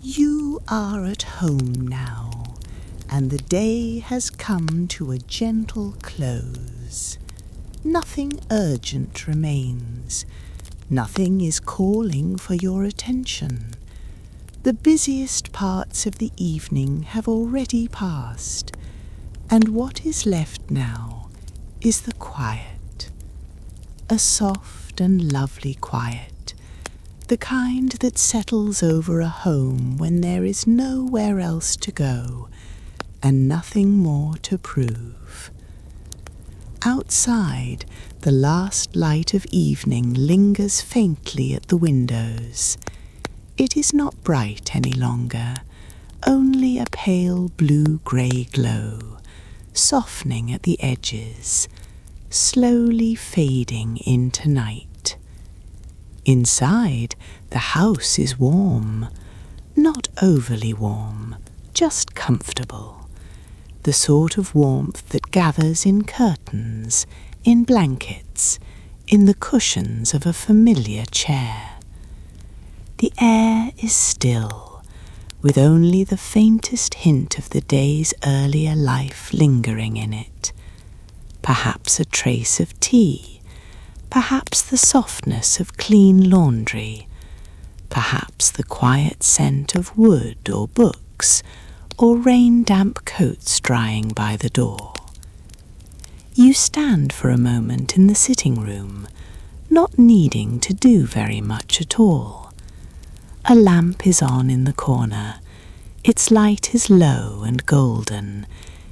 You are at home now, and the day has come to a gentle close. Nothing urgent remains. Nothing is calling for your attention. The busiest parts of the evening have already passed, and what is left now is the quiet. A soft and lovely quiet, the kind that settles over a home when there is nowhere else to go and nothing more to prove. Outside, the last light of evening lingers faintly at the windows. It is not bright any longer, only a pale blue-grey glow, softening at the edges, slowly fading into night. Inside, the house is warm, not overly warm, just comfortable. The sort of warmth that gathers in curtains, in blankets, in the cushions of a familiar chair. The air is still, with only the faintest hint of the day's earlier life lingering in it. Perhaps a trace of tea, perhaps the softness of clean laundry, perhaps the quiet scent of wood or books, or rain-damp coats drying by the door. You stand for a moment in the sitting room, not needing to do very much at all. A lamp is on in the corner. Its light is low and golden,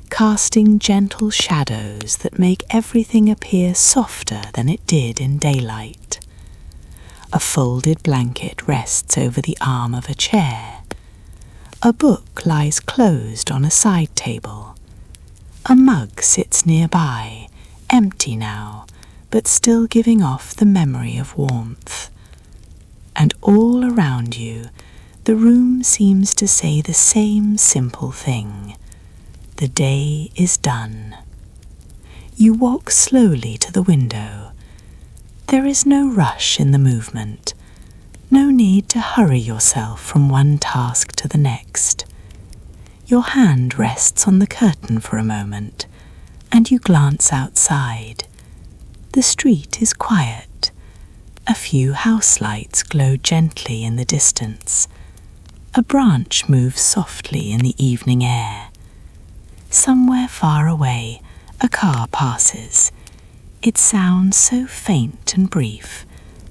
casting gentle shadows that make everything appear softer than it did in daylight. A folded blanket rests over the arm of a chair. A book lies closed on a side table. A mug sits nearby, empty now, but still giving off the memory of warmth. And all around you, the room seems to say the same simple thing. The day is done. You walk slowly to the window. There is no rush in the movement. No need to hurry yourself from one task to the next. Your hand rests on the curtain for a moment, and you glance outside. The street is quiet. A few house lights glow gently in the distance. A branch moves softly in the evening air. Somewhere far away, a car passes. It sounds so faint and brief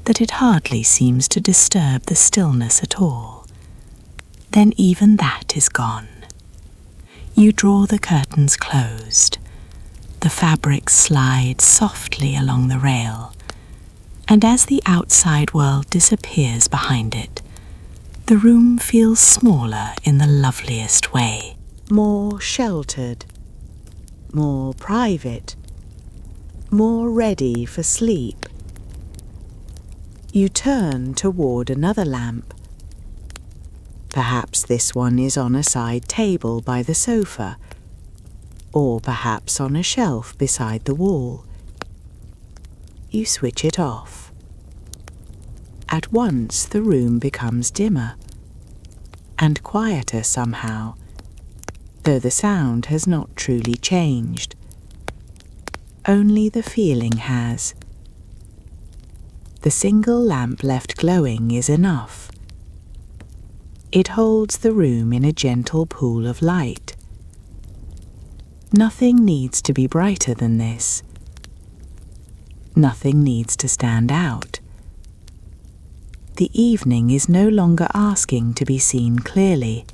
that it hardly seems to disturb the stillness at all. Then even that is gone. You draw the curtains closed. The fabric slides softly along the rail, and as the outside world disappears behind it, the room feels smaller in the loveliest way. More sheltered, more private, more ready for sleep. You turn toward another lamp. Perhaps this one is on a side table by the sofa, or perhaps on a shelf beside the wall. You switch it off. At once the room becomes dimmer, and quieter somehow, though the sound has not truly changed. Only the feeling has. The single lamp left glowing is enough. It holds the room in a gentle pool of light. Nothing needs to be brighter than this. Nothing needs to stand out. The evening is no longer asking to be seen clearly.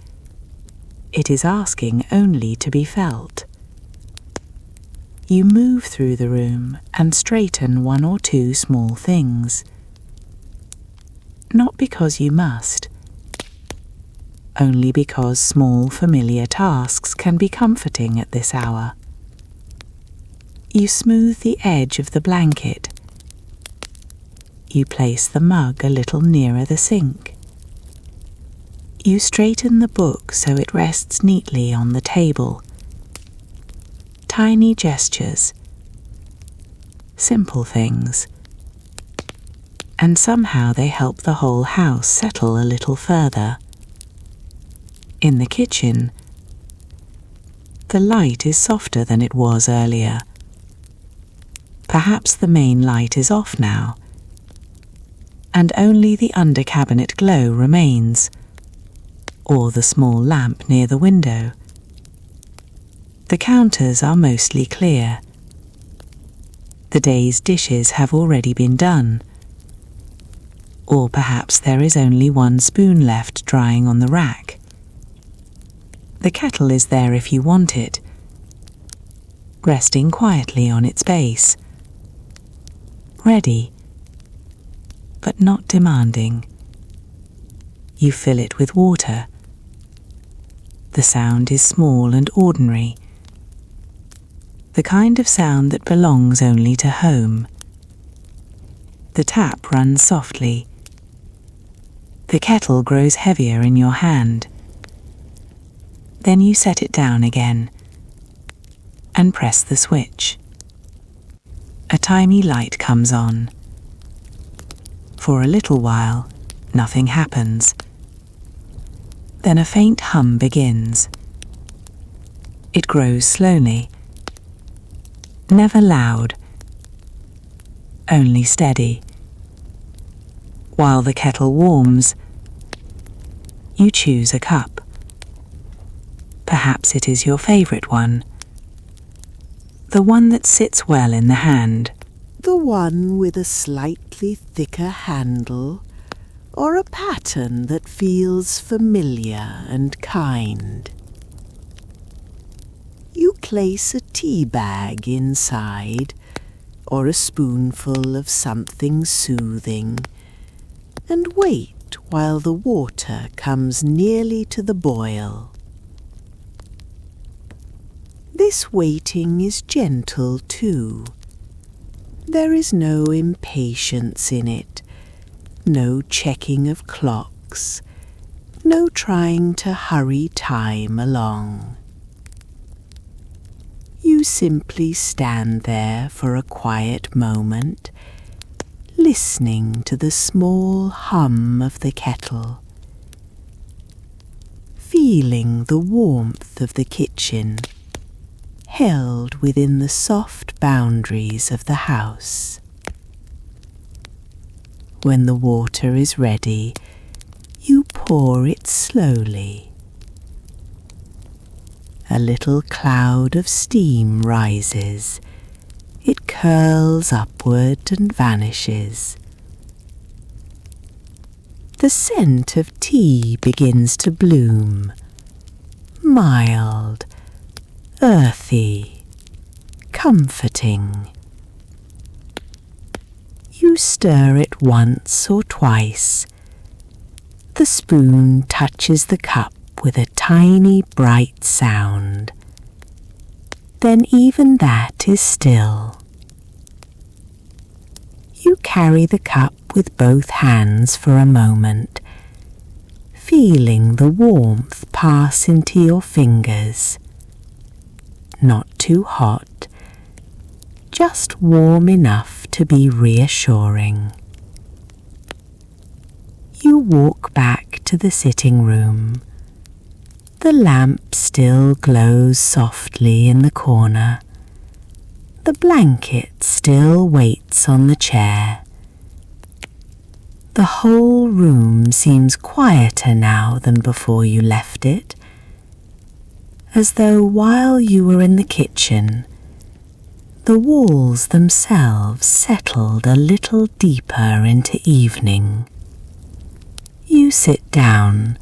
It is asking only to be felt. You move through the room and straighten one or two small things. Not because you must, only because small familiar tasks can be comforting at this hour. You smooth the edge of the blanket. You place the mug a little nearer the sink. You straighten the book so it rests neatly on the table. Tiny gestures, simple things, and somehow they help the whole house settle a little further. In the kitchen, the light is softer than it was earlier. Perhaps the main light is off now, and only the under-cabinet glow remains, or the small lamp near the window. The counters are mostly clear. The day's dishes have already been done, or perhaps there is only one spoon left drying on the rack. The kettle is there if you want it, resting quietly on its base, ready, but not demanding. You fill it with water. The sound is small and ordinary, the kind of sound that belongs only to home. The tap runs softly. The kettle grows heavier in your hand. Then you set it down again and press the switch. A tiny light comes on. For a little while, nothing happens. Then a faint hum begins. It grows slowly, never loud, only steady. While the kettle warms, you choose a cup. Perhaps it is your favorite one, the one that sits well in the hand. The one with a slightly thicker handle, or a pattern that feels familiar and kind. You place a tea bag inside, or a spoonful of something soothing, and wait while the water comes nearly to the boil. This waiting is gentle too. There is no impatience in it, no checking of clocks, no trying to hurry time along. You simply stand there for a quiet moment, listening to the small hum of the kettle, feeling the warmth of the kitchen, held within the soft boundaries of the house. When the water is ready, you pour it slowly. A little cloud of steam rises. It curls upward and vanishes. The scent of tea begins to bloom, mild, earthy, comforting. You stir it once or twice. The spoon touches the cup with a tiny bright sound. Then even that is still. You carry the cup with both hands for a moment, feeling the warmth pass into your fingers. Not too hot, just warm enough to be reassuring. You walk back to the sitting room. The lamp still glows softly in the corner. The blanket still waits on the chair. The whole room seems quieter now than before you left it, as though while you were in the kitchen, the walls themselves settled a little deeper into evening. You sit down.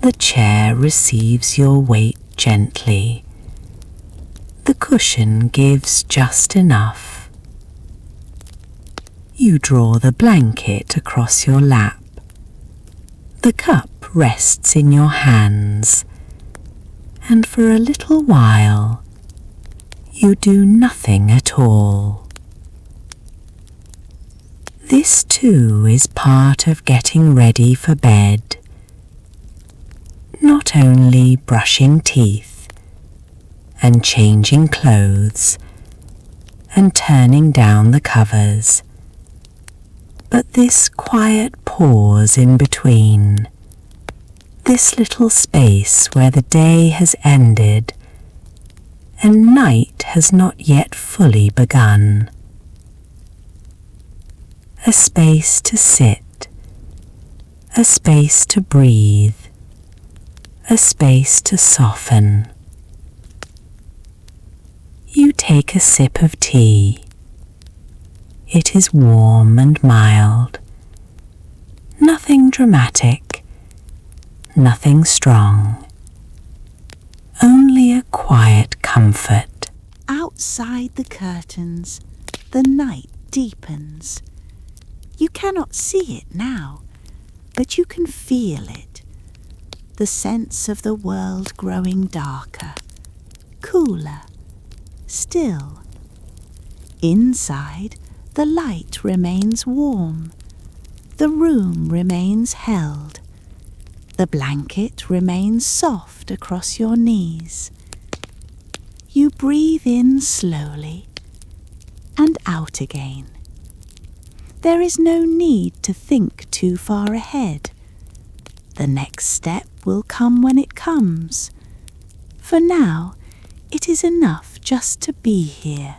The chair receives your weight gently. The cushion gives just enough. You draw the blanket across your lap. The cup rests in your hands, and for a little while you do nothing at all. This too is part of getting ready for bed. Not only brushing teeth and changing clothes and turning down the covers, but this quiet pause in between, this little space where the day has ended and night has not yet fully begun. A space to sit, a space to breathe, a space to soften. You take a sip of tea. It is warm and mild. Nothing dramatic, nothing strong. Only a quiet comfort. Outside the curtains, the night deepens. You cannot see it now, but you can feel it. The sense of the world growing darker, cooler, still. Inside, the light remains warm. The room remains held. The blanket remains soft across your knees. You breathe in slowly and out again. There is no need to think too far ahead. The next step will come when it comes. For now, it is enough just to be here.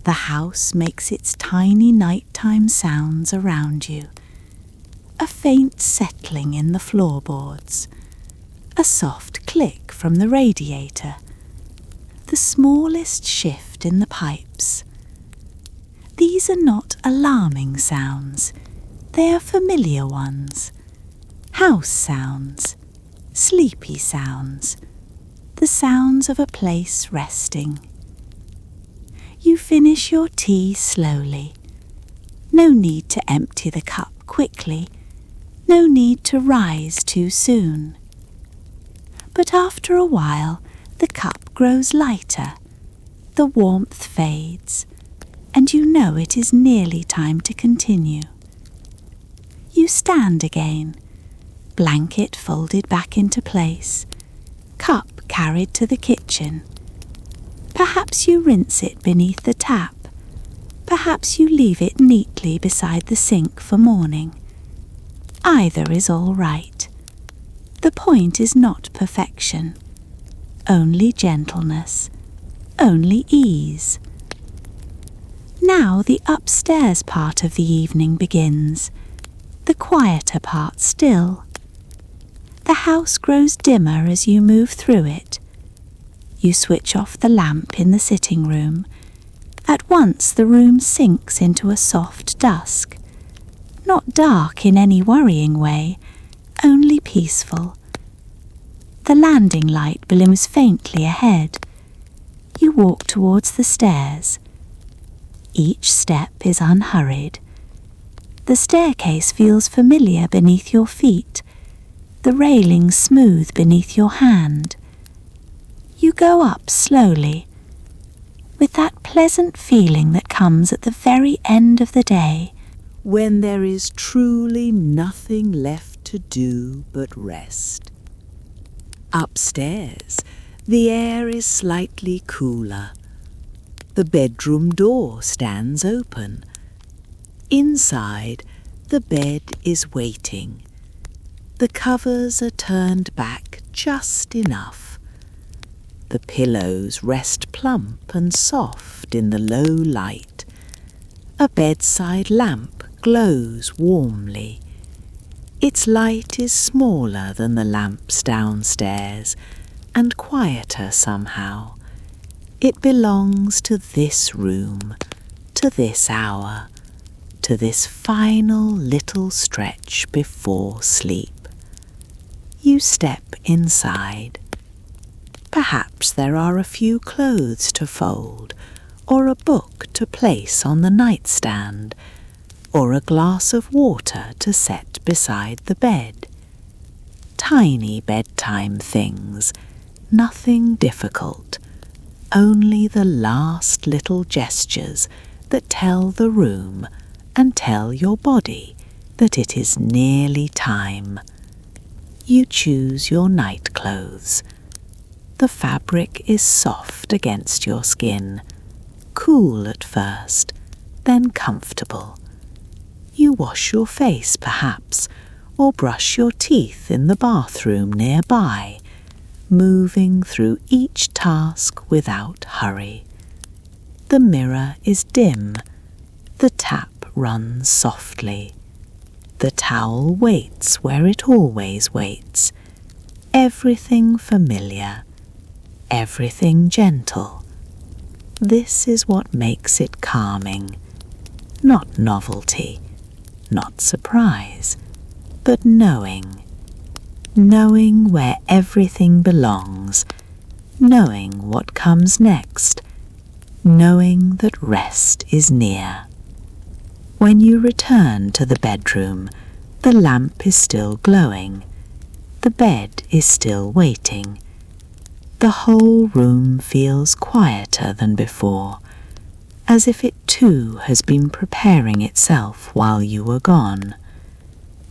The house makes its tiny nighttime sounds around you. A faint settling in the floorboards. A soft click from the radiator. The smallest shift in the pipes. These are not alarming sounds. They are familiar ones. House sounds. Sleepy sounds. The sounds of a place resting. You finish your tea slowly. No need to empty the cup quickly. No need to rise too soon. But after a while, the cup grows lighter. The warmth fades, and you know it is nearly time to continue. You stand again, blanket folded back into place, cup carried to the kitchen. Perhaps you rinse it beneath the tap. Perhaps you leave it neatly beside the sink for morning. Either is all right. The point is not perfection, only gentleness, only ease. Now the upstairs part of the evening begins, the quieter part still. The house grows dimmer as you move through it. You switch off the lamp in the sitting room. At once the room sinks into a soft dusk. Not dark in any worrying way, only peaceful. The landing light blooms faintly ahead. You walk towards the stairs. Each step is unhurried. The staircase feels familiar beneath your feet, the railing smooth beneath your hand. You go up slowly, with that pleasant feeling that comes at the very end of the day, when there is truly nothing left to do but rest. Upstairs, the air is slightly cooler. The bedroom door stands open. Inside, the bed is waiting. The covers are turned back just enough. The pillows rest plump and soft in the low light. A bedside lamp glows warmly. Its light is smaller than the lamps downstairs and quieter somehow. It belongs to this room, to this hour, to this final little stretch before sleep. You step inside. Perhaps there are a few clothes to fold, or a book to place on the nightstand, or a glass of water to set beside the bed. Tiny bedtime things, nothing difficult, only the last little gestures that tell the room and tell your body that it is nearly time. You choose your night clothes. The fabric is soft against your skin, cool at first, then comfortable. You wash your face, perhaps, or brush your teeth in the bathroom nearby, moving through each task without hurry. The mirror is dim. The tap runs softly. The towel waits where it always waits. Everything familiar, everything gentle. This is what makes it calming. Not novelty, not surprise, but knowing. Knowing where everything belongs, knowing what comes next, knowing that rest is near. When you return to the bedroom, the lamp is still glowing. The bed is still waiting. The whole room feels quieter than before, as if it too has been preparing itself while you were gone.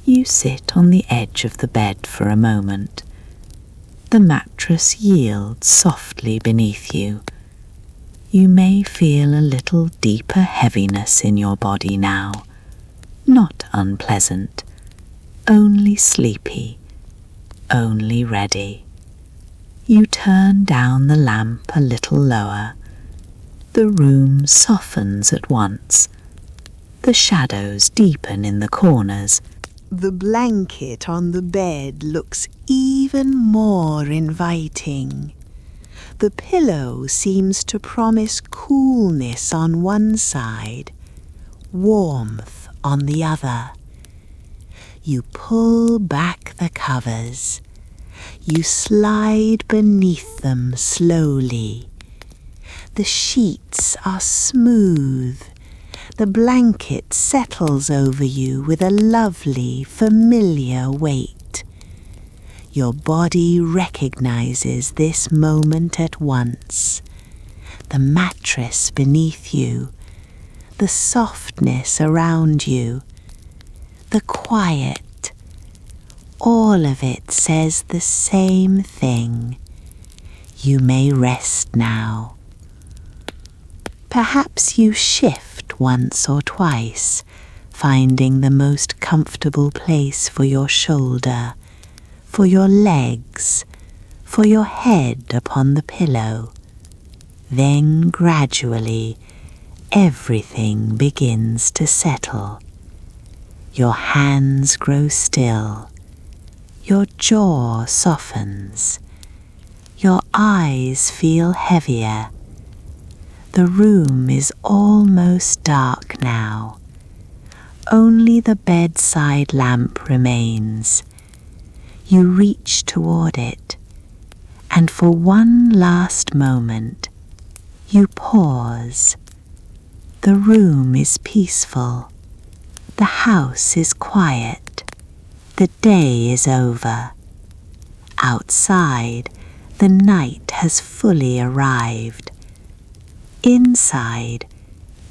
You sit on the edge of the bed for a moment. The mattress yields softly beneath you. You may feel a little deeper heaviness in your body now. Not unpleasant, only sleepy, only ready. You turn down the lamp a little lower. The room softens at once. The shadows deepen in the corners. The blanket on the bed looks even more inviting. The pillow seems to promise coolness on one side, warmth on the other. You pull back the covers. You slide beneath them slowly. The sheets are smooth. The blanket settles over you with a lovely, familiar weight. Your body recognizes this moment at once. The mattress beneath you, the softness around you, the quiet. All of it says the same thing. You may rest now. Perhaps you shift once or twice, finding the most comfortable place for your shoulder, for your legs, for your head upon the pillow. Then gradually, everything begins to settle. Your hands grow still. Your jaw softens. Your eyes feel heavier. The room is almost dark now. Only the bedside lamp remains. You reach toward it, and for one last moment, you pause. The room is peaceful. The house is quiet. The day is over. Outside, the night has fully arrived. Inside,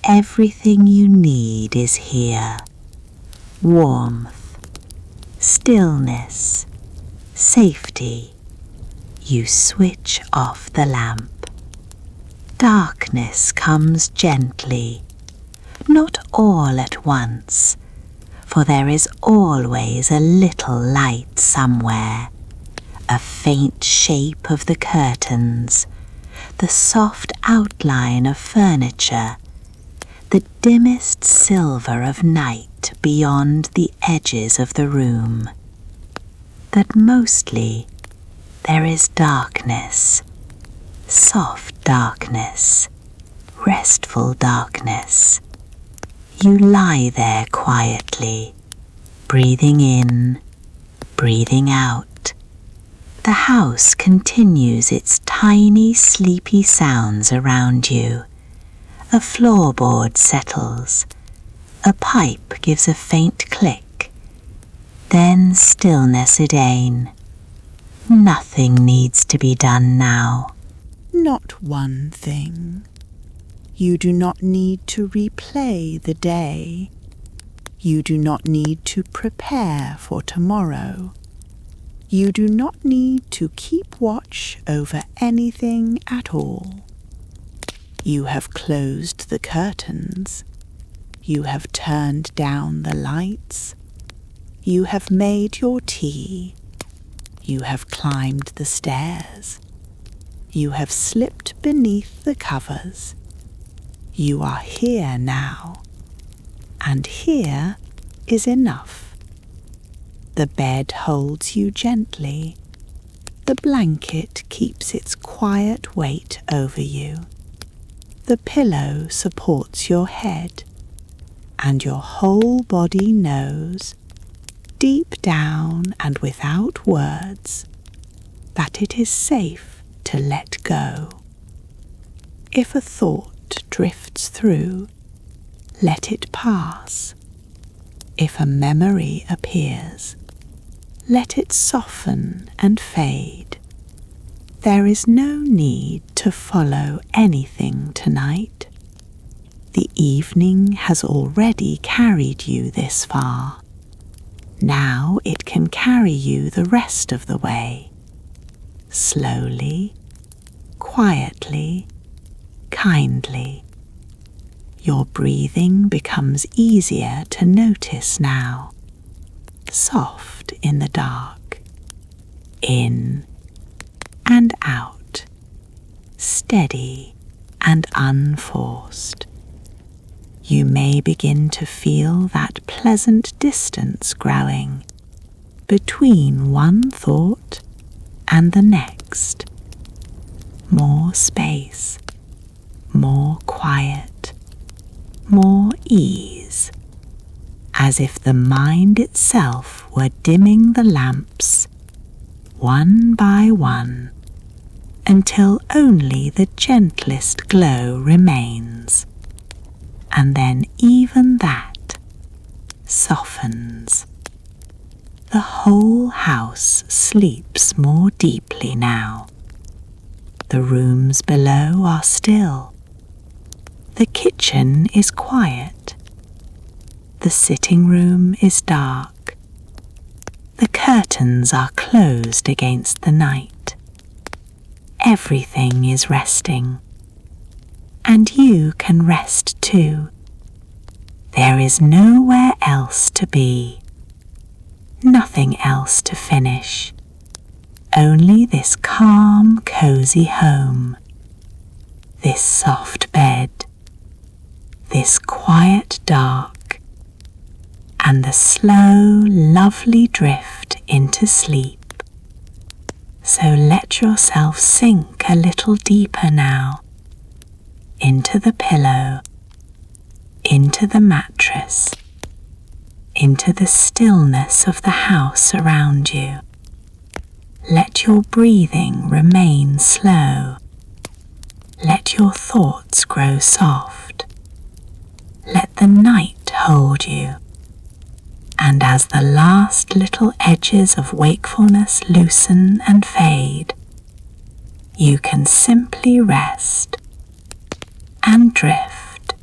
everything you need is here. Warmth, stillness, safety. You switch off the lamp. Darkness comes gently, not all at once, for there is always a little light somewhere, a faint shape of the curtains, the soft outline of furniture, the dimmest silver of night beyond the edges of the room. But mostly there is darkness, soft darkness, restful darkness. You lie there quietly, breathing in, breathing out. The house continues its tiny, sleepy sounds around you. A floorboard settles. A pipe gives a faint click. Then stillness again. Nothing needs to be done now. Not one thing. You do not need to replay the day. You do not need to prepare for tomorrow. You do not need to keep watch over anything at all. You have closed the curtains. You have turned down the lights. You have made your tea. You have climbed the stairs. You have slipped beneath the covers. You are here now, and here is enough. The bed holds you gently. The blanket keeps its quiet weight over you. The pillow supports your head, and your whole body knows, deep down and without words, that it is safe to let go. If a thought drifts through, let it pass. If a memory appears, let it soften and fade. There is no need to follow anything tonight. The evening has already carried you this far. Now it can carry you the rest of the way. Slowly, quietly, kindly. Your breathing becomes easier to notice now. Soft in the dark. In and out. Steady and unforced. You may begin to feel that pleasant distance growing between one thought and the next. More space, more quiet, more ease, as if the mind itself were dimming the lamps one by one until only the gentlest glow remains. And then even that softens. The whole house sleeps more deeply now. The rooms below are still. The kitchen is quiet. The sitting room is dark. The curtains are closed against the night. Everything is resting. And you can rest too. There is nowhere else to be, nothing else to finish, only this calm, cozy home, this soft bed, this quiet dark, and the slow, lovely drift into sleep. So let yourself sink a little deeper now, into the pillow, into the mattress, into the stillness of the house around you. Let your breathing remain slow. Let your thoughts grow soft. Let the night hold you. And as the last little edges of wakefulness loosen and fade, you can simply rest and drift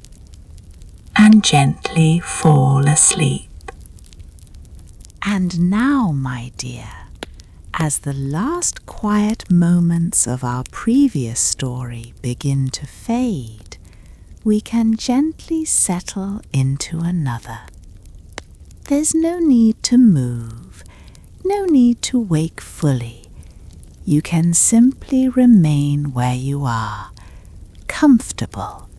and gently fall asleep. And now, my dear, as the last quiet moments of our previous story begin to fade, we can gently settle into another. There's no need to move, no need to wake fully. You can simply remain where you are, comfortable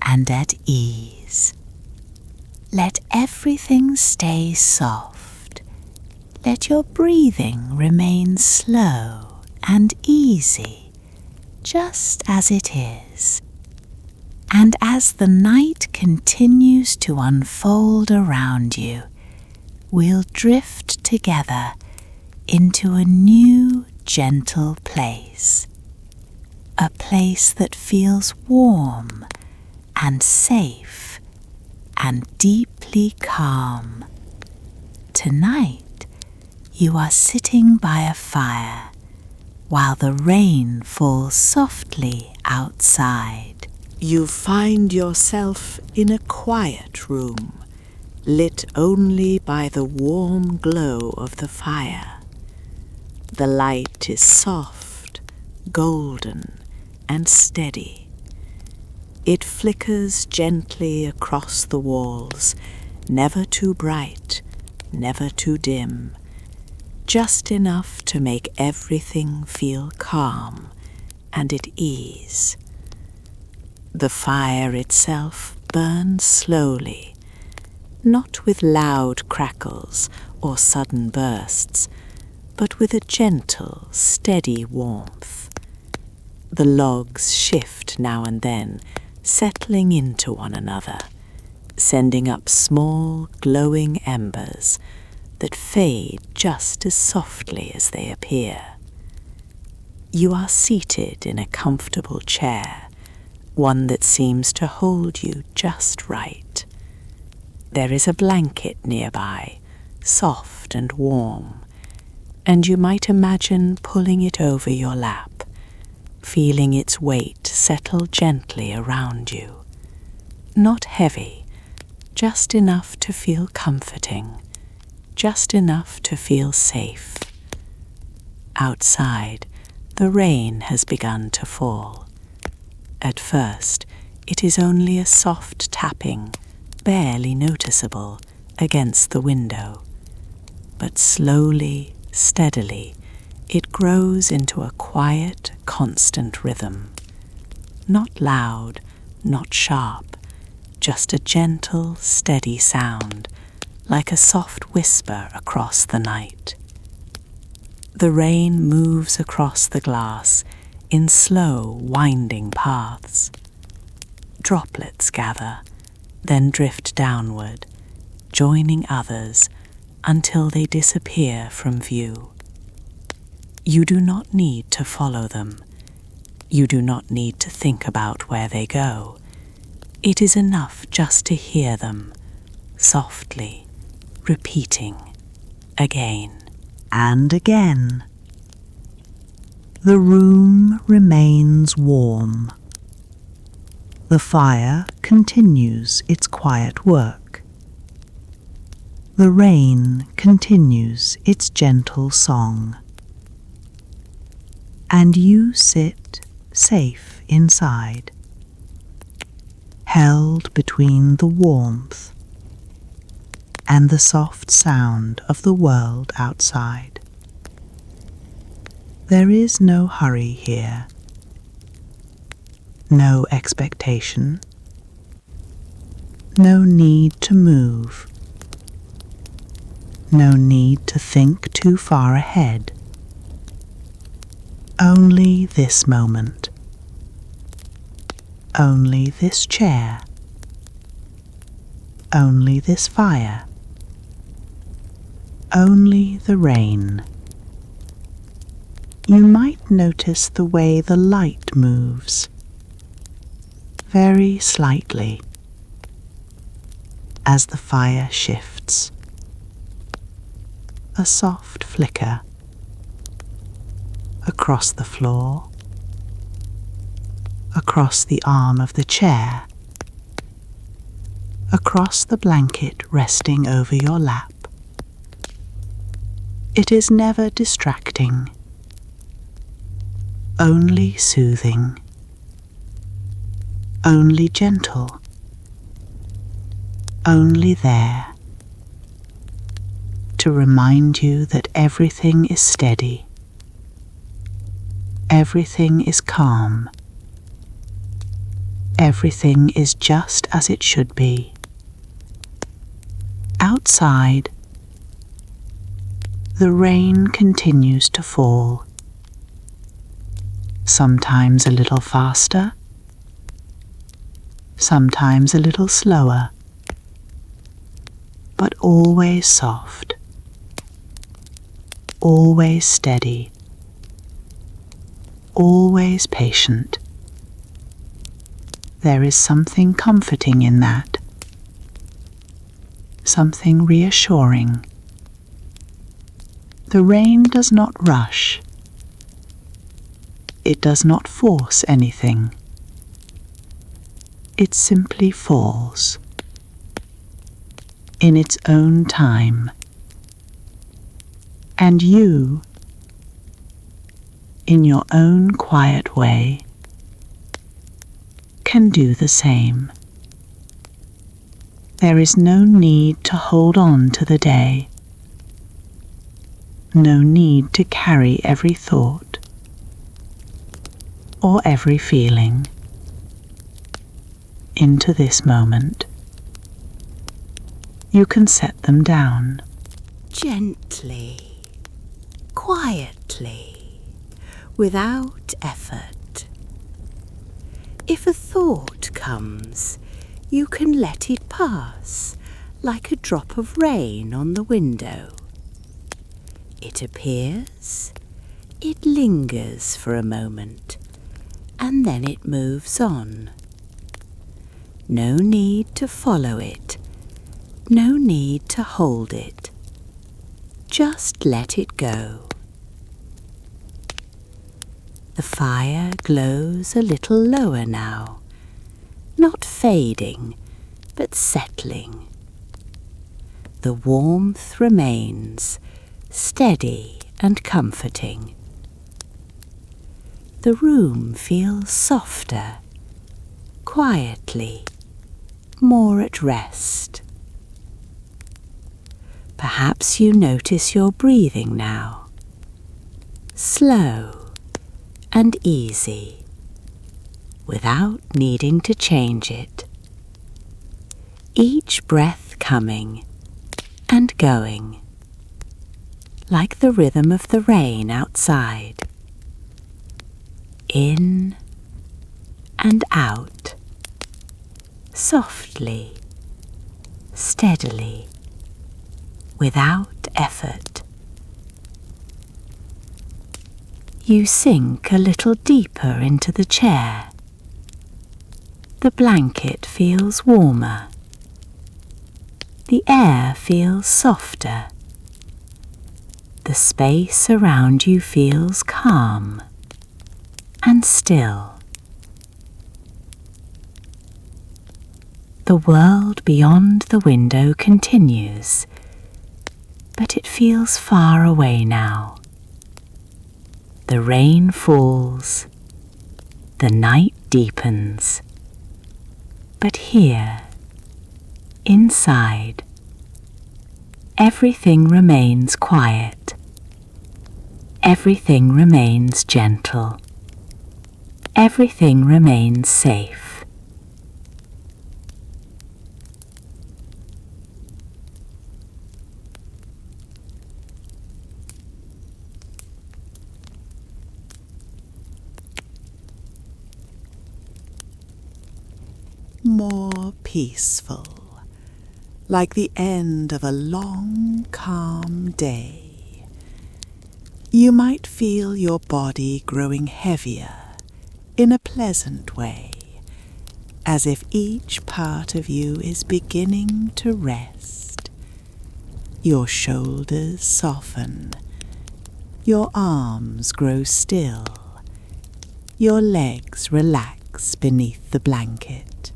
and at ease. Let everything stay soft. Let your breathing remain slow and easy, just as it is. And as the night continues to unfold around you, we'll drift together into a new, gentle place. A place that feels warm and safe and deeply calm. Tonight, you are sitting by a fire while the rain falls softly outside. You find yourself in a quiet room, lit only by the warm glow of the fire. The light is soft, golden, and steady. It flickers gently across the walls, never too bright, never too dim, just enough to make everything feel calm and at ease. The fire itself burns slowly, not with loud crackles or sudden bursts, but with a gentle, steady warmth. The logs shift now and then, settling into one another, sending up small, glowing embers that fade just as softly as they appear. You are seated in a comfortable chair, one that seems to hold you just right. There is a blanket nearby, soft and warm, and you might imagine pulling it over your lap, feeling its weight settle gently around you. Not heavy, just enough to feel comforting, just enough to feel safe. Outside, the rain has begun to fall. At first, it is only a soft tapping, barely noticeable, against the window. But slowly, steadily, it grows into a quiet, constant rhythm. Not loud, not sharp, just a gentle, steady sound, like a soft whisper across the night. The rain moves across the glass in slow, winding paths. Droplets gather, then drift downward, joining others until they disappear from view. You do not need to follow them. You do not need to think about where they go. It is enough just to hear them, softly, repeating, again and again. The room remains warm. The fire continues its quiet work. The rain continues its gentle song. And you sit safe inside, held between the warmth and the soft sound of the world outside. There is no hurry here, no expectation, no need to move, no need to think too far ahead. Only this moment, only this chair, only this fire, only the rain. You might notice the way the light moves, very slightly, as the fire shifts. A soft flicker across the floor, across the arm of the chair, across the blanket resting over your lap. It is never distracting, only soothing, only gentle, only there to remind you that everything is steady, everything is calm, everything is just as it should be. Outside, the rain continues to fall, sometimes a little faster, sometimes a little slower, but always soft, always steady, always patient. There is something comforting in that, something reassuring. The rain does not rush. It does not force anything. It simply falls in its own time. And you, in your own quiet way, can do the same. There is no need to hold on to the day. no need to carry every thought or every feeling into this moment. You can set them down. Gently, quietly, without effort. If a thought comes, you can let it pass like a drop of rain on the window. It appears, it lingers for a moment, and then it moves on. No need to follow it, no need to hold it. Just let it go. The fire glows a little lower now, not fading, but settling. The warmth remains, steady and comforting. The room feels softer, quietly, more at rest. Perhaps you notice your breathing now, slow and easy, without needing to change it. Each breath coming and going, like the rhythm of the rain outside. In and out, softly, steadily, without effort. You sink a little deeper into the chair. The blanket feels warmer. The air feels softer. The space around you feels calm and still. The world beyond the window continues, but it feels far away now. The rain falls, the night deepens, but here, inside, everything remains quiet. Everything remains gentle. Everything remains safe. More peaceful, like the end of a long, calm day. You might feel your body growing heavier in a pleasant way, as if each part of you is beginning to rest. Your shoulders soften, your arms grow still, your legs relax beneath the blanket.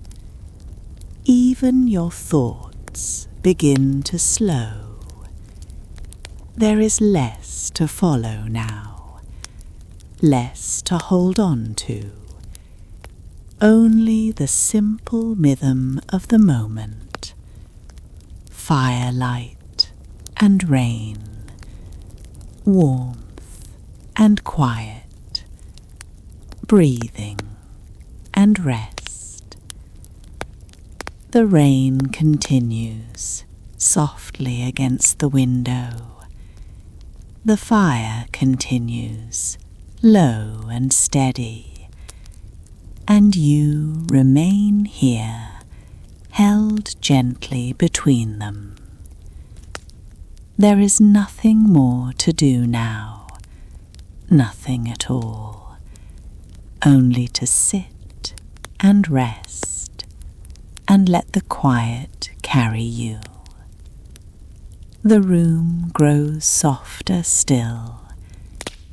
Even your thoughts begin to slow. There is less to follow now, less to hold on to. Only the simple rhythm of the moment. Firelight and rain, warmth and quiet, breathing and rest. The rain continues softly against the window. The fire continues low and steady, and you remain here, held gently between them. There is nothing more to do now, nothing at all, only to sit and rest and let the quiet carry you. The room grows softer still.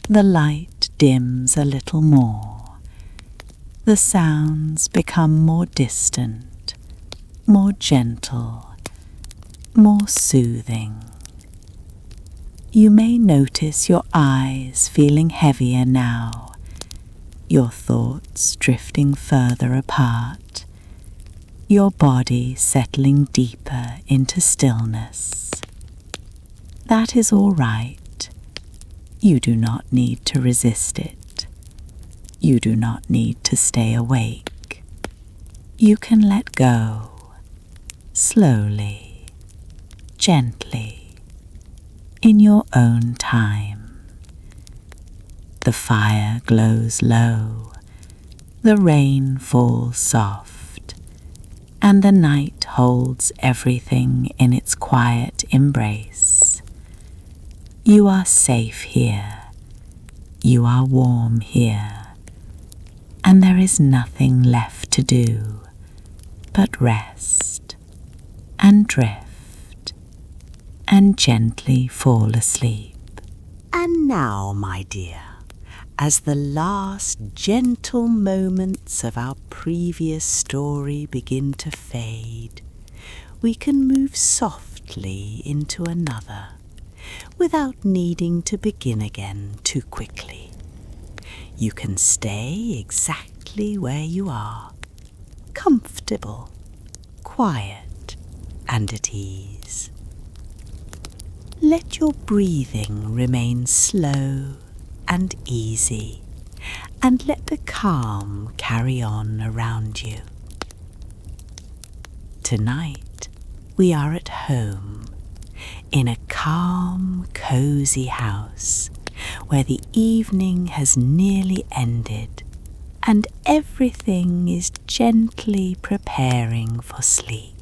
The light dims a little more. The sounds become more distant, more gentle, more soothing. You may notice your eyes feeling heavier now, your thoughts drifting further apart, your body settling deeper into stillness. That is all right. You do not need to resist it. You do not need to stay awake. You can let go, slowly, gently, in your own time. The fire glows low, the rain falls soft, and the night holds everything in its quiet embrace. You are safe here, you are warm here, and there is nothing left to do but rest and drift and gently fall asleep. And now, my dear, as the last gentle moments of our previous story begin to fade, we can move softly into another without needing to begin again too quickly. You can stay exactly where you are, comfortable, quiet, and at ease. Let your breathing remain slow and easy, and let the calm carry on around you. Tonight, we are at home, in a calm, cozy house, where the evening has nearly ended, and everything is gently preparing for sleep.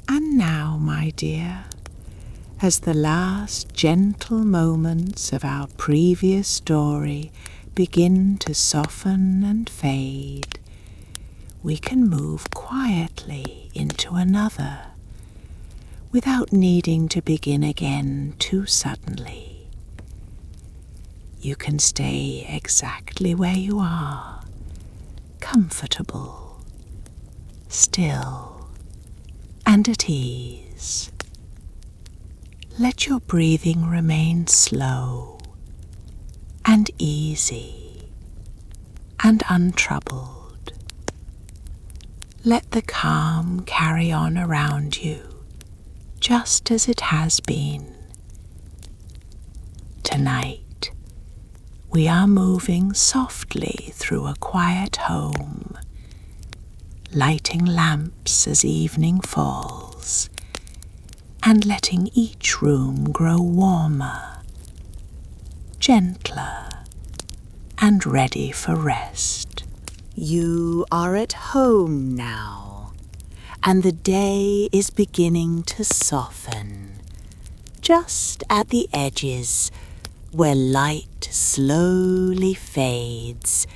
And now, my dear, as the last gentle moments of our previous story begin to soften and fade, we can move quietly into another, without needing to begin again too suddenly. You can stay exactly where you are, comfortable, still, and at ease. Let your breathing remain slow and easy and untroubled. Let the calm carry on around you, just as it has been. Tonight, we are moving softly through a quiet home, lighting lamps as evening falls, and letting each room grow warmer, gentler, and ready for rest. You are at home now, and the day is beginning to soften, just at the edges where light slowly fades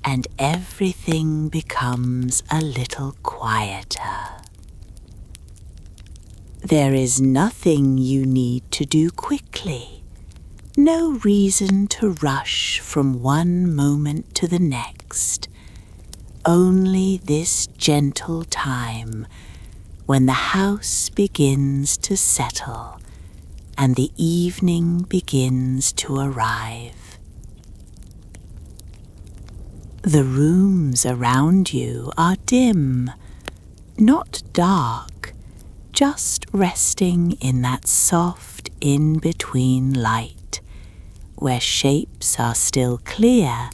and everything becomes a little quieter. There is nothing you need to do quickly, no reason to rush from one moment to the next. Only this gentle time when the house begins to settle and the evening begins to arrive. The rooms around you are dim, not dark, just resting in that soft in-between light, where shapes are still clear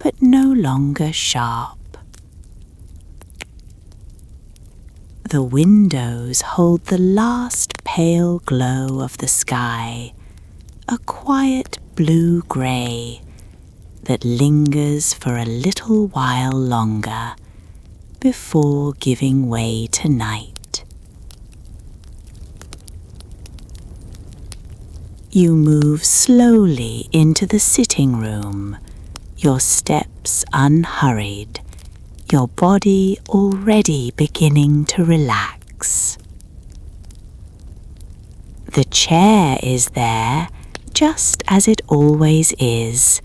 but no longer sharp. The windows hold the last pale glow of the sky, a quiet blue-grey that lingers for a little while longer before giving way to night. You move slowly into the sitting room, your steps unhurried, your body already beginning to relax. The chair is there, just as it always is,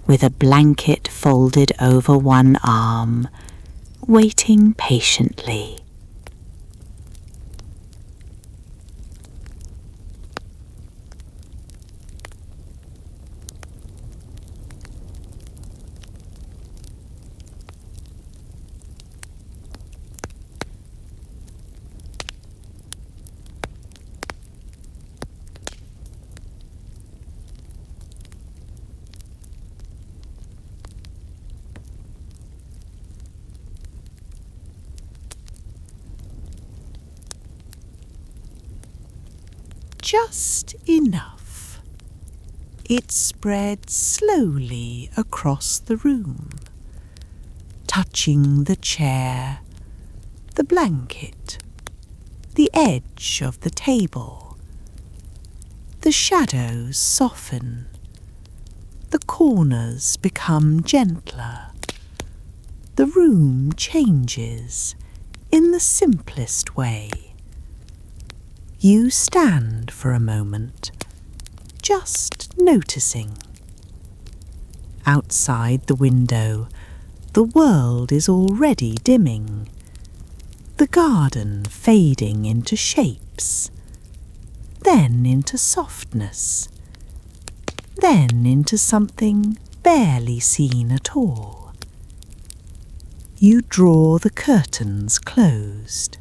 with a blanket folded over one arm, waiting patiently. just enough. It spreads slowly across the room, touching the chair, the blanket, the edge of the table. The shadows soften. The corners become gentler. The room changes in the simplest way. You stand for a moment, just noticing. Outside the window, the world is already dimming. The garden fading into shapes, then into softness, then into something barely seen at all. You draw the curtains closed.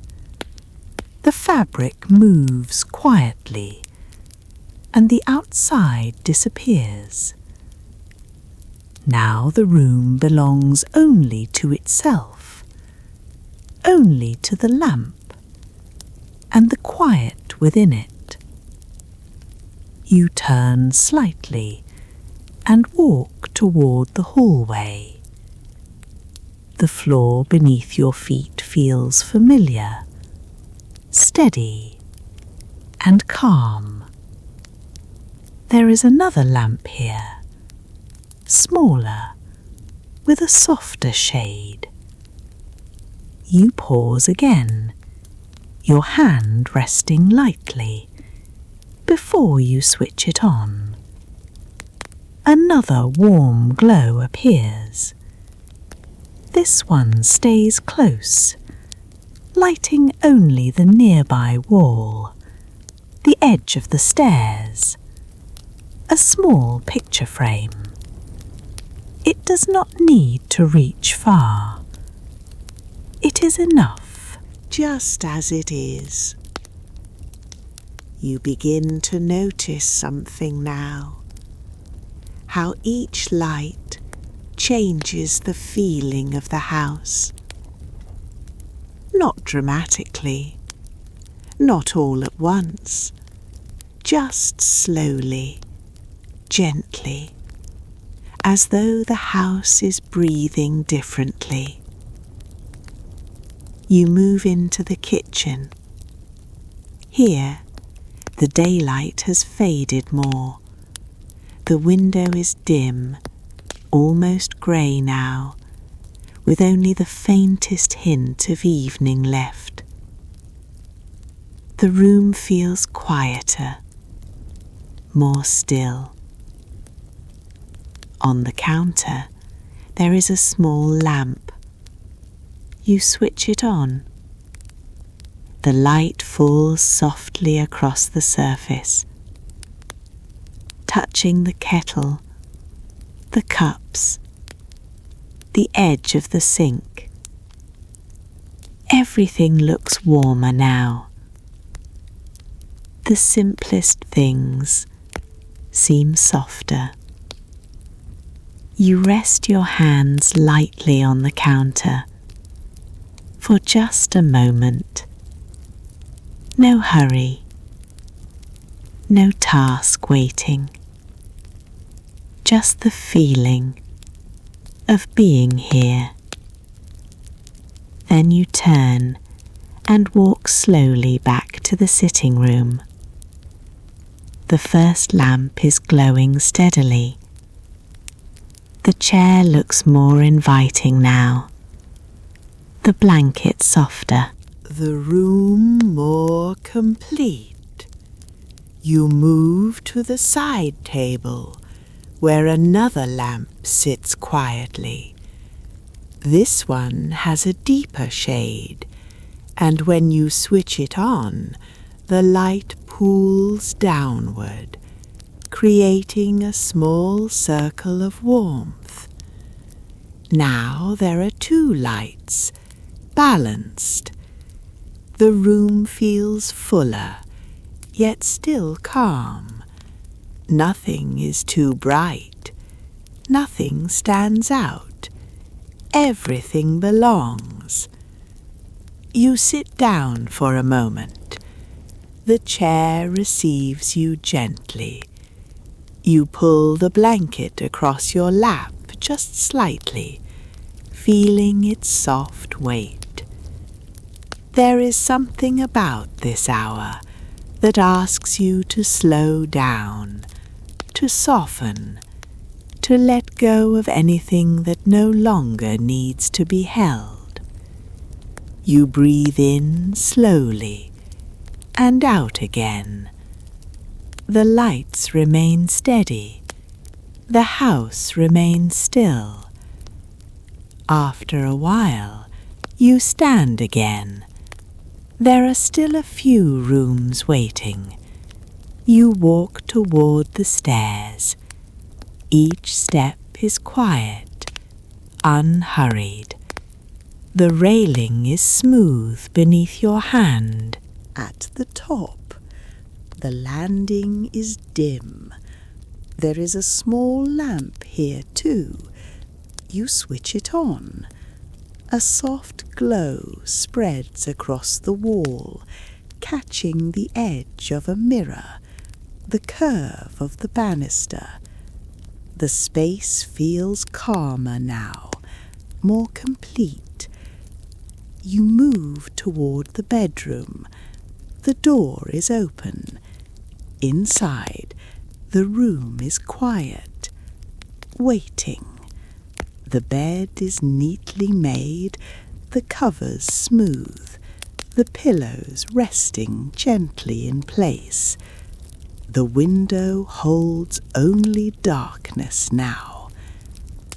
The fabric moves quietly, and the outside disappears. Now the room belongs only to itself, only to the lamp, and the quiet within it. You turn slightly and walk toward the hallway. The floor beneath your feet feels familiar, steady, and calm. There is another lamp here, smaller, with a softer shade. You pause again, your hand resting lightly, before you switch it on. Another warm glow appears. This one stays close, lighting only the nearby wall, the edge of the stairs, a small picture frame. It does not need to reach far. It is enough, just as it is. You begin to notice something now, how each light changes the feeling of the house. Not dramatically, not all at once, just slowly, gently, as though the house is breathing differently. You move into the kitchen. Here, the daylight has faded more. The window is dim, almost grey now, with only the faintest hint of evening left. The room feels quieter, more still. On the counter, there is a small lamp. You switch it on. The light falls softly across the surface, touching the kettle, the cups, the edge of the sink. Everything looks warmer now. The simplest things seem softer. You rest your hands lightly on the counter for just a moment. No hurry, no task waiting, just the feeling of being here. Then you turn and walk slowly back to the sitting room. The first lamp is glowing steadily. The chair looks more inviting now, the blanket softer. The room more complete. You move to the side table, where another lamp sits quietly. This one has a deeper shade, and when you switch it on, the light pools downward, creating a small circle of warmth. Now there are two lights, balanced. The room feels fuller, yet still calm. Nothing is too bright. Nothing stands out. Everything belongs. You sit down for a moment, The chair receives you gently. You pull the blanket across your lap just slightly, feeling its soft weight. There is something about this hour that asks you to slow down, to soften, to let go of anything that no longer needs to be held. You breathe in slowly and out again. The lights remain steady. The house remains still. After a while, you stand again. There are still a few rooms waiting. You walk toward the stairs. Each step is quiet, unhurried. The railing is smooth beneath your hand. At the top, the landing is dim. There is a small lamp here too. You switch it on. A soft glow spreads across the wall, catching the edge of a mirror, the curve of the banister. The space feels calmer now, more complete. You move toward the bedroom. The door is open. Inside, the room is quiet, waiting. The bed is neatly made, the covers smooth, the pillows resting gently in place. The window holds only darkness now.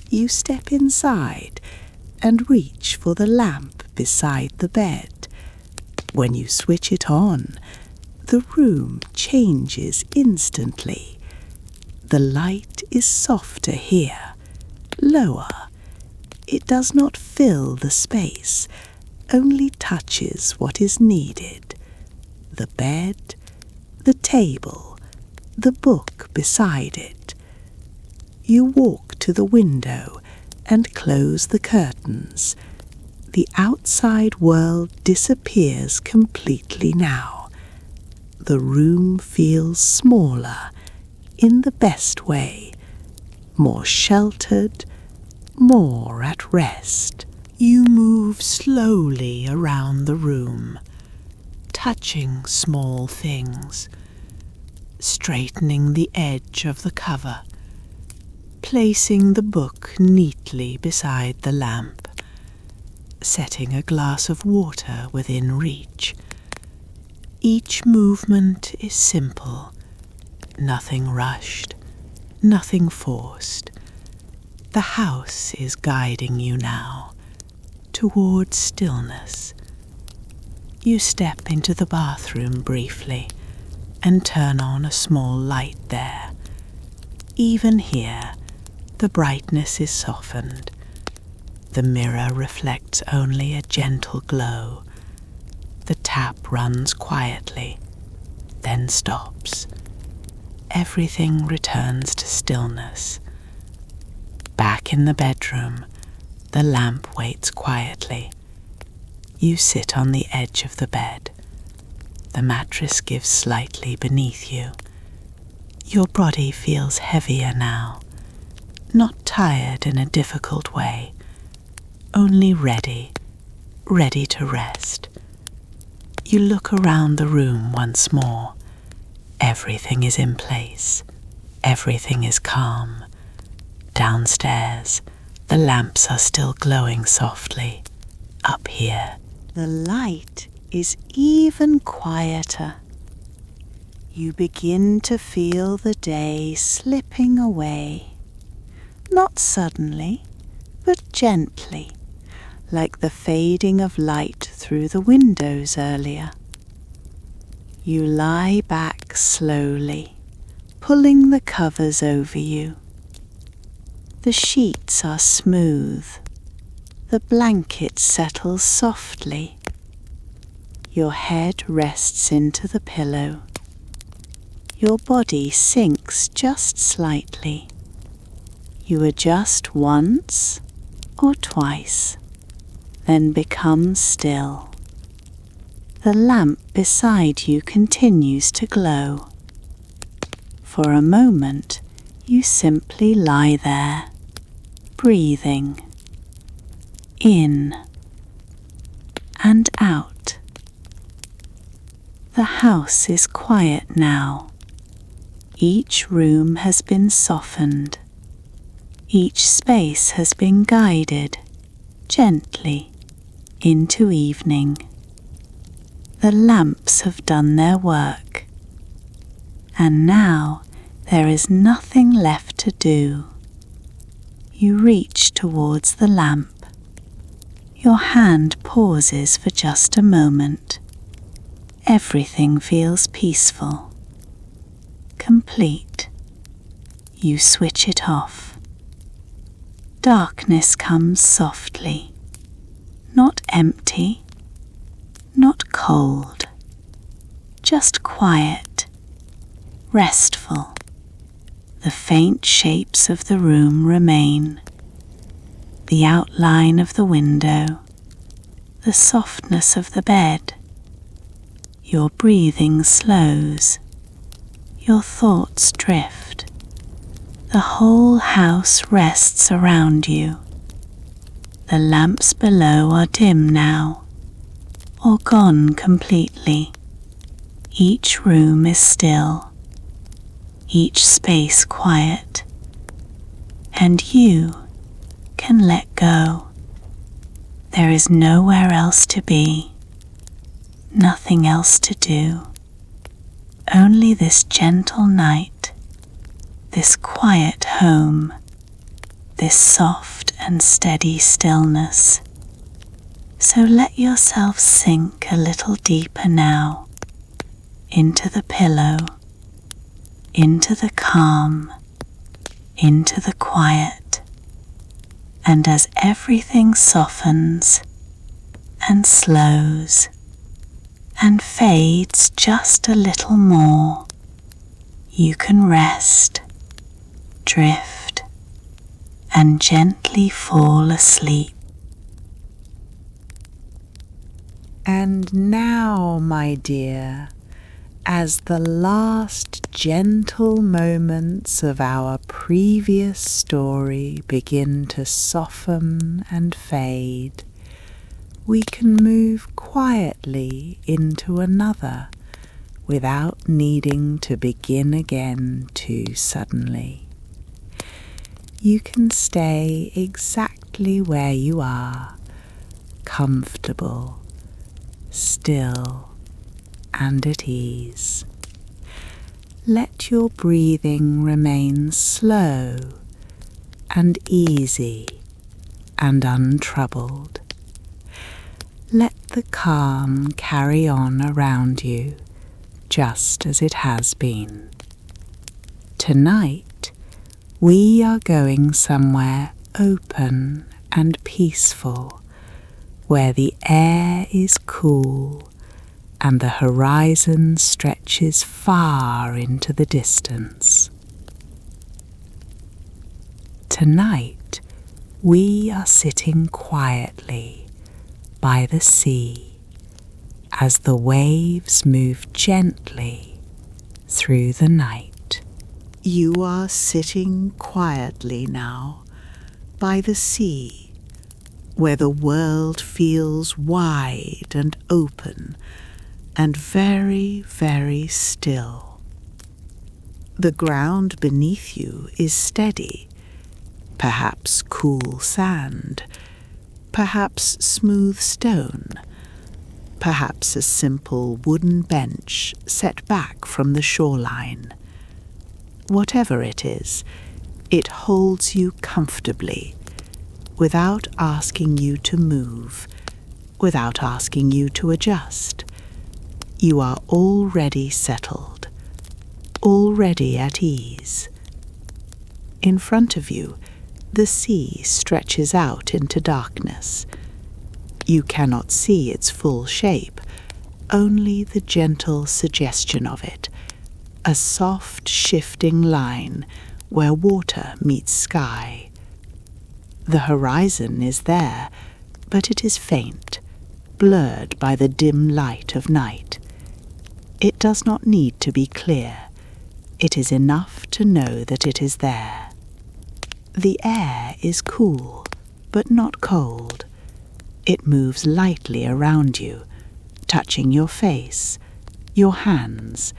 You step inside and reach for the lamp beside the bed. When you switch it on, the room changes instantly. The light is softer here, lower. It does not fill the space, only touches what is needed. The bed, the table, the book beside it. You walk to the window and close the curtains. The outside world disappears completely now. The room feels smaller, in the best way, more sheltered, more at rest. You move slowly around the room, touching small things, straightening the edge of the cover, placing the book neatly beside the lamp, setting a glass of water within reach. Each movement is simple, nothing rushed, nothing forced. The house is guiding you now towards stillness. You step into the bathroom briefly and turn on a small light there. Even here, the brightness is softened. The mirror reflects only a gentle glow. The tap runs quietly, then stops. Everything returns to stillness. Back in the bedroom, the lamp waits quietly. You sit on the edge of the bed. The mattress gives slightly beneath you. Your body feels heavier now, not tired in a difficult way, only ready to rest. You look around the room once more. Everything is in place. Everything is calm. Downstairs, the lamps are still glowing softly. Up here, the light is even quieter. You begin to feel the day slipping away. Not suddenly, but gently, like the fading of light through the windows earlier. You lie back slowly, pulling the covers over you. The sheets are smooth. The blanket settles softly. Your head rests into the pillow. Your body sinks just slightly. You adjust once or twice, then become still. the lamp beside you continues to glow. For a moment, you simply lie there, breathing in and out. The house is quiet now. Each room has been softened. Each space has been guided gently into evening. The lamps have done their work, and now there is nothing left to do. You reach towards the lamp. Your hand pauses for just a moment. Everything feels peaceful, complete. You switch it off. Darkness comes softly, not empty, not cold, just quiet, restful. The faint shapes of the room remain. The outline of the window, the softness of the bed. Your breathing slows. Your thoughts drift. The whole house rests around you. The lamps below are dim now, or gone completely. Each room is still, each space quiet, and you can let go. There is nowhere else to be, nothing else to do. Only this gentle night, this quiet home, this soft and steady stillness. So let yourself sink a little deeper now, into the pillow, into the calm, into the quiet. And as everything softens and slows and fades just a little more, you can rest, drift, and gently fall asleep. And now, my dear, as the last gentle moments of our previous story begin to soften and fade, we can move quietly into another without needing to begin again too suddenly. You can stay exactly where you are, comfortable, still, and at ease. Let your breathing remain slow and easy and untroubled. Let the calm carry on around you just as it has been. Tonight, we are going somewhere open and peaceful, where the air is cool and the horizon stretches far into the distance. Tonight, we are sitting quietly by the sea as the waves move gently through the night. You are sitting quietly now by the sea, where the world feels wide and open and very, very still. The ground beneath you is steady, perhaps cool sand, perhaps smooth stone, perhaps a simple wooden bench set back from the shoreline. Whatever it is, it holds you comfortably, without asking you to move, without asking you to adjust. You are already settled, already at ease. In front of you, the sea stretches out into darkness. You cannot see its full shape, only the gentle suggestion of it, a soft shifting line where water meets sky. The horizon is there, but it is faint, blurred by the dim light of night. It does not need to be clear. It is enough to know that it is there. The air is cool, but not cold. It moves lightly around you, touching your face, your hands,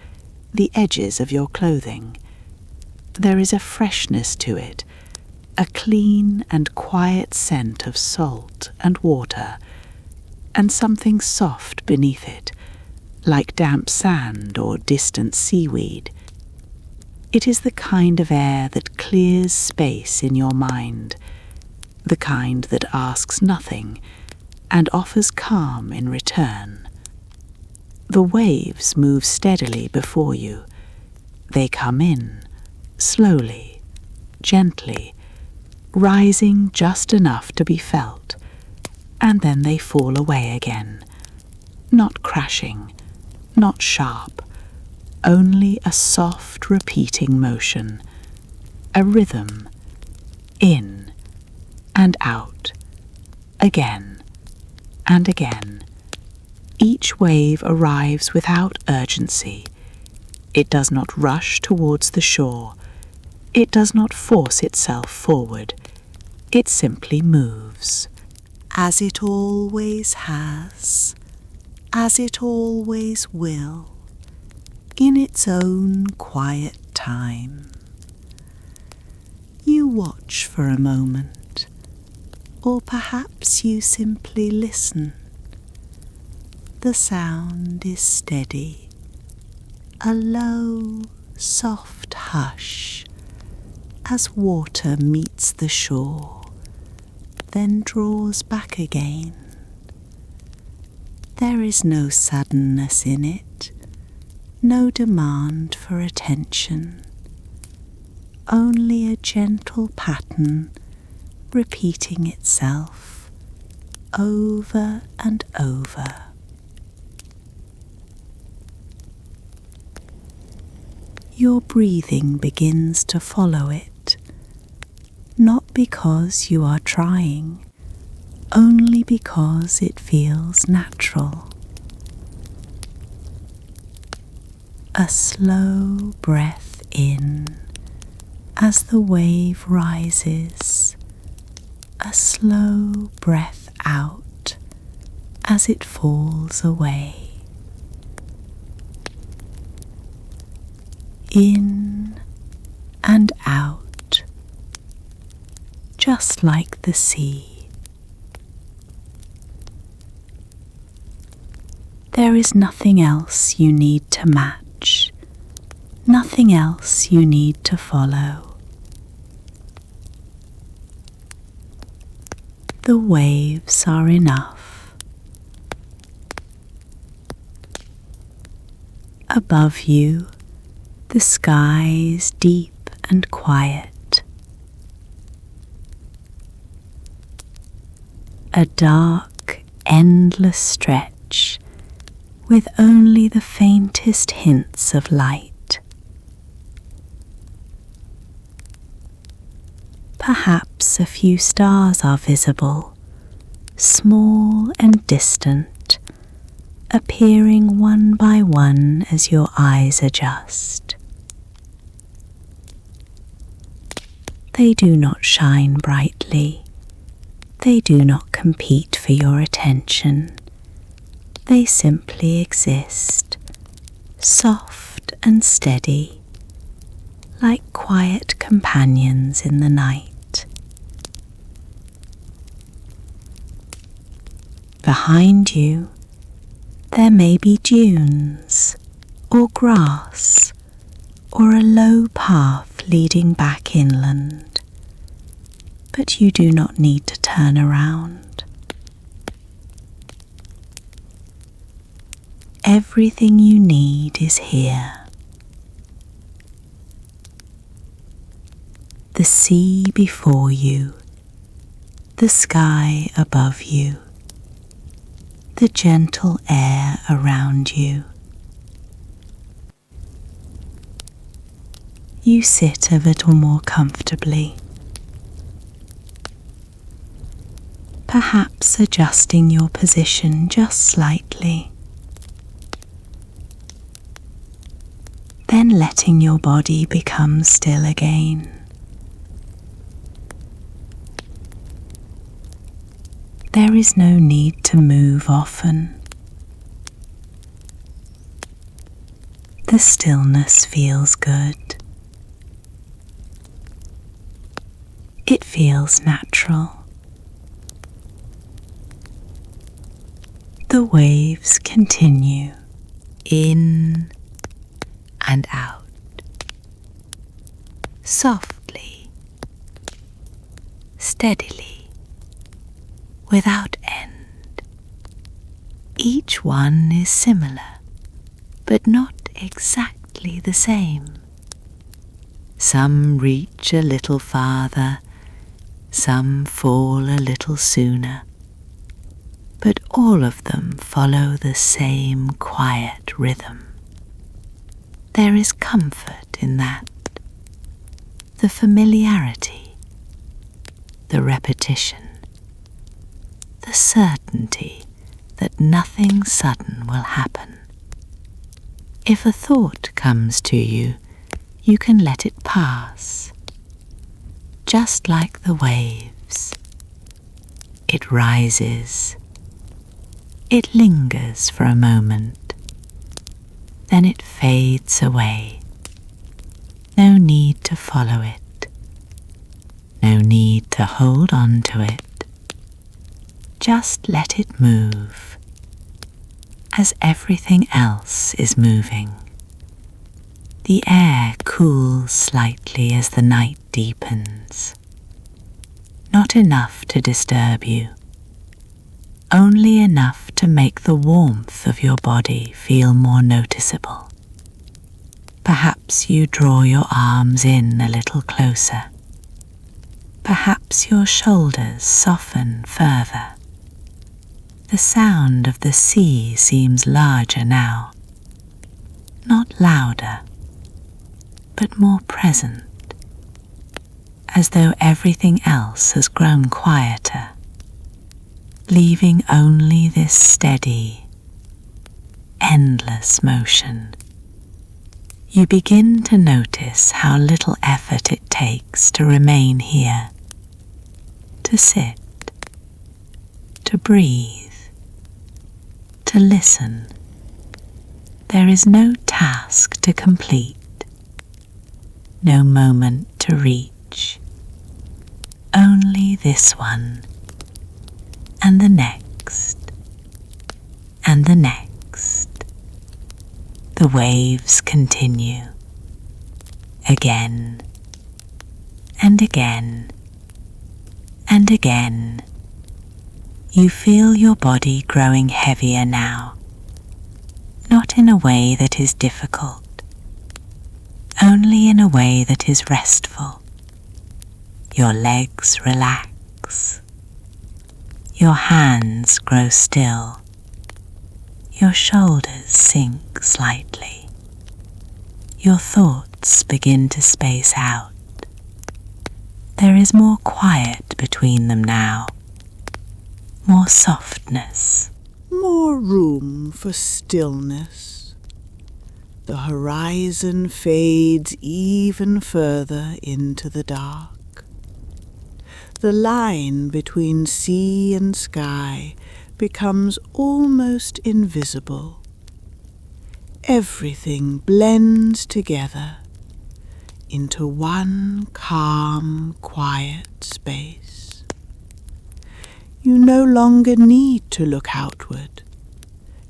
the edges of your clothing. There is a freshness to it, a clean and quiet scent of salt and water, and something soft beneath it, like damp sand or distant seaweed. It is the kind of air that clears space in your mind, the kind that asks nothing and offers calm in return. The waves move steadily before you. They come in, slowly, gently, rising just enough to be felt, and then they fall away again, not crashing, not sharp, only a soft repeating motion, a rhythm, in and out, again and again. Each wave arrives without urgency. It does not rush towards the shore. It does not force itself forward. It simply moves, as it always has, as it always will, in its own quiet time. You watch for a moment, or perhaps you simply listen. The sound is steady, a low, soft hush as water meets the shore, then draws back again. There is no suddenness in it, no demand for attention, only a gentle pattern repeating itself over and over. Your breathing begins to follow it, not because you are trying, only because it feels natural. A slow breath in as the wave rises, a slow breath out as it falls away. In and out, just like the sea. There is nothing else you need to match, nothing else you need to follow. The waves are enough. Above you, the sky is deep and quiet. A dark, endless stretch with only the faintest hints of light. Perhaps a few stars are visible, small and distant, appearing one by one as your eyes adjust. They do not shine brightly. They do not compete for your attention. They simply exist, soft and steady, like quiet companions in the night. Behind you, there may be dunes, or grass, or a low path leading back inland, but you do not need to turn around. Everything you need is here. The sea before you, the sky above you, the gentle air around you. You sit a little more comfortably. perhaps adjusting your position just slightly. Then letting your body become still again. There is no need to move often. The stillness feels good. It feels natural. The waves continue In and out, softly, steadily, without end. Each one is similar, but not exactly the same. Some reach a little farther, some fall a little sooner, but all of them follow the same quiet rhythm. There is comfort in that, the familiarity, the repetition, the certainty that nothing sudden will happen. If a thought comes to you, you can let it pass, just like the waves. It rises, it lingers for a moment, then it fades away. No need to follow it, no need to hold on to it. Just let it move, as everything else is moving. The air cools slightly as the night deepens. Not enough to disturb you, only enough to make the warmth of your body feel more noticeable. Perhaps you draw your arms in a little closer. Perhaps your shoulders soften further. The sound of the sea seems larger now, not louder, but more present, as though everything else has grown quieter, leaving only this steady, endless motion. You begin to notice how little effort it takes to remain here, to sit, to breathe, to listen. There is no task to complete, no moment to reach, only this one, and the next, and the next. The waves continue, again, and again, and again. You feel your body growing heavier now, not in a way that is difficult, only in a way that is restful. Your legs relax, your hands grow still, your shoulders sink slightly, your thoughts begin to space out. There is more quiet between them now, more softness, more room for stillness. The horizon fades even further into the dark. The line between sea and sky becomes almost invisible. Everything blends together into one calm, quiet space. You no longer need to look outward.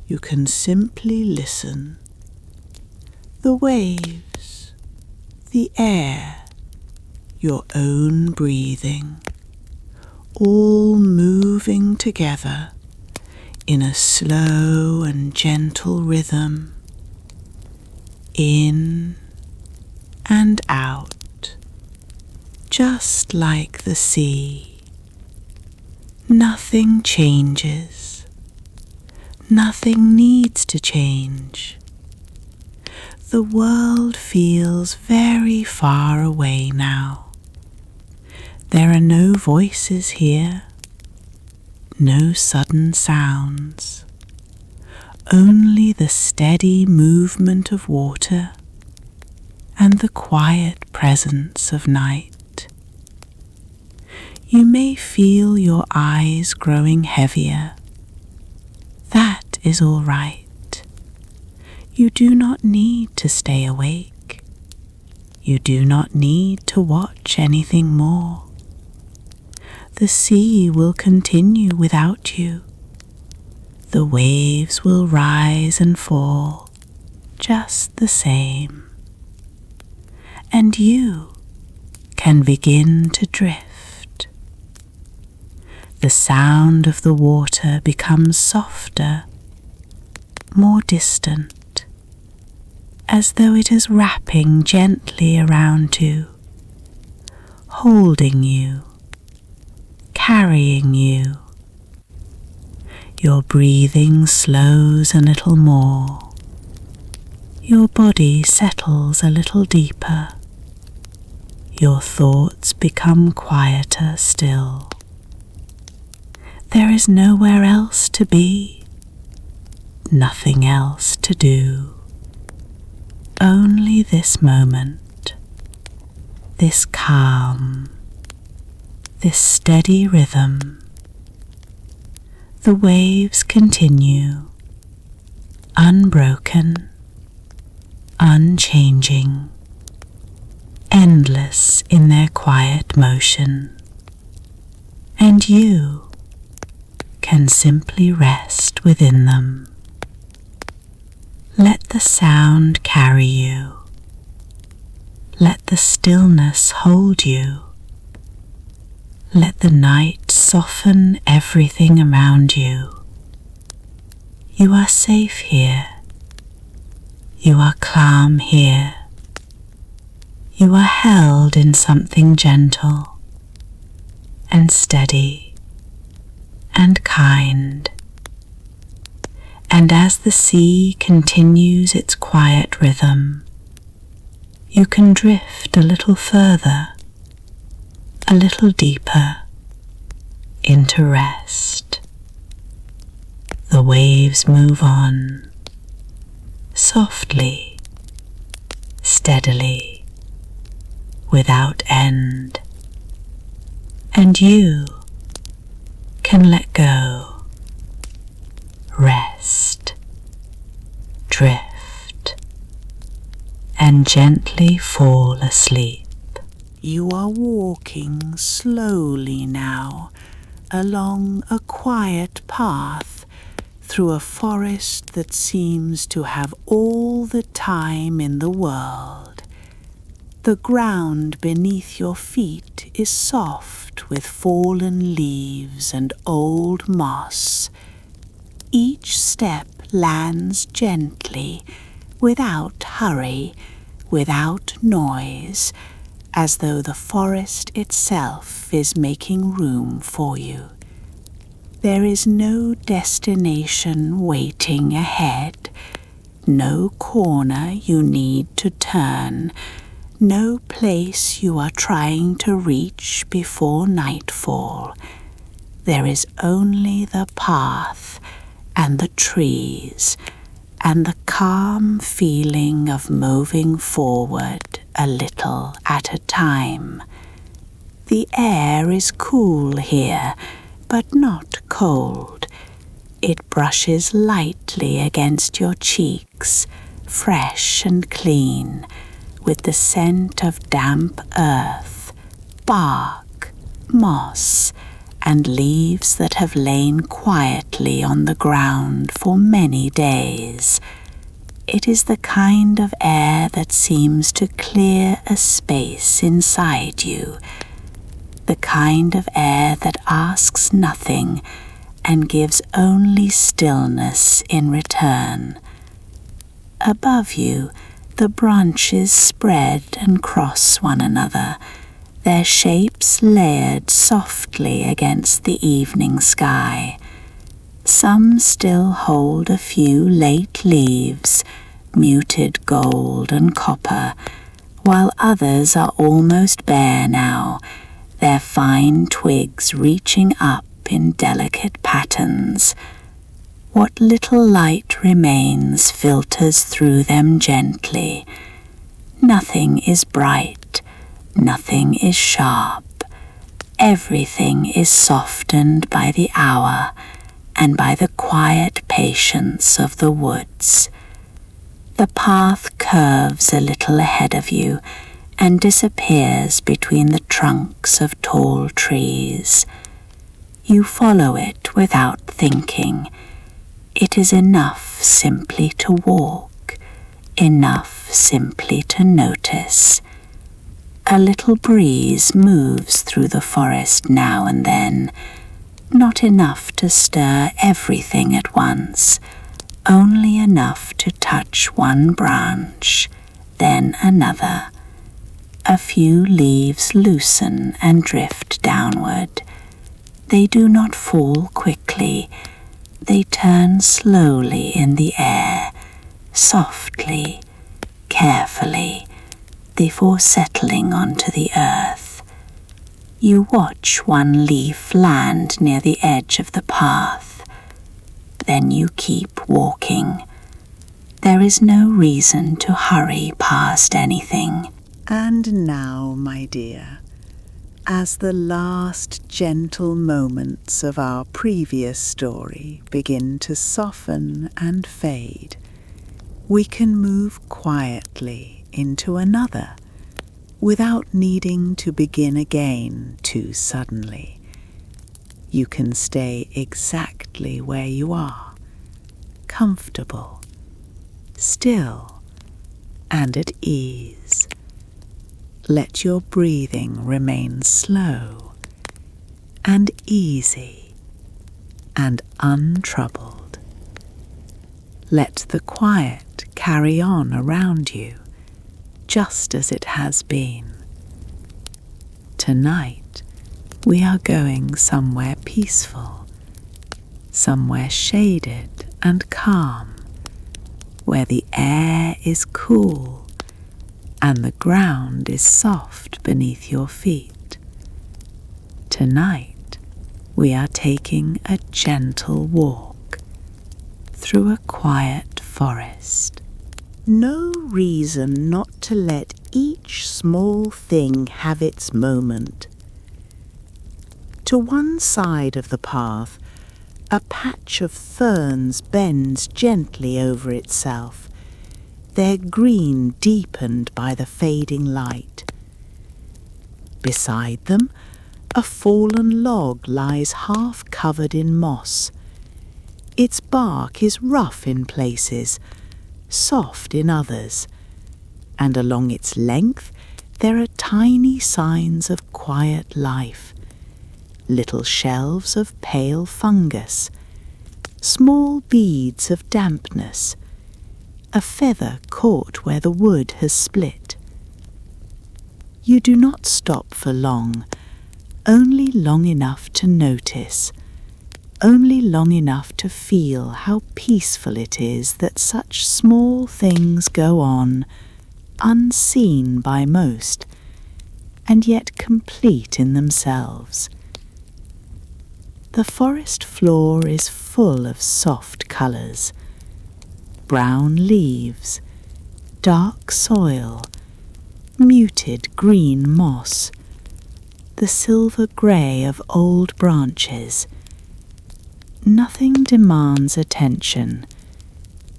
You can simply listen. The waves, the air, your own breathing, all moving together in a slow and gentle rhythm, in and out, just like the sea. Nothing changes. Nothing needs to change. The world feels very far away now. There are no voices here, No sudden sounds, only the steady movement of water and the quiet presence of night. You may feel your eyes growing heavier. That is all right. You do not need to stay awake. You do not need to watch anything more. The sea will continue without you. The waves will rise and fall just the same. And you can begin to drift. The sound of the water becomes softer, more distant, as though it is wrapping gently around you, holding you, carrying you. Your breathing slows a little more. Your body settles a little deeper. Your thoughts become quieter still. There is nowhere else to be, nothing else to do. Only this moment, this calm, this steady rhythm. The waves continue, unbroken, unchanging, endless in their quiet motion. And you can simply rest within them. Let the sound carry you. Let the stillness hold you. Let the night soften everything around you. You are safe here. You are calm here. You are held in something gentle and steady and kind. And as the sea continues its quiet rhythm, you can drift a little further, a little deeper, into rest. The waves move on, softly, steadily, without end, and you can let go. Rest, drift, and gently fall asleep. You are walking slowly now along a quiet path through a forest that seems to have all the time in the world. The ground beneath your feet is soft with fallen leaves and old moss. Each step lands gently, without hurry, without noise, as though the forest itself is making room for you. There is no destination waiting ahead, no corner you need to turn, no place you are trying to reach before nightfall. There is only the path and the trees, and the calm feeling of moving forward a little at a time. The air is cool here, but not cold. It brushes lightly against your cheeks, fresh and clean, with the scent of damp earth, bark, moss, and leaves that have lain quietly on the ground for many days. It is the kind of air that seems to clear a space inside you, the kind of air that asks nothing and gives only stillness in return. Above you, the branches spread and cross one another, their shapes layered softly against the evening sky. Some still hold a few late leaves, muted gold and copper, while others are almost bare now, their fine twigs reaching up up in delicate patterns. What little light remains filters through them gently. Nothing is bright, nothing is sharp. Everything is softened by the hour and by the quiet patience of the woods. The path curves a little ahead of you and disappears between the trunks of tall trees. You follow it without thinking. It is enough simply to walk, enough simply to notice. A little breeze moves through the forest now and then, not enough to stir everything at once, only enough to touch one branch, then another. A few leaves loosen and drift downward. They do not fall quickly. They turn slowly in the air, softly, carefully, before settling onto the earth. You watch one leaf land near the edge of the path. Then you keep walking. There is no reason to hurry past anything. And now, my dear, as the last gentle moments of our previous story begin to soften and fade, we can move quietly into another without needing to begin again too suddenly. You can stay exactly where you are, comfortable, still, and at ease. Let your breathing remain slow and easy and untroubled. Let the quiet carry on around you, just as it has been. Tonight, we are going somewhere peaceful, somewhere shaded and calm, where the air is cool and the ground is soft beneath your feet. Tonight, we are taking a gentle walk through a quiet forest. No reason not to let each small thing have its moment. To one side of the path, a patch of ferns bends gently over itself, their green deepened by the fading light. Beside them, a fallen log lies half covered in moss. Its bark is rough in places, soft in others, and along its length there are tiny signs of quiet life, little shelves of pale fungus, small beads of dampness, a feather caught where the wood has split. You do not stop for long, only long enough to notice, only long enough to feel how peaceful it is that such small things go on, unseen by most, and yet complete in themselves. The forest floor is full of soft colours: brown leaves, dark soil, muted green moss, the silver grey of old branches. Nothing demands attention.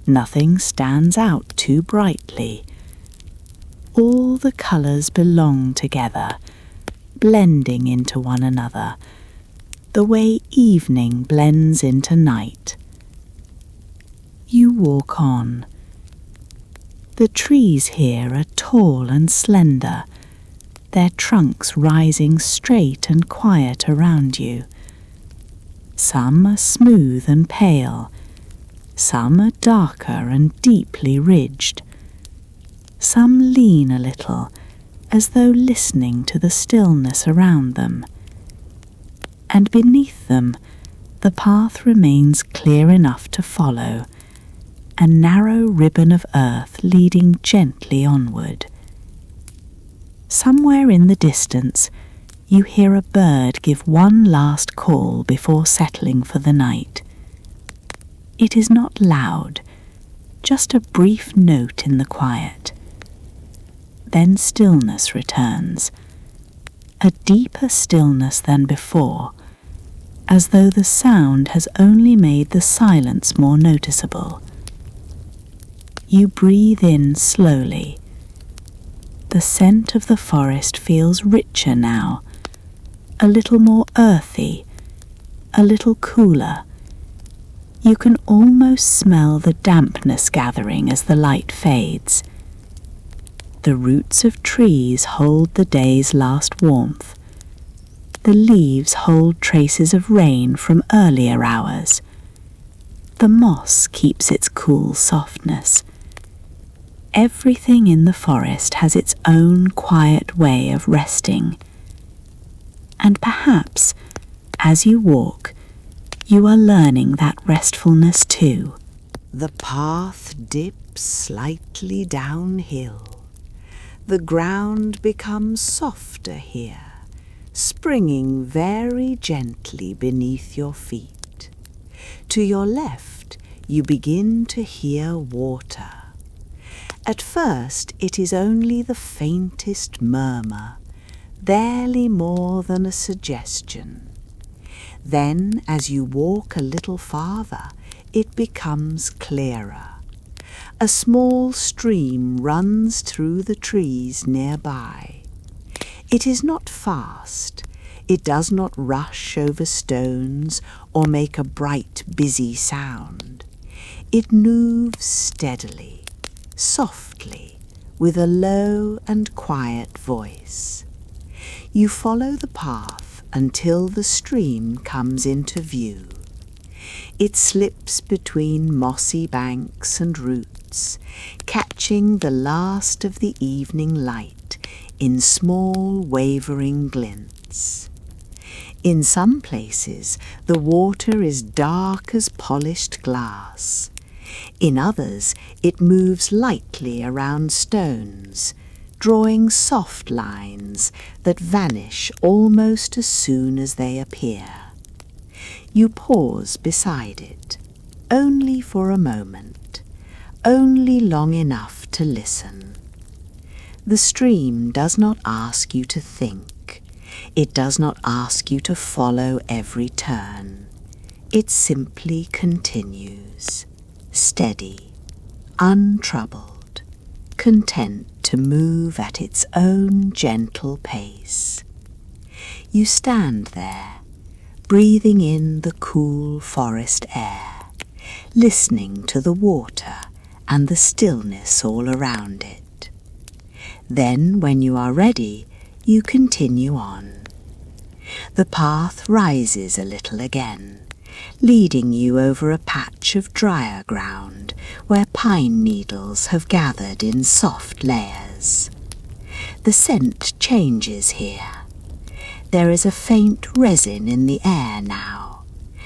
Nothing stands out too brightly. All the colours belong together, blending into one another, the way evening blends into night. You walk on. The trees here are tall and slender, their trunks rising straight and quiet around you. Some are smooth and pale, some are darker and deeply ridged. Some lean a little, as though listening to the stillness around them. And beneath them, the path remains clear enough to follow, a narrow ribbon of earth leading gently onward. Somewhere in the distance, you hear a bird give one last call before settling for the night. It is not loud, just a brief note in the quiet. Then stillness returns, a deeper stillness than before, as though the sound has only made the silence more noticeable. You breathe in slowly. The scent of the forest feels richer now, a little more earthy, a little cooler. You can almost smell the dampness gathering as the light fades. The roots of trees hold the day's last warmth. The leaves hold traces of rain from earlier hours. The moss keeps its cool softness. Everything in the forest has its own quiet way of resting. And perhaps, as you walk, you are learning that restfulness too. The path dips slightly downhill. The ground becomes softer here, springing very gently beneath your feet. To your left, you begin to hear water. At first, it is only the faintest murmur, barely more than a suggestion. Then, as you walk a little farther, it becomes clearer. A small stream runs through the trees nearby. It is not fast. It does not rush over stones or make a bright, busy sound. It moves steadily, softly, with a low and quiet voice. You follow the path until the stream comes into view. It slips between mossy banks and roots, catching the last of the evening light in small wavering glints. In some places, the water is dark as polished glass. In others, it moves lightly around stones, drawing soft lines that vanish almost as soon as they appear. You pause beside it, only for a moment, only long enough to listen. The stream does not ask you to think. It does not ask you to follow every turn. It simply continues, steady, untroubled, content to move at its own gentle pace. You stand there, breathing in the cool forest air, listening to the water and the stillness all around it. Then, when you are ready, you continue on. The path rises a little again, leading you over a patch of drier ground where pine needles have gathered in soft layers. The scent changes here. There is a faint resin in the air now,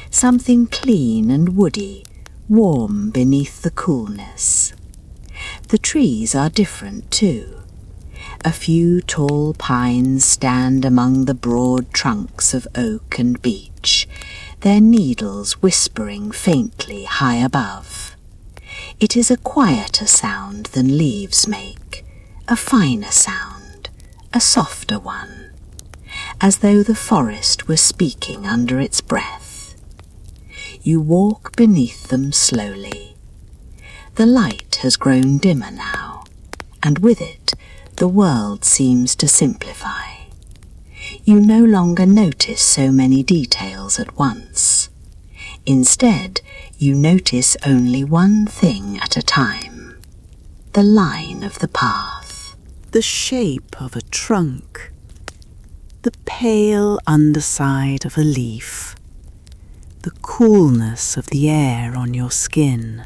something clean and woody, warm beneath the coolness. The trees are different too. A few tall pines stand among the broad trunks of oak and beech, their needles whispering faintly high above. It is a quieter sound than leaves make, a finer sound, a softer one, as though the forest were speaking under its breath. You walk beneath them slowly. The light has grown dimmer now, and with it the world seems to simplify. You no longer notice so many details at once. Instead, you notice only one thing at a time: the line of the path, the shape of a trunk, the pale underside of a leaf, the coolness of the air on your skin.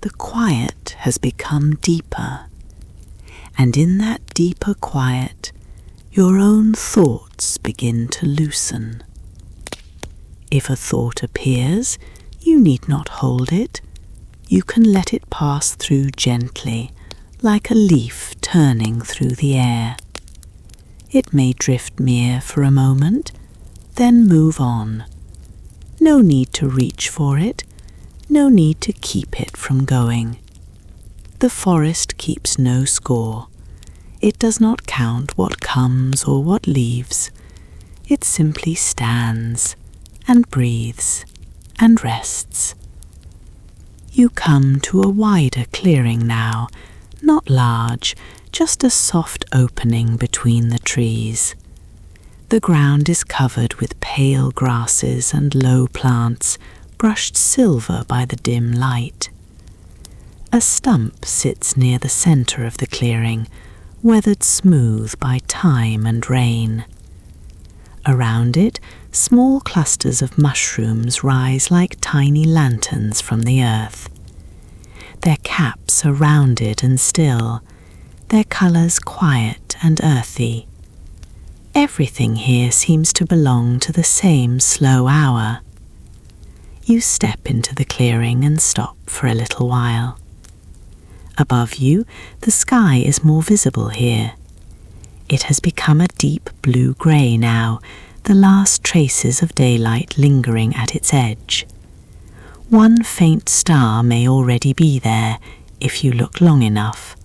The quiet has become deeper, and in that deeper quiet, your own thoughts begin to loosen. If a thought appears, you need not hold it. You can let it pass through gently, like a leaf turning through the air. It may drift near for a moment, then move on. No need to reach for it, no need to keep it from going. The forest keeps no score. It does not count what comes or what leaves. It simply stands and breathes and rests. You come to a wider clearing now, not large, just a soft opening between the trees. The ground is covered with pale grasses and low plants, brushed silver by the dim light. A stump sits near the center of the clearing, weathered smooth by time and rain. Around it, small clusters of mushrooms rise like tiny lanterns from the earth. Their caps are rounded and still, their colors quiet and earthy. Everything here seems to belong to the same slow hour. You step into the clearing and stop for a little while. Above you, the sky is more visible here. It has become a deep blue-grey now, the last traces of daylight lingering at its edge. One faint star may already be there, if you look long enough,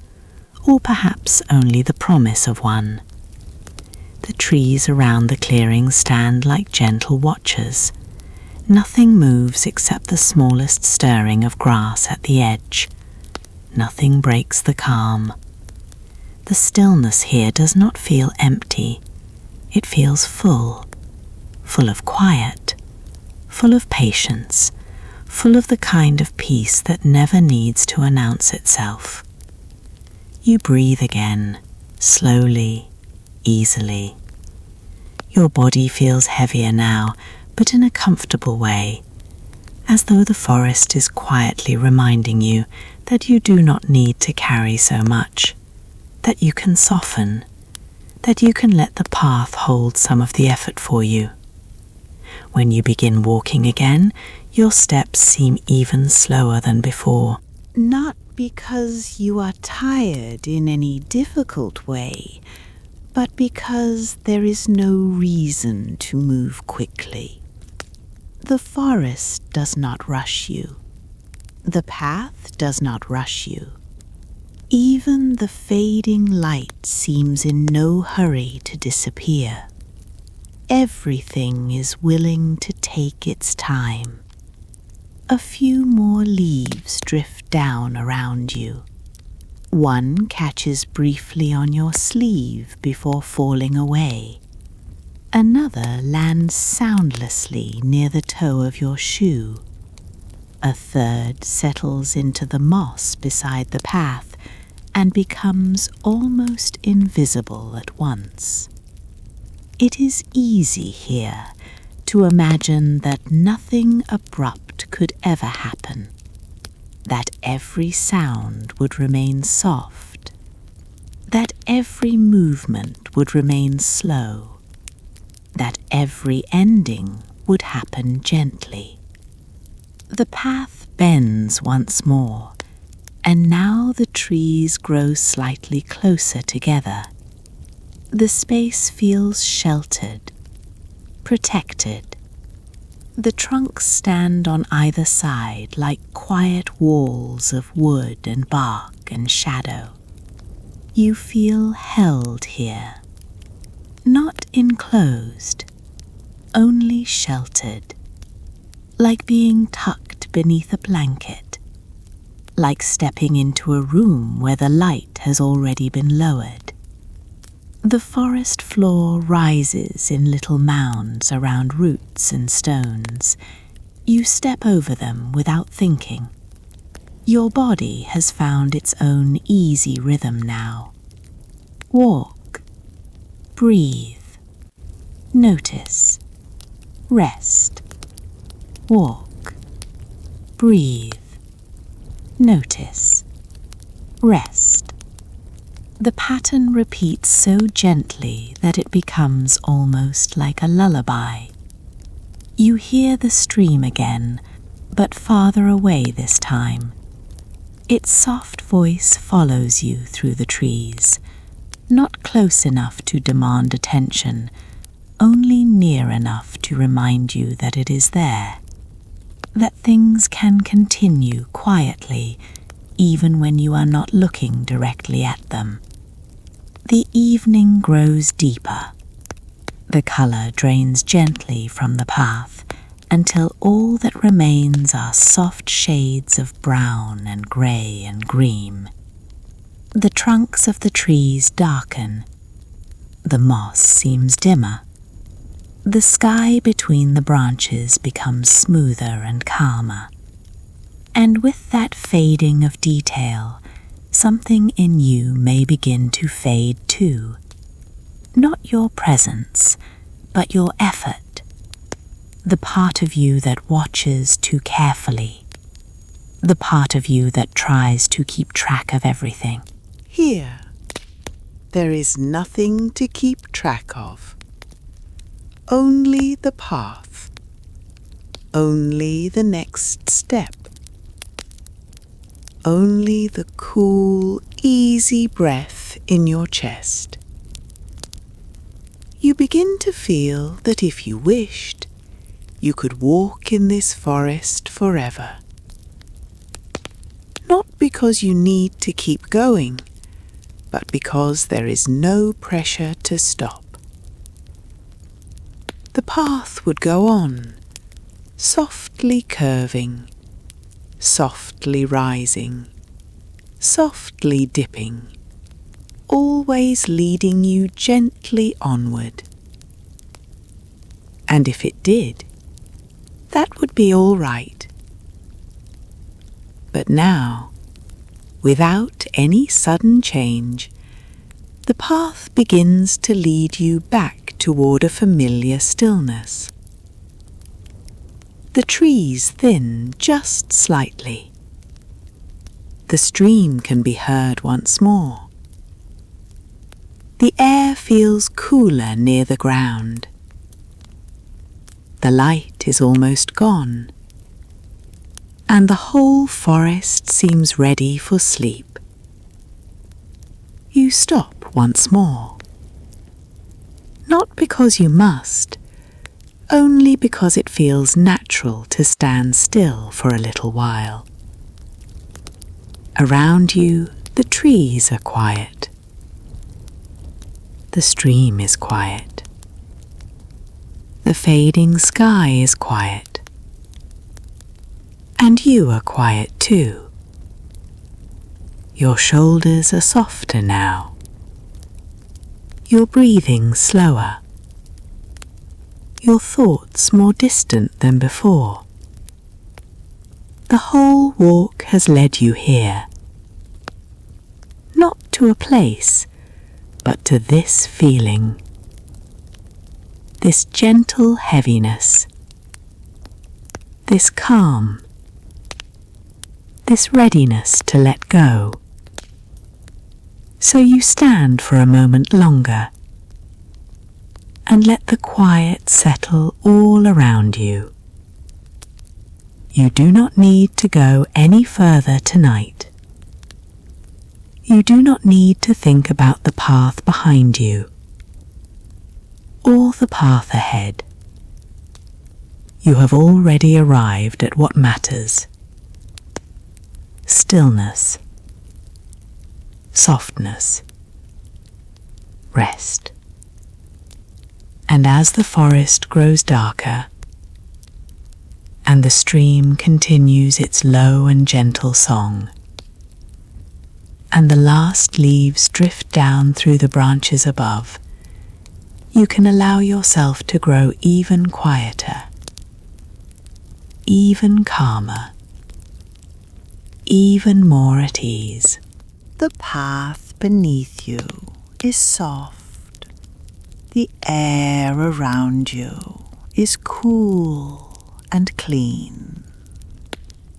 or perhaps only the promise of one. The trees around the clearing stand like gentle watchers. Nothing moves except the smallest stirring of grass at the edge. Nothing breaks the calm. The stillness here does not feel empty. It feels full, full of quiet, full of patience, full of the kind of peace that never needs to announce itself. You breathe again, slowly, easily. Your body feels heavier now, but in a comfortable way, as though the forest is quietly reminding you that you do not need to carry so much, that you can soften, that you can let the path hold some of the effort for you. When you begin walking again, your steps seem even slower than before. Not because you are tired in any difficult way, but because there is no reason to move quickly. The forest does not rush you. The path does not rush you. Even the fading light seems in no hurry to disappear. Everything is willing to take its time. A few more leaves drift down around you. One catches briefly on your sleeve before falling away. Another lands soundlessly near the toe of your shoe. A third settles into the moss beside the path and becomes almost invisible at once. It is easy here to imagine that nothing abrupt could ever happen, that every sound would remain soft, that every movement would remain slow, that every ending would happen gently. The path bends once more, and now the trees grow slightly closer together. The space feels sheltered, protected. The trunks stand on either side like quiet walls of wood and bark and shadow. You feel held here, not enclosed, only sheltered, like being tucked beneath a blanket, like stepping into a room where the light has already been lowered. The forest floor rises in little mounds around roots and stones. You step over them without thinking. Your body has found its own easy rhythm now. Walk, breathe, notice, rest. Walk, breathe, notice, rest. The pattern repeats so gently that it becomes almost like a lullaby. You hear the stream again, but farther away this time. Its soft voice follows you through the trees, not close enough to demand attention, only near enough to remind you that it is there, that things can continue quietly even when you are not looking directly at them. The evening grows deeper. The color drains gently from the path until all that remains are soft shades of brown and grey and green. The trunks of the trees darken. The moss seems dimmer. The sky between the branches becomes smoother and calmer. And with that fading of detail, something in you may begin to fade too. Not your presence, but your effort. The part of you that watches too carefully. The part of you that tries to keep track of everything. Here, there is nothing to keep track of. Only the path. Only the next step. Only the cool, easy breath in your chest. You begin to feel that if you wished, you could walk in this forest forever. Not because you need to keep going, but because there is no pressure to stop. The path would go on, softly curving, softly rising, softly dipping, always leading you gently onward. And if it did, that would be all right. But now, without any sudden change, the path begins to lead you back toward a familiar stillness. The trees thin just slightly. The stream can be heard once more. The air feels cooler near the ground. The light is almost gone, and the whole forest seems ready for sleep. You stop once more. Not because you must, only because it feels natural to stand still for a little while. Around you, the trees are quiet. The stream is quiet. The fading sky is quiet. And you are quiet too. Your shoulders are softer now. Your breathing slower. Your thoughts more distant than before. The whole walk has led you here. Not to a place, but to this feeling. This gentle heaviness. This calm. This readiness to let go. So you stand for a moment longer and let the quiet settle all around you. You do not need to go any further tonight. You do not need to think about the path behind you or the path ahead. You have already arrived at what matters. Stillness, softness, rest. And as the forest grows darker, and the stream continues its low and gentle song, and the last leaves drift down through the branches above, you can allow yourself to grow even quieter, even calmer, even more at ease. The path beneath you is soft. The air around you is cool and clean.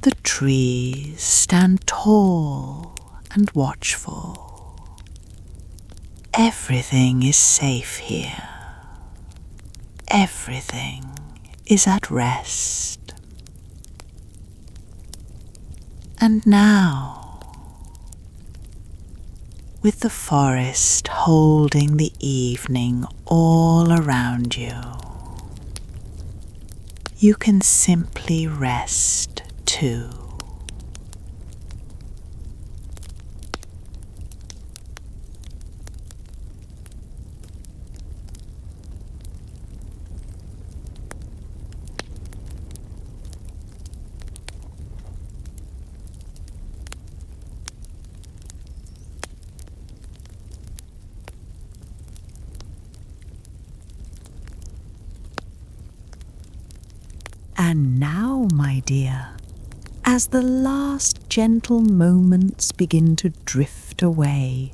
The trees stand tall and watchful. Everything is safe here. Everything is at rest. And now, with the forest holding the evening all around you. You can simply rest too. And now, my dear, as the last gentle moments begin to drift away,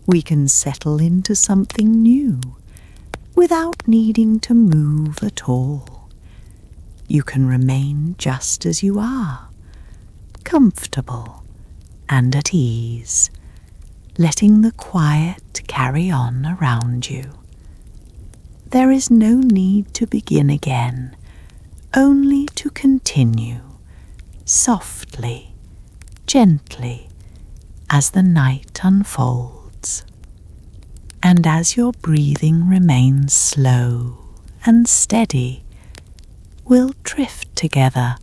we can settle into something new without needing to move at all. You can remain just as you are, comfortable and at ease, letting the quiet carry on around you. There is no need to begin again, only to continue, softly, gently, as the night unfolds. And as your breathing remains slow and steady, we'll drift together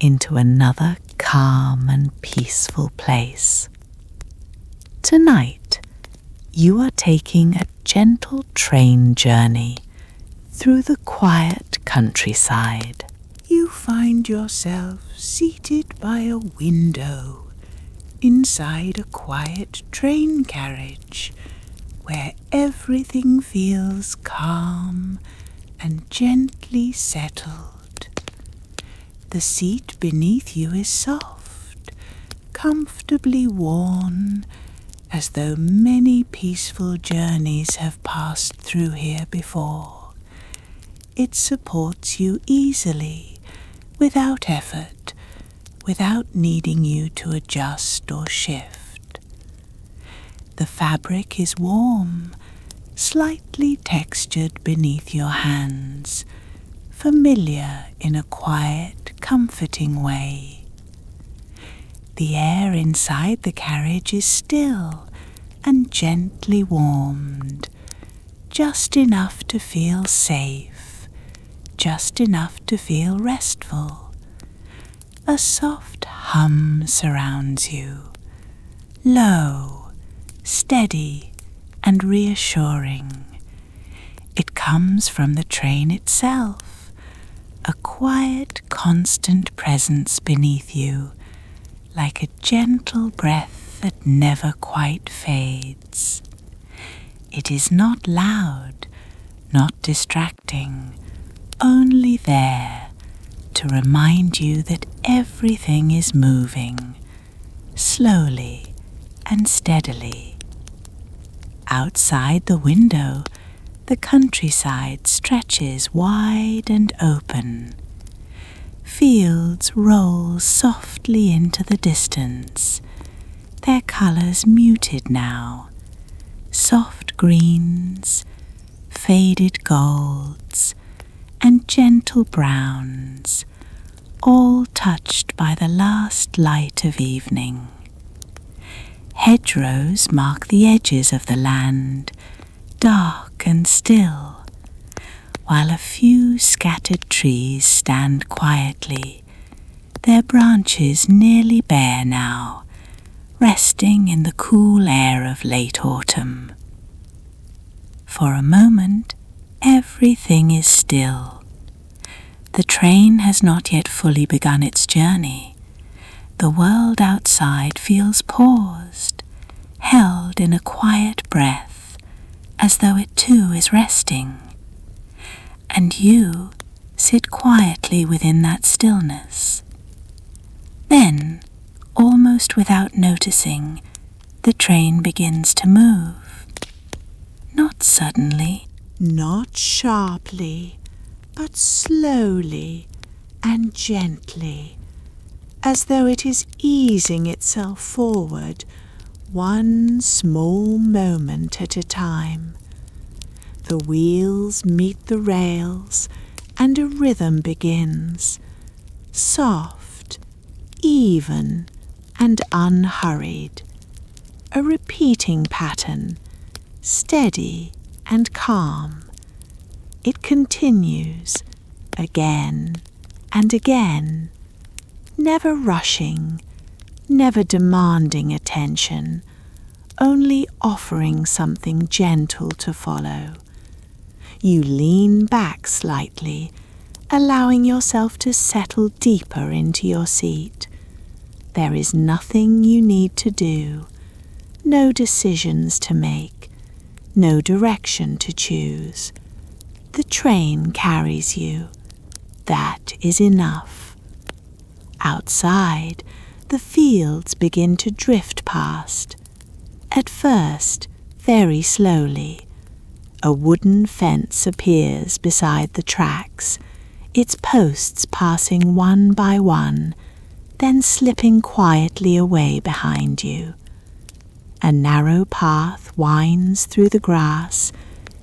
into another calm and peaceful place. Tonight, you are taking a gentle train journey through the quiet countryside. You find yourself seated by a window inside a quiet train carriage where everything feels calm and gently settled. The seat beneath you is soft, comfortably worn, as though many peaceful journeys have passed through here before. It supports you easily, without effort, without needing you to adjust or shift. The fabric is warm, slightly textured beneath your hands, familiar in a quiet, comforting way. The air inside the carriage is still and gently warmed, just enough to feel safe, just enough to feel restful. A soft hum surrounds you, low, steady, and reassuring. It comes from the train itself, a quiet, constant presence beneath you, like a gentle breath that never quite fades. It is not loud, not distracting, only there to remind you that everything is moving, slowly and steadily. Outside the window, the countryside stretches wide and open. Fields roll softly into the distance, their colours muted now, soft greens, faded golds, and gentle browns, all touched by the last light of evening. Hedgerows mark the edges of the land, dark and still, while a few scattered trees stand quietly, their branches nearly bare now, resting in the cool air of late autumn. For a moment, everything is still. The train has not yet fully begun its journey. The world outside feels paused, held in a quiet breath, as though it too is resting. And you sit quietly within that stillness. Then, almost without noticing, the train begins to move. Not suddenly, Not sharply, but slowly and gently, as though it is easing itself forward, one small moment at a time. The wheels meet the rails, and a rhythm begins, soft, even, and unhurried. a repeating pattern, steady and calm. It continues again and again, never rushing, never demanding attention, only offering something gentle to follow. You lean back slightly, allowing yourself to settle deeper into your seat. There is nothing you need to do, no decisions to make, no direction to choose. The train carries you. That is enough. Outside, the fields begin to drift past. At first, very slowly. A wooden fence appears beside the tracks, its posts passing one by one, then slipping quietly away behind you. A narrow path winds through the grass,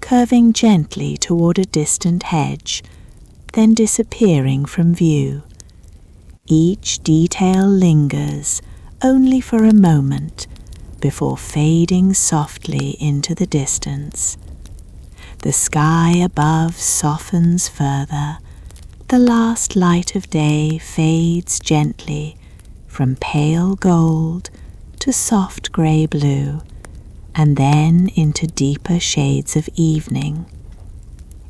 curving gently toward a distant hedge, then disappearing from view. Each detail lingers only for a moment before fading softly into the distance. The sky above softens further. The last light of day fades gently from pale gold to soft grey blue, and then into deeper shades of evening.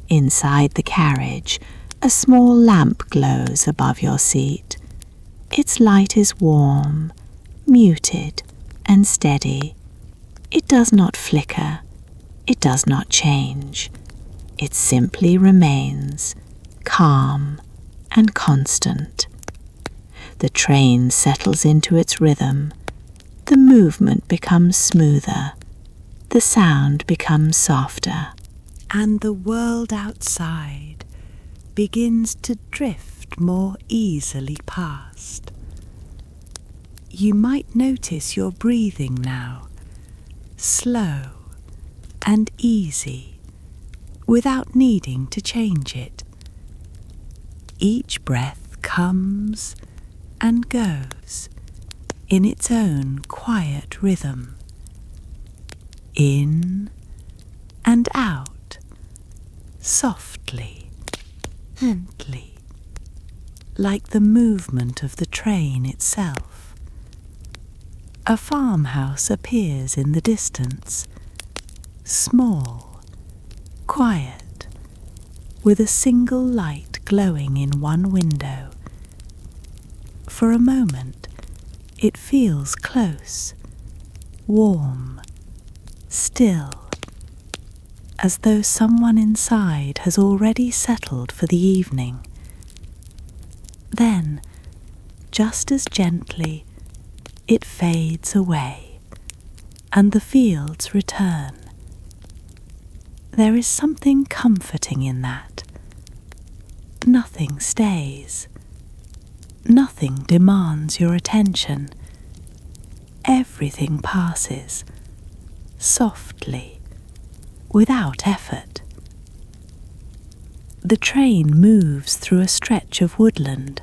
Inside the carriage, a small lamp glows above your seat. Its light is warm, muted, and steady. It does not flicker. It does not change. It simply remains calm and constant. The train settles into its rhythm. The movement becomes smoother. The sound becomes softer. And the world outside begins to drift more easily past. You might notice your breathing now, slow and easy, without needing to change it. Each breath comes and goes in its own quiet rhythm, in and out, softly, gently, like the movement of the train itself. A farmhouse appears in the distance, small, quiet, with a single light glowing in one window. For a moment, it feels close, warm, still, as though someone inside has already settled for the evening. Then, just as gently, it fades away, and the fields return. There is something comforting in that. Nothing stays. Nothing demands your attention. Everything passes, softly, without effort. The train moves through a stretch of woodland.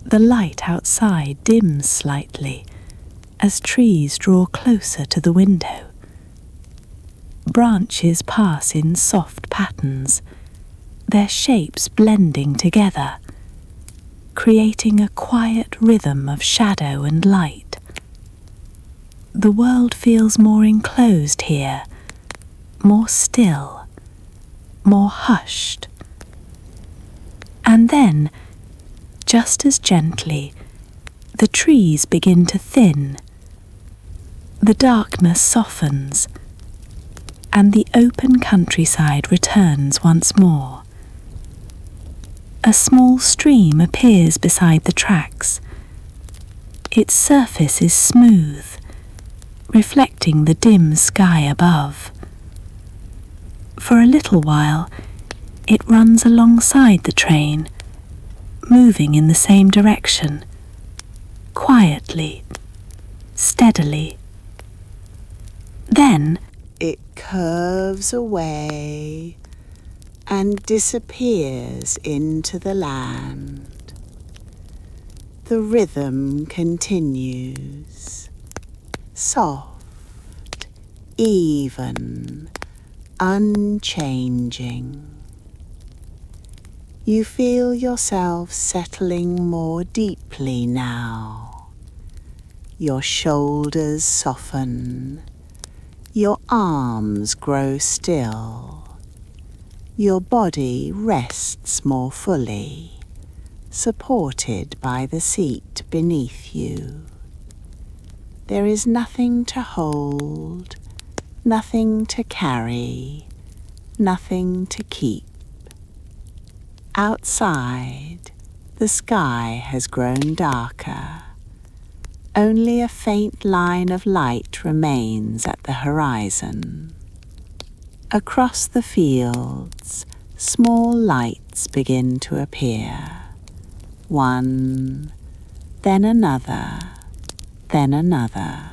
The light outside dims slightly as trees draw closer to the window. Branches pass in soft patterns, their shapes blending together, creating a quiet rhythm of shadow and light. The world feels more enclosed here, more still, more hushed. And then, just as gently, the trees begin to thin. The darkness softens, and the open countryside returns once more. A small stream appears beside the tracks. Its surface is smooth, reflecting the dim sky above. For a little while, it runs alongside the train, moving in the same direction, quietly, steadily. Then it curves away and disappears into the land. The rhythm continues, soft, even, unchanging. You feel yourself settling more deeply now. Your shoulders soften, your arms grow still, your body rests more fully, supported by the seat beneath you. There is nothing to hold, nothing to carry, nothing to keep. Outside, the sky has grown darker. Only a faint line of light remains at the horizon. Across the fields, small lights begin to appear. One, then another, then another.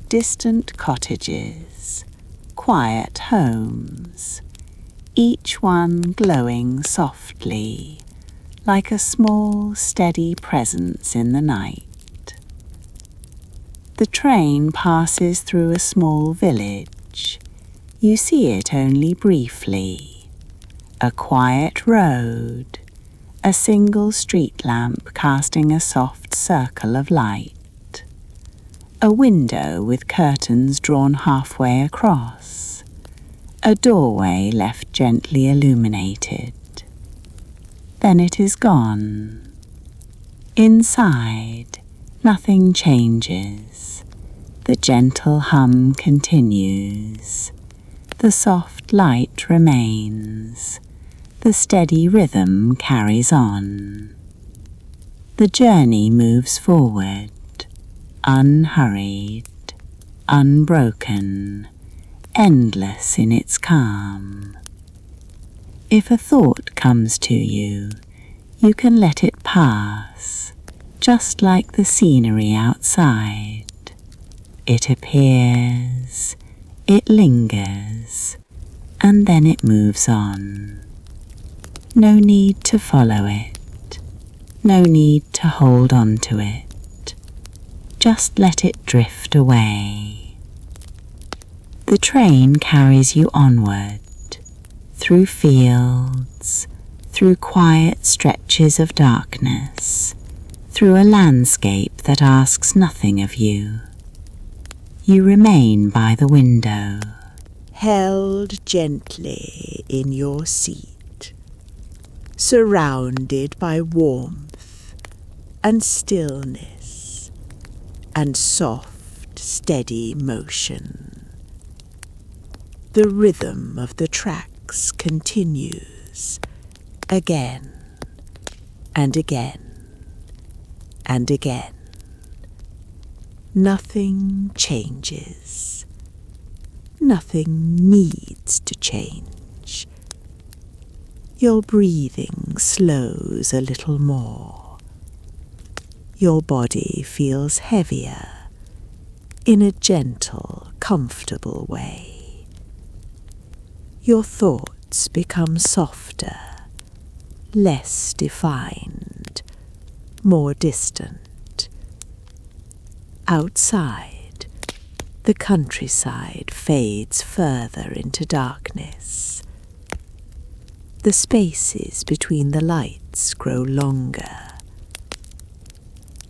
Distant cottages, quiet homes, each one glowing softly, like a small, steady presence in the night. The train passes through a small village. You see it only briefly. A quiet road, a single street lamp casting a soft circle of light. A window with curtains drawn halfway across. A doorway left gently illuminated. Then it is gone. Inside, nothing changes. The gentle hum continues. The soft light remains. The steady rhythm carries on. The journey moves forward, unhurried, unbroken, endless in its calm. If a thought comes to you, you can let it pass, just like the scenery outside. It appears, it lingers, and then it moves on. No need to follow it, no need to hold on to it. Just let it drift away. The train carries you onward, through fields, through quiet stretches of darkness, through a landscape that asks nothing of you. You remain by the window, held gently in your seat, surrounded by warmth and stillness and soft, steady motion. The rhythm of the tracks continues again and again and again. Nothing changes. Nothing needs to change. Your breathing slows a little more. Your body feels heavier in a gentle, comfortable way. Your thoughts become softer, less defined, more distant. Outside, the countryside fades further into darkness. The spaces between the lights grow longer.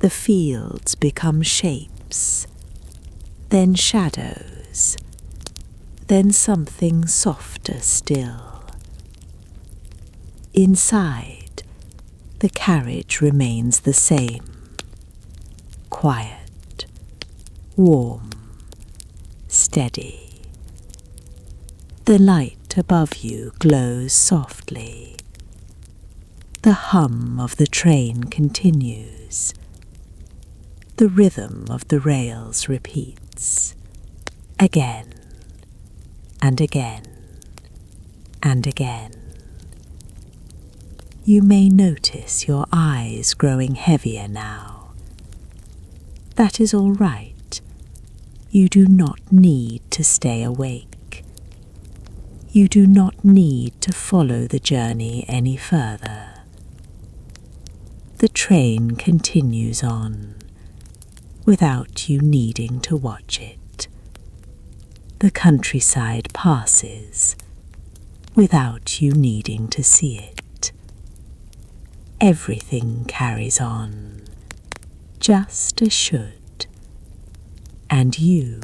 The fields become shapes, then shadows, then something softer still. Inside, the carriage remains the same, quiet, warm, steady. The light above you glows softly. The hum of the train continues. The rhythm of the rails repeats, again and again and again. You may notice your eyes growing heavier now. That is all right. You do not need to stay awake. You do not need to follow the journey any further. The train continues on, without you needing to watch it. The countryside passes without you needing to see it. Everything carries on, just as should, and you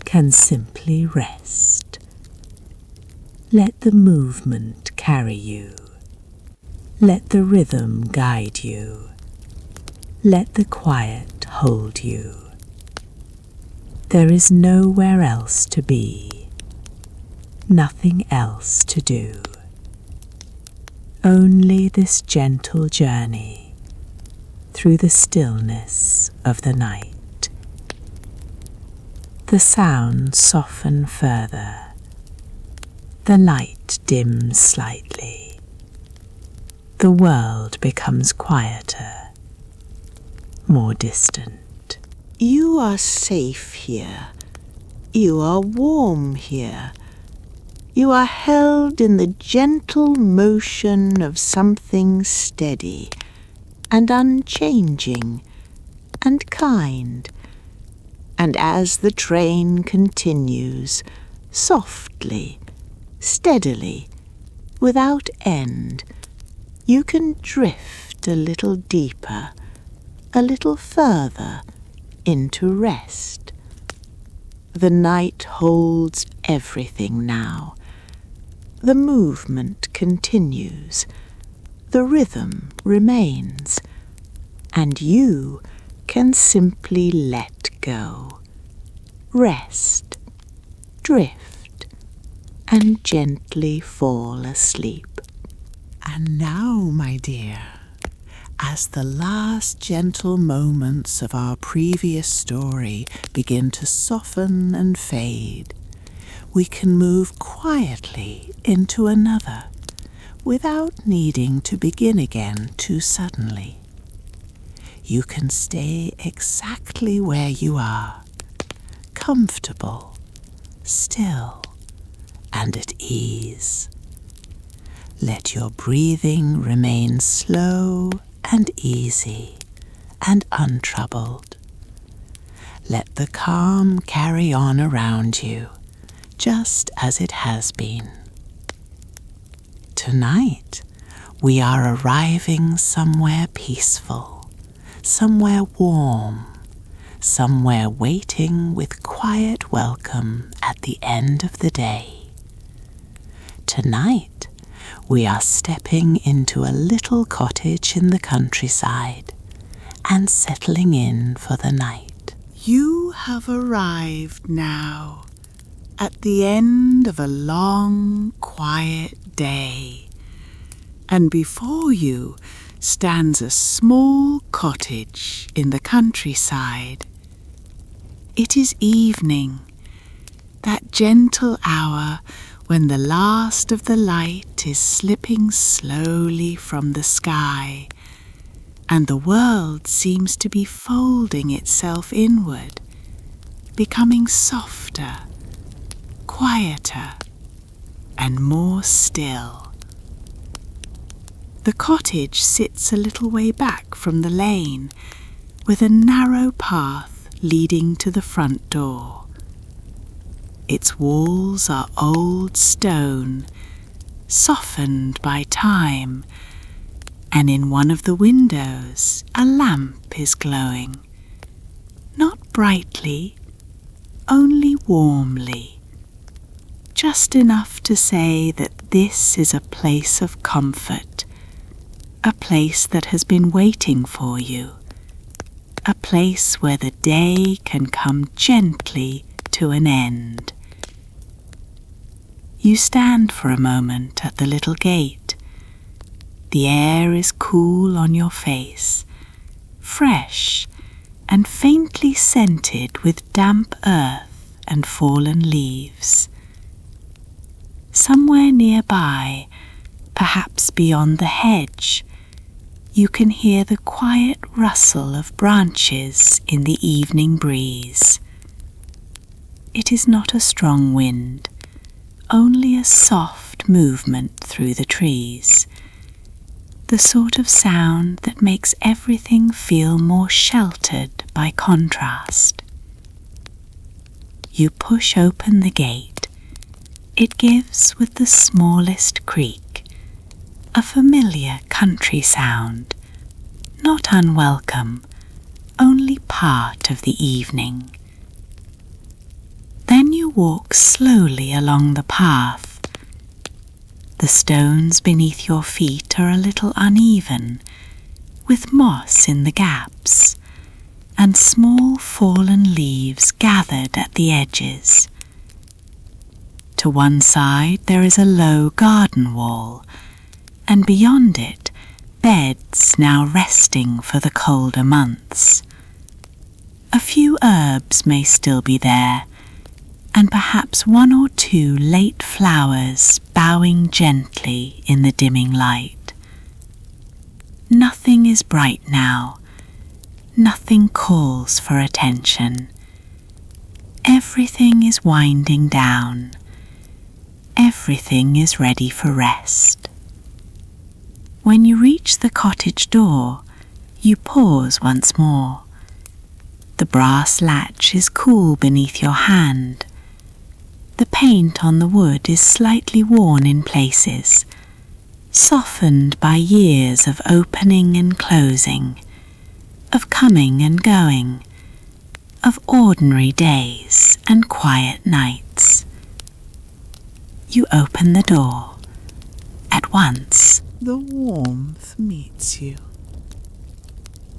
can simply rest. Let the movement carry you. Let the rhythm guide you. Let the quiet hold you. There is nowhere else to be, nothing else to do. Only this gentle journey through the stillness of the night. The sounds soften further. The light dims slightly. The world becomes quieter, more distant. You are safe here. You are warm here. You are held in the gentle motion of something steady and unchanging and kind. And as the train continues, softly, steadily, without end, you can drift a little deeper, a little further into rest. The night holds everything now. The movement continues. The rhythm remains. And you can simply let go. Rest, drift, and gently fall asleep. And now, my dear, as the last gentle moments of our previous story begin to soften and fade, we can move quietly into another without needing to begin again too suddenly. You can stay exactly where you are, comfortable, still, and at ease. Let your breathing remain slow and easy and untroubled. Let the calm carry on around you, just as it has been. Tonight, we are arriving somewhere peaceful, somewhere warm, somewhere waiting with quiet welcome at the end of the day. Tonight, we are stepping into a little cottage in the countryside and settling in for the night. You have arrived now at the end of a long, quiet day, and before you stands a small cottage in the countryside. It is evening, that gentle hour when the last of the light is slipping slowly from the sky, and the world seems to be folding itself inward, becoming softer, quieter, and more still. The cottage sits a little way back from the lane, with a narrow path leading to the front door. Its walls are old stone, softened by time, and in one of the windows a lamp is glowing, not brightly, only warmly, just enough to say that this is a place of comfort, a place that has been waiting for you, a place where the day can come gently to an end. You stand for a moment at the little gate. The air is cool on your face, fresh and faintly scented with damp earth and fallen leaves. Somewhere nearby, perhaps beyond the hedge, you can hear the quiet rustle of branches in the evening breeze. It is not a strong wind, only a soft movement through the trees, the sort of sound that makes everything feel more sheltered by contrast. You push open the gate. It gives with the smallest creak, a familiar country sound, not unwelcome, only part of the evening. Then you walk slowly along the path. The stones beneath your feet are a little uneven, with moss in the gaps, and small fallen leaves gathered at the edges. To one side there is a low garden wall, and beyond it beds now resting for the colder months. A few herbs may still be there, and perhaps one or two late flowers bowing gently in the dimming light. Nothing is bright now. Nothing calls for attention. Everything is winding down. Everything is ready for rest. When you reach the cottage door, you pause once more. The brass latch is cool beneath your hand. The paint on the wood is slightly worn in places, softened by years of opening and closing, of coming and going, of ordinary days and quiet nights. You open the door. At once, the warmth meets you.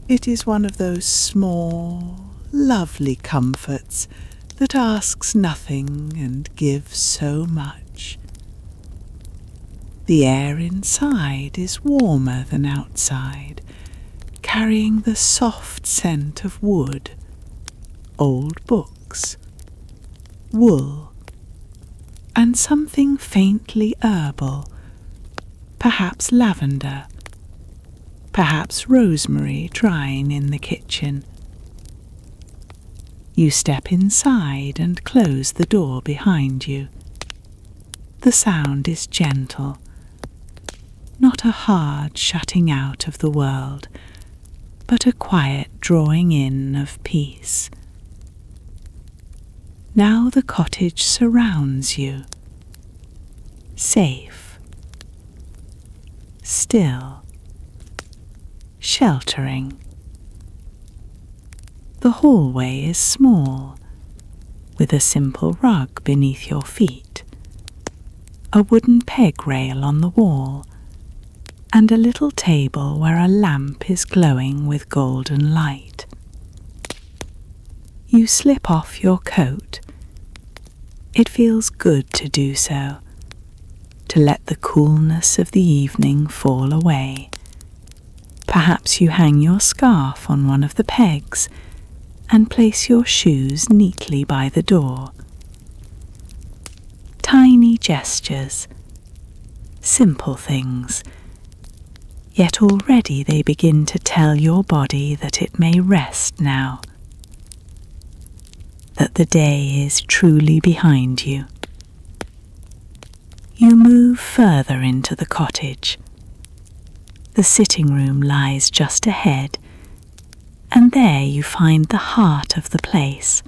It is one of those small, lovely comforts that asks nothing and gives so much. The air inside is warmer than outside, carrying the soft scent of wood, old books, wool, and something faintly herbal, perhaps lavender, perhaps rosemary drying in the kitchen. You step inside and close the door behind you. The sound is gentle, not a hard shutting out of the world, but a quiet drawing in of peace. Now the cottage surrounds you, safe, still, sheltering. The hallway is small, with a simple rug beneath your feet, a wooden peg rail on the wall, and a little table where a lamp is glowing with golden light. You slip off your coat. It feels good to do so, to let the coolness of the evening fall away. Perhaps you hang your scarf on one of the pegs and place your shoes neatly by the door. Tiny gestures, simple things, yet already they begin to tell your body that it may rest now, that the day is truly behind you. You move further into the cottage. The sitting room lies just ahead, and there you find the heart of the place.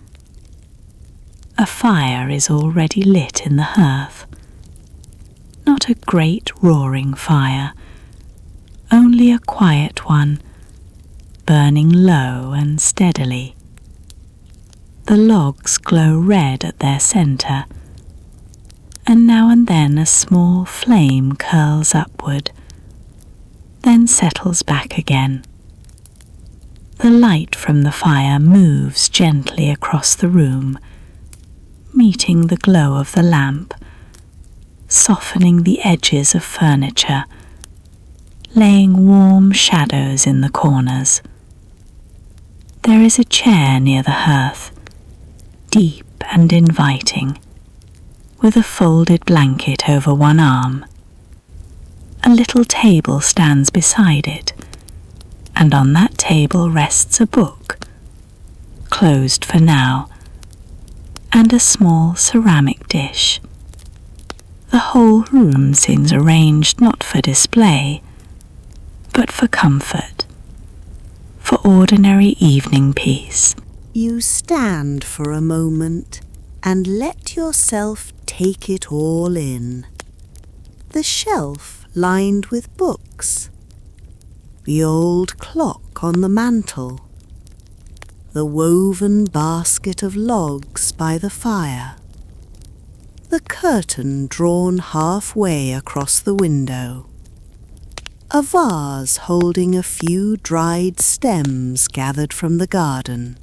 A fire is already lit in the hearth. Not a great roaring fire, only a quiet one, burning low and steadily. The logs glow red at their centre, and now and then a small flame curls upward, then settles back again. The light from the fire moves gently across the room, meeting the glow of the lamp, softening the edges of furniture, laying warm shadows in the corners. There is a chair near the hearth, deep and inviting, with a folded blanket over one arm. A little table stands beside it, and on that table rests a book, closed for now, and a small ceramic dish. The whole room seems arranged not for display, but for comfort, for ordinary evening peace. You stand for a moment and let yourself take it all in. The shelf lined with books, the old clock on the mantel, the woven basket of logs by the fire, the curtain drawn halfway across the window, a vase holding a few dried stems gathered from the garden.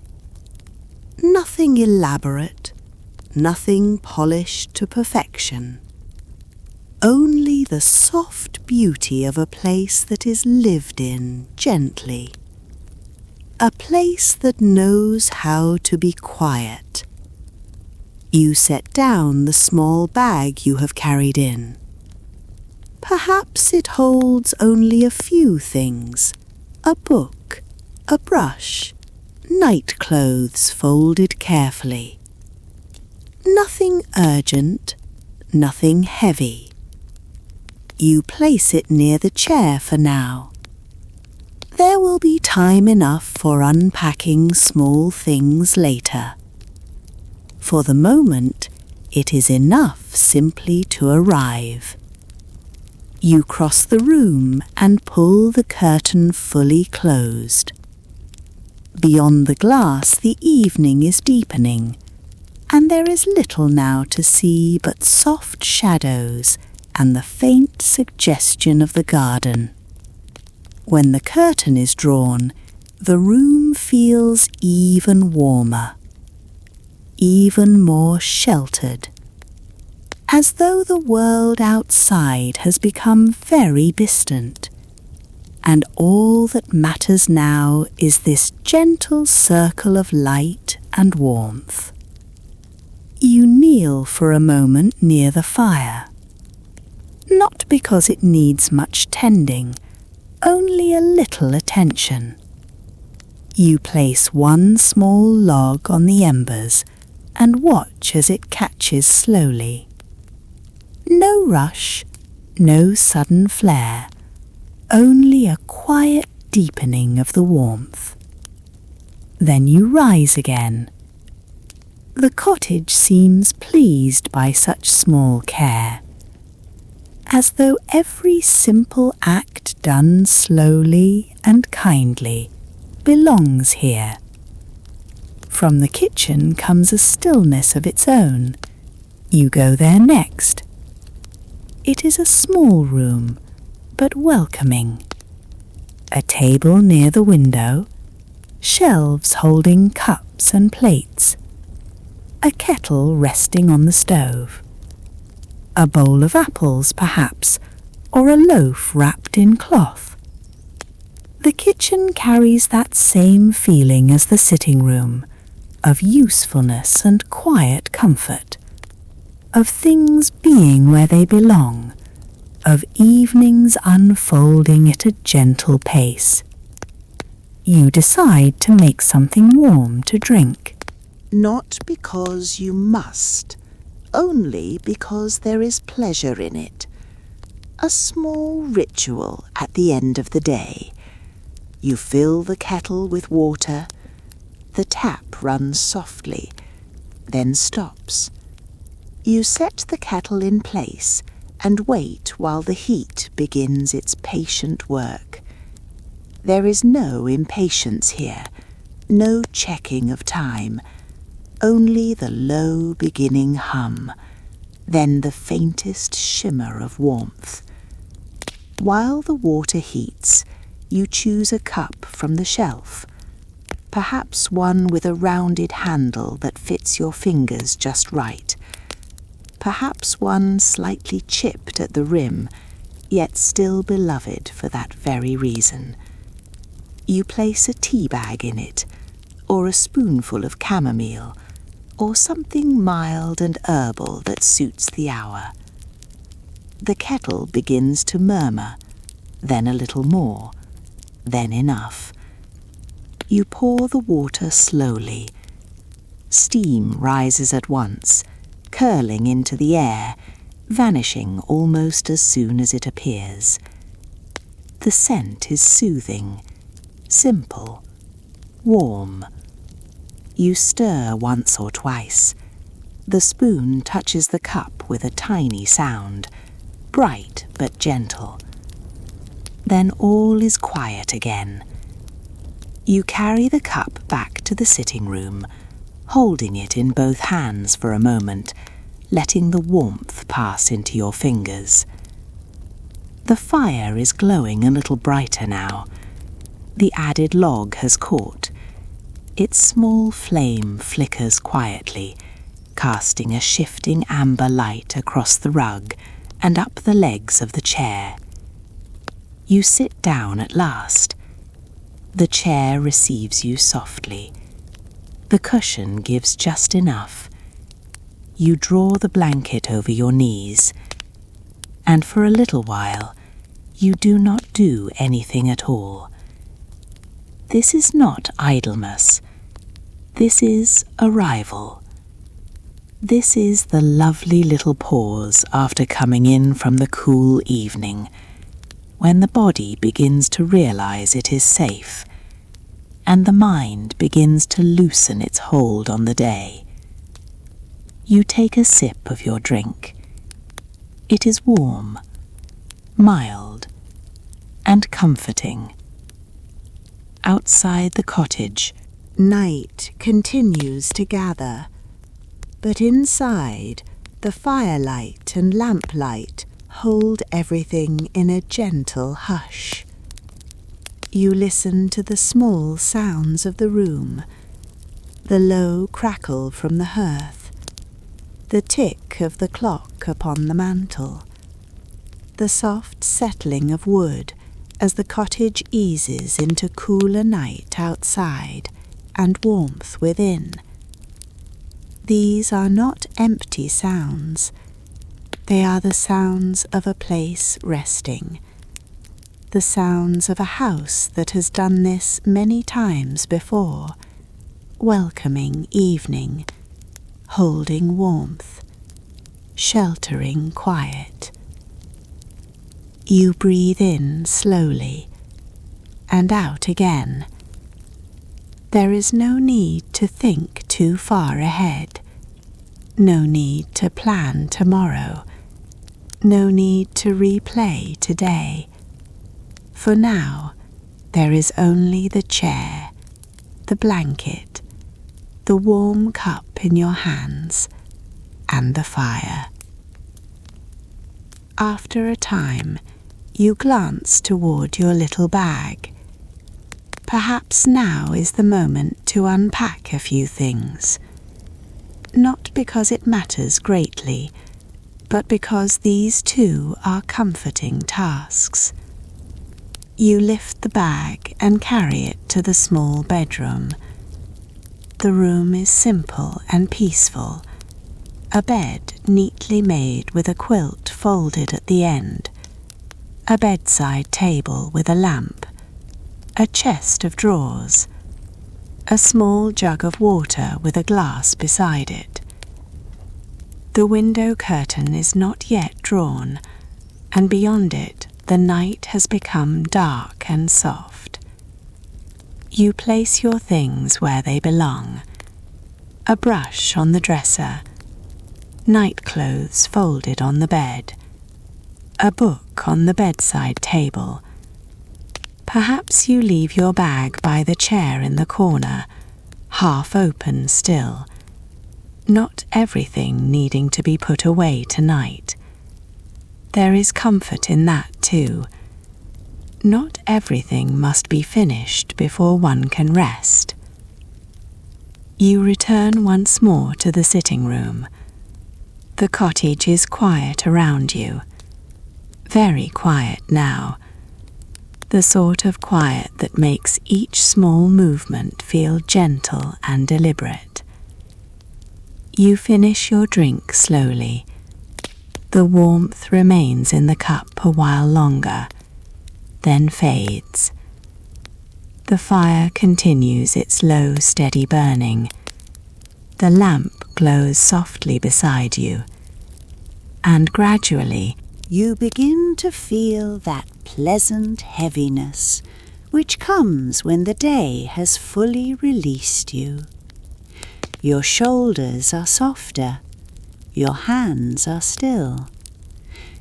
Nothing elaborate, nothing polished to perfection. Only the soft beauty of a place that is lived in gently. A place that knows how to be quiet. You set down the small bag you have carried in. Perhaps it holds only a few things, a book, a brush, night clothes folded carefully. Nothing urgent, nothing heavy. You place it near the chair for now. There will be time enough for unpacking small things later. For the moment, it is enough simply to arrive. You cross the room and pull the curtain fully closed. Beyond the glass, the evening is deepening, and there is little now to see but soft shadows and the faint suggestion of the garden. When the curtain is drawn, the room feels even warmer, even more sheltered, as though the world outside has become very distant, and all that matters now is this gentle circle of light and warmth. You kneel for a moment near the fire, not because it needs much tending, only a little attention. You place one small log on the embers and watch as it catches slowly. No rush, no sudden flare, only a quiet deepening of the warmth. Then you rise again. The cottage seems pleased by such small care, as though every simple act done slowly and kindly belongs here. From the kitchen comes a stillness of its own. You go there next. It is a small room, but welcoming. A table near the window, shelves holding cups and plates, a kettle resting on the stove, a bowl of apples perhaps, or a loaf wrapped in cloth. The kitchen carries that same feeling as the sitting room, of usefulness and quiet comfort, of things being where they belong, of evenings unfolding at a gentle pace. You decide to make something warm to drink. Not because you must, only because there is pleasure in it. A small ritual at the end of the day. You fill the kettle with water. The tap runs softly, then stops. You set the kettle in place and wait while the heat begins its patient work. There is no impatience here, no checking of time, only the low beginning hum, then the faintest shimmer of warmth. While the water heats, you choose a cup from the shelf, perhaps one with a rounded handle that fits your fingers just right, perhaps one slightly chipped at the rim, yet still beloved for that very reason. You place a tea bag in it, or a spoonful of chamomile, or something mild and herbal that suits the hour. The kettle begins to murmur, then a little more, then enough. You pour the water slowly. Steam rises at once, curling into the air, vanishing almost as soon as it appears. The scent is soothing, simple, warm. You stir once or twice. The spoon touches the cup with a tiny sound, bright but gentle. Then all is quiet again. You carry the cup back to the sitting room, holding it in both hands for a moment, letting the warmth pass into your fingers. The fire is glowing a little brighter now. The added log has caught. Its small flame flickers quietly, casting a shifting amber light across the rug and up the legs of the chair. You sit down at last. The chair receives you softly. The cushion gives just enough. You draw the blanket over your knees, and for a little while you do not do anything at all. This is not idleness. This is arrival. This is the lovely little pause after coming in from the cool evening, when the body begins to realize it is safe, and the mind begins to loosen its hold on the day. You take a sip of your drink. It is warm, mild, and comforting. Outside the cottage, night continues to gather, but inside, the firelight and lamplight hold everything in a gentle hush. You listen to the small sounds of the room, the low crackle from the hearth, the tick of the clock upon the mantel, the soft settling of wood as the cottage eases into cooler night outside and warmth within. These are not empty sounds. They are the sounds of a place resting, the sounds of a house that has done this many times before, welcoming evening, holding warmth, sheltering quiet. You breathe in slowly and out again. There is no need to think too far ahead, no need to plan tomorrow, no need to replay today. For now, there is only the chair, the blanket, the warm cup in your hands, and the fire. After a time, you glance toward your little bag. Perhaps now is the moment to unpack a few things. Not because it matters greatly, but because these too are comforting tasks. You lift the bag and carry it to the small bedroom. The room is simple and peaceful. A bed neatly made with a quilt folded at the end. A bedside table with a lamp. A chest of drawers. A small jug of water with a glass beside it. The window curtain is not yet drawn, and beyond it the night has become dark and soft. You place your things where they belong. A brush on the dresser. Night clothes folded on the bed. A book on the bedside table. Perhaps you leave your bag by the chair in the corner, half open still. Not everything needing to be put away tonight. There is comfort in that too. Not everything must be finished before one can rest. You return once more to the sitting room. The cottage is quiet around you. Very quiet now. The sort of quiet that makes each small movement feel gentle and deliberate. You finish your drink slowly. The warmth remains in the cup a while longer, then fades. The fire continues its low, steady burning. The lamp glows softly beside you, and gradually you begin to feel that pleasant heaviness which comes when the day has fully released you. Your shoulders are softer, your hands are still.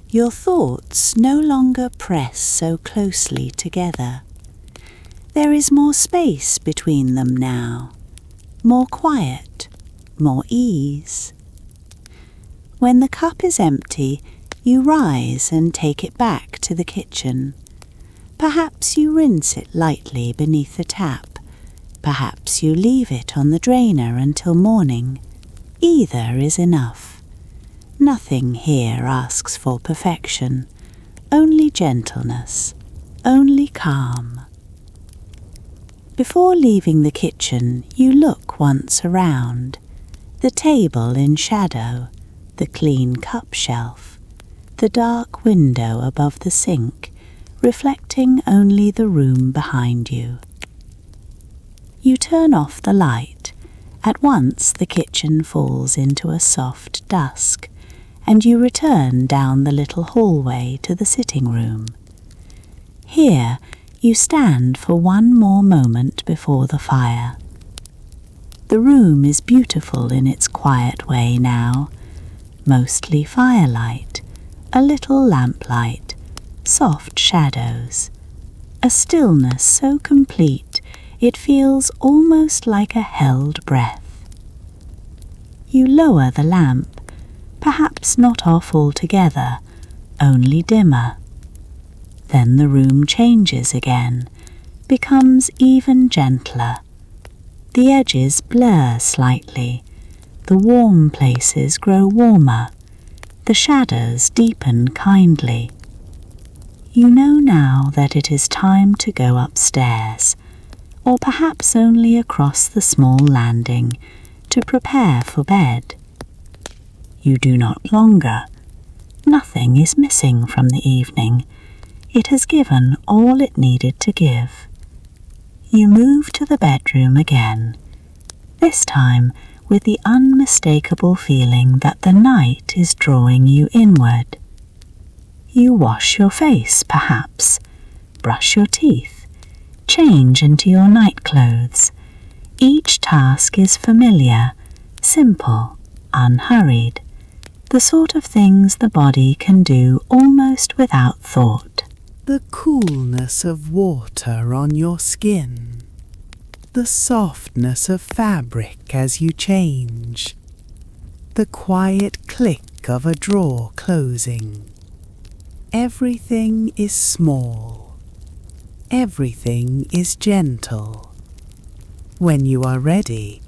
Your thoughts no longer press so closely together. There is more space between them now, more quiet, more ease. When the cup is empty, you rise and take it back to the kitchen. Perhaps you rinse it lightly beneath the tap. Perhaps you leave it on the drainer until morning. Either is enough. Nothing here asks for perfection, only gentleness, only calm. Before leaving the kitchen, you look once around. The table in shadow, the clean cup shelf, the dark window above the sink, reflecting only the room behind you. You turn off the light. At once the kitchen falls into a soft dusk, and you return down the little hallway to the sitting room. Here you stand for one more moment before the fire. The room is beautiful in its quiet way now, mostly firelight, a little lamplight, soft shadows, a stillness so complete it feels almost like a held breath. You lower the lamp, perhaps not off altogether, only dimmer. Then the room changes again, becomes even gentler. The edges blur slightly, the warm places grow warmer, the shadows deepen kindly. You know now that it is time to go upstairs, or perhaps only across the small landing, to prepare for bed. You do not longer. Nothing is missing from the evening. It has given all it needed to give. You move to the bedroom again, this time with the unmistakable feeling that the night is drawing you inward. You wash your face, perhaps, brush your teeth, change into your night clothes. Each task is familiar, simple, unhurried, the sort of things the body can do almost without thought. The coolness of water on your skin, the softness of fabric as you change, the quiet click of a drawer closing. Everything is small. Everything is gentle. When you are ready,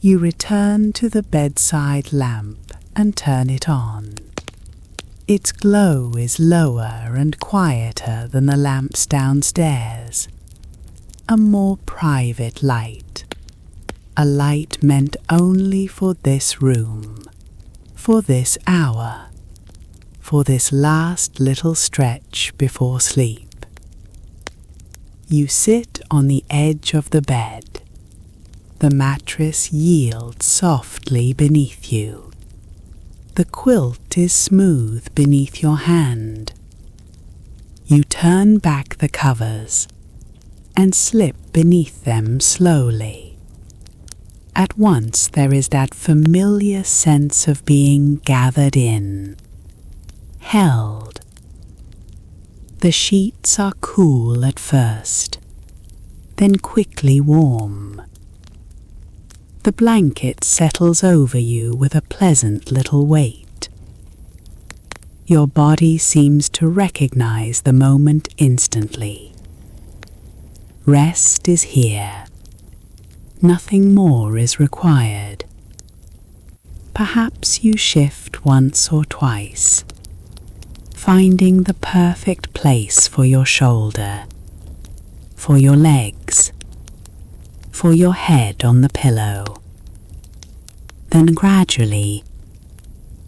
you return to the bedside lamp and turn it on. Its glow is lower and quieter than the lamps downstairs. A more private light. A light meant only for this room, for this hour, for this last little stretch before sleep. You sit on the edge of the bed. The mattress yields softly beneath you. The quilt is smooth beneath your hand. You turn back the covers and slip beneath them slowly. At once there is that familiar sense of being gathered in, held. The sheets are cool at first, then quickly warm. The blanket settles over you with a pleasant little weight. Your body seems to recognize the moment instantly. Rest is here. Nothing more is required. Perhaps you shift once or twice, finding the perfect place for your shoulder, for your legs, for your head on the pillow. Then gradually,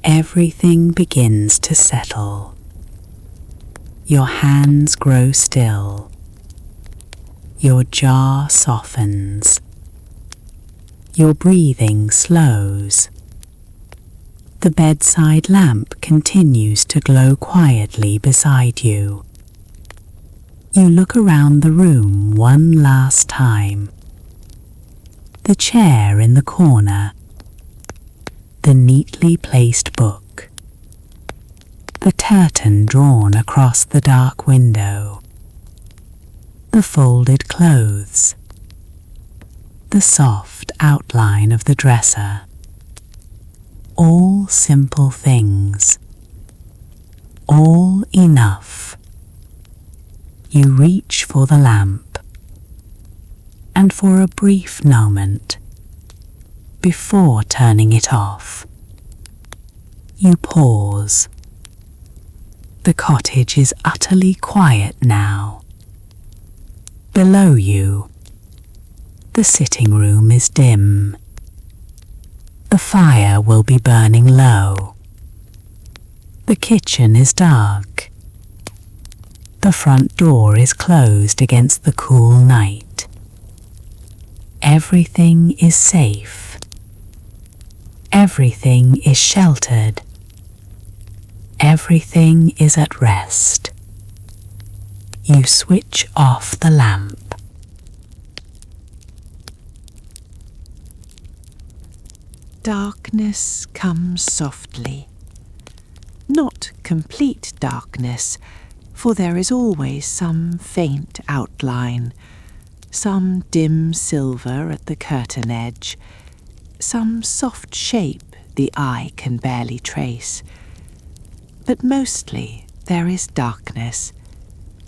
everything begins to settle. Your hands grow still. Your jaw softens. Your breathing slows. The bedside lamp continues to glow quietly beside you. You look around the room one last time. The chair in the corner, the neatly placed book, the curtain drawn across the dark window, the folded clothes, the soft outline of the dresser. All simple things, all enough. You reach for the lamp, and for a brief moment, before turning it off, you pause. The cottage is utterly quiet now. Below you, the sitting room is dim. The fire will be burning low. The kitchen is dark. The front door is closed against the cool night. Everything is safe. Everything is sheltered. Everything is at rest. You switch off the lamp. Darkness comes softly. Not complete darkness, for there is always some faint outline, some dim silver at the curtain edge, some soft shape the eye can barely trace. But mostly there is darkness,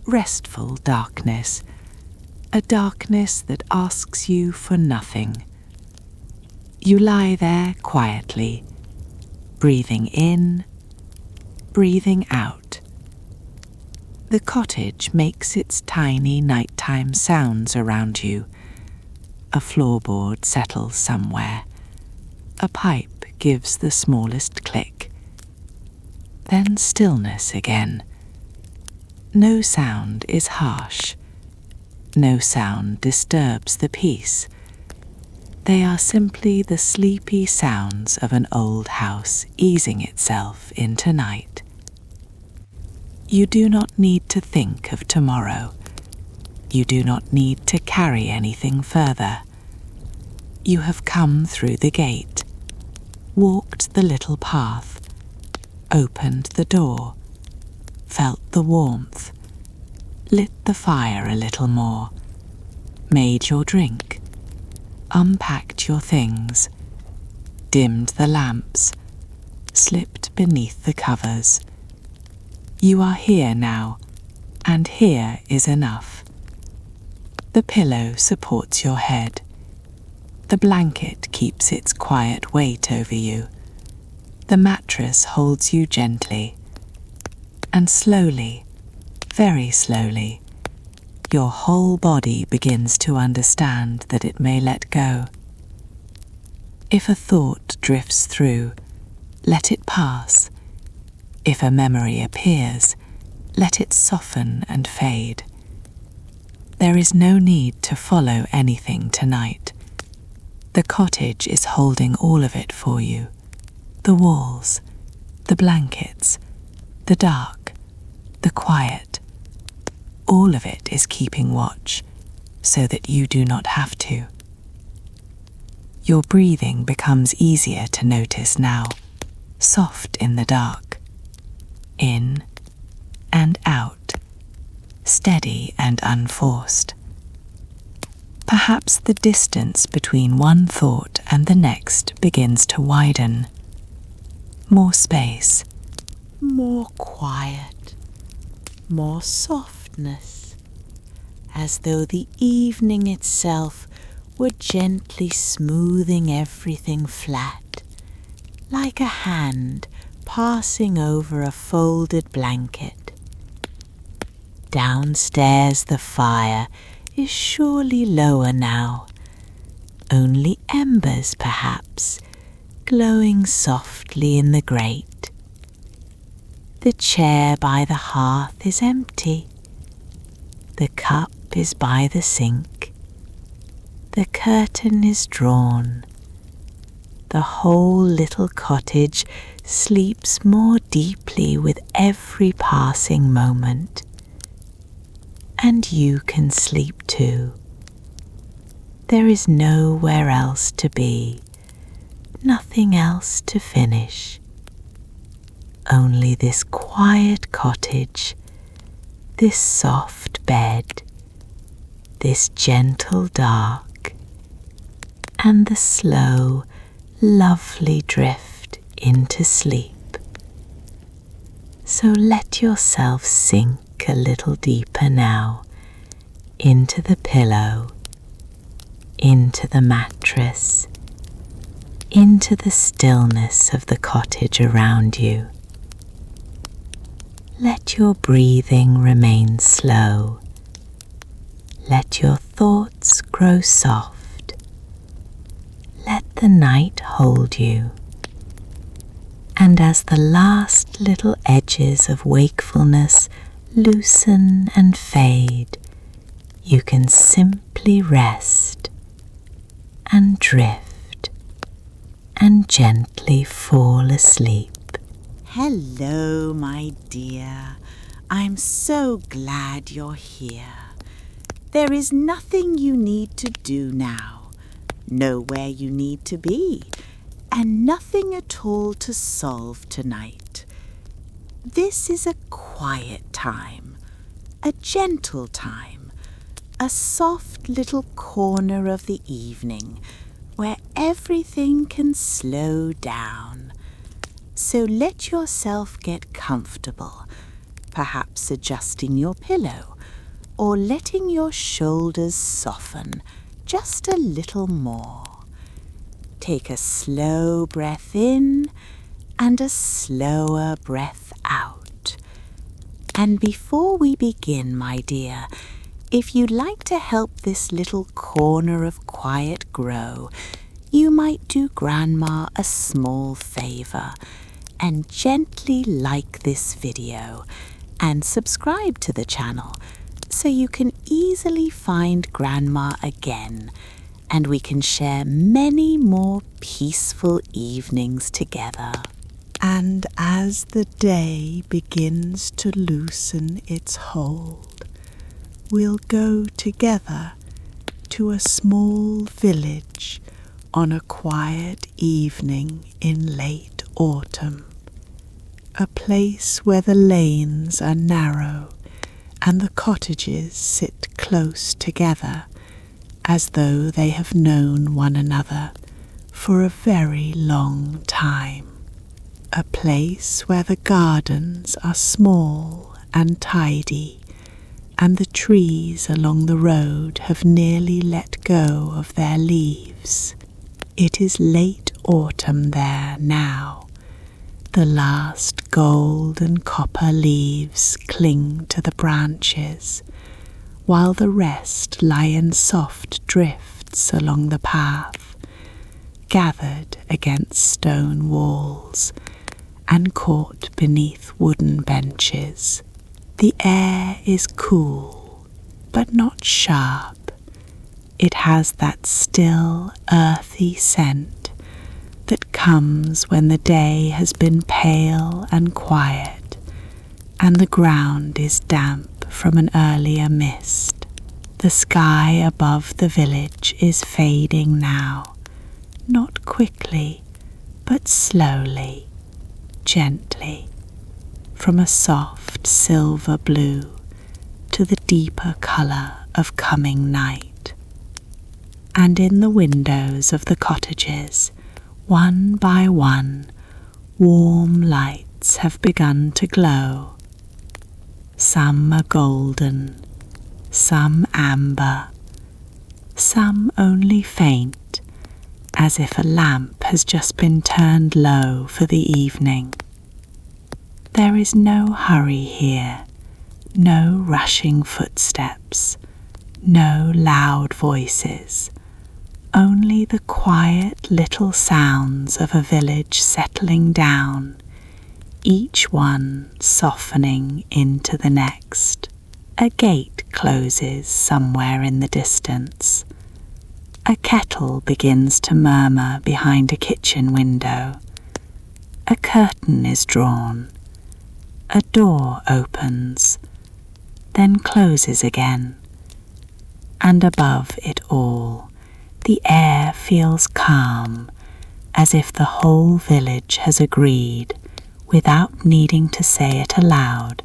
restful darkness, a darkness that asks you for nothing. You lie there quietly, breathing in, breathing out. The cottage makes its tiny nighttime sounds around you. A floorboard settles somewhere. A pipe gives the smallest click. Then stillness again. No sound is harsh. No sound disturbs the peace. They are simply the sleepy sounds of an old house easing itself into night. You do not need to think of tomorrow. You do not need to carry anything further. You have come through the gate, walked the little path, opened the door, felt the warmth, lit the fire a little more, made your drink, unpacked your things, dimmed the lamps, slipped beneath the covers. You are here now, and here is enough. The pillow supports your head. The blanket keeps its quiet weight over you. The mattress holds you gently. And slowly, very slowly, your whole body begins to understand that it may let go. If a thought drifts through, let it pass. If a memory appears, let it soften and fade. There is no need to follow anything tonight. The cottage is holding all of it for you. The walls, the blankets, the dark, the quiet. All of it is keeping watch, so that you do not have to. Your breathing becomes easier to notice now, soft in the dark. In and out, steady and unforced. Perhaps the distance between one thought and the next begins to widen. More space, more quiet, more softness, as though the evening itself were gently smoothing everything flat, like a hand passing over a folded blanket. Downstairs the fire is surely lower now, only embers perhaps, glowing softly in the grate. The chair by the hearth is empty. The cup is by the sink. The curtain is drawn. The whole little cottage sleeps more deeply with every passing moment. and you can sleep too. There is nowhere else to be, nothing else to finish. Only this quiet cottage, this soft bed, this gentle dark, and the slow, lovely drift into sleep. So let yourself sink a little deeper now into the pillow, into the mattress, into the stillness of the cottage around you. Let your breathing remain slow. Let your thoughts grow soft. Let the night hold you. And as the last little edges of wakefulness loosen and fade, you can simply rest and drift and gently fall asleep. Hello, my dear. I'm so glad you're here. There is nothing you need to do now, nowhere you need to be, and nothing at all to solve tonight. This is a quiet time, a gentle time, a soft little corner of the evening where everything can slow down. So let yourself get comfortable, perhaps adjusting your pillow or letting your shoulders soften just a little more. Take a slow breath in and a slower breath out. And before we begin, my dear, if you'd like to help this little corner of quiet grow, you might do Grandma a small favor and gently like this video and subscribe to the channel so you can easily find Grandma again and we can share many more peaceful evenings together. And as the day begins to loosen its hold, we'll go together to a small village on a quiet evening in late autumn, a place where the lanes are narrow and the cottages sit close together as though they have known one another for a very long time. A place where the gardens are small and tidy and the trees along the road have nearly let go of their leaves. It is late autumn there now. The last gold and copper leaves cling to the branches, while the rest lie in soft drifts along the path, gathered against stone walls and caught beneath wooden benches. The air is cool, but not sharp. It has that still, earthy scent that comes when the day has been pale and quiet, and the ground is damp from an earlier mist. The sky above the village is fading now, not quickly, but slowly, gently, from a soft silver blue to the deeper colour of coming night. And in the windows of the cottages, one by one, warm lights have begun to glow. Some are golden, some amber, some only faint, as if a lamp has just been turned low for the evening. There is no hurry here, no rushing footsteps, no loud voices, only the quiet little sounds of a village settling down, each one softening into the next. A gate closes somewhere in the distance. A kettle begins to murmur behind a kitchen window. A curtain is drawn. A door opens. then closes again. And above it all, the air feels calm, as if the whole village has agreed, without needing to say it aloud,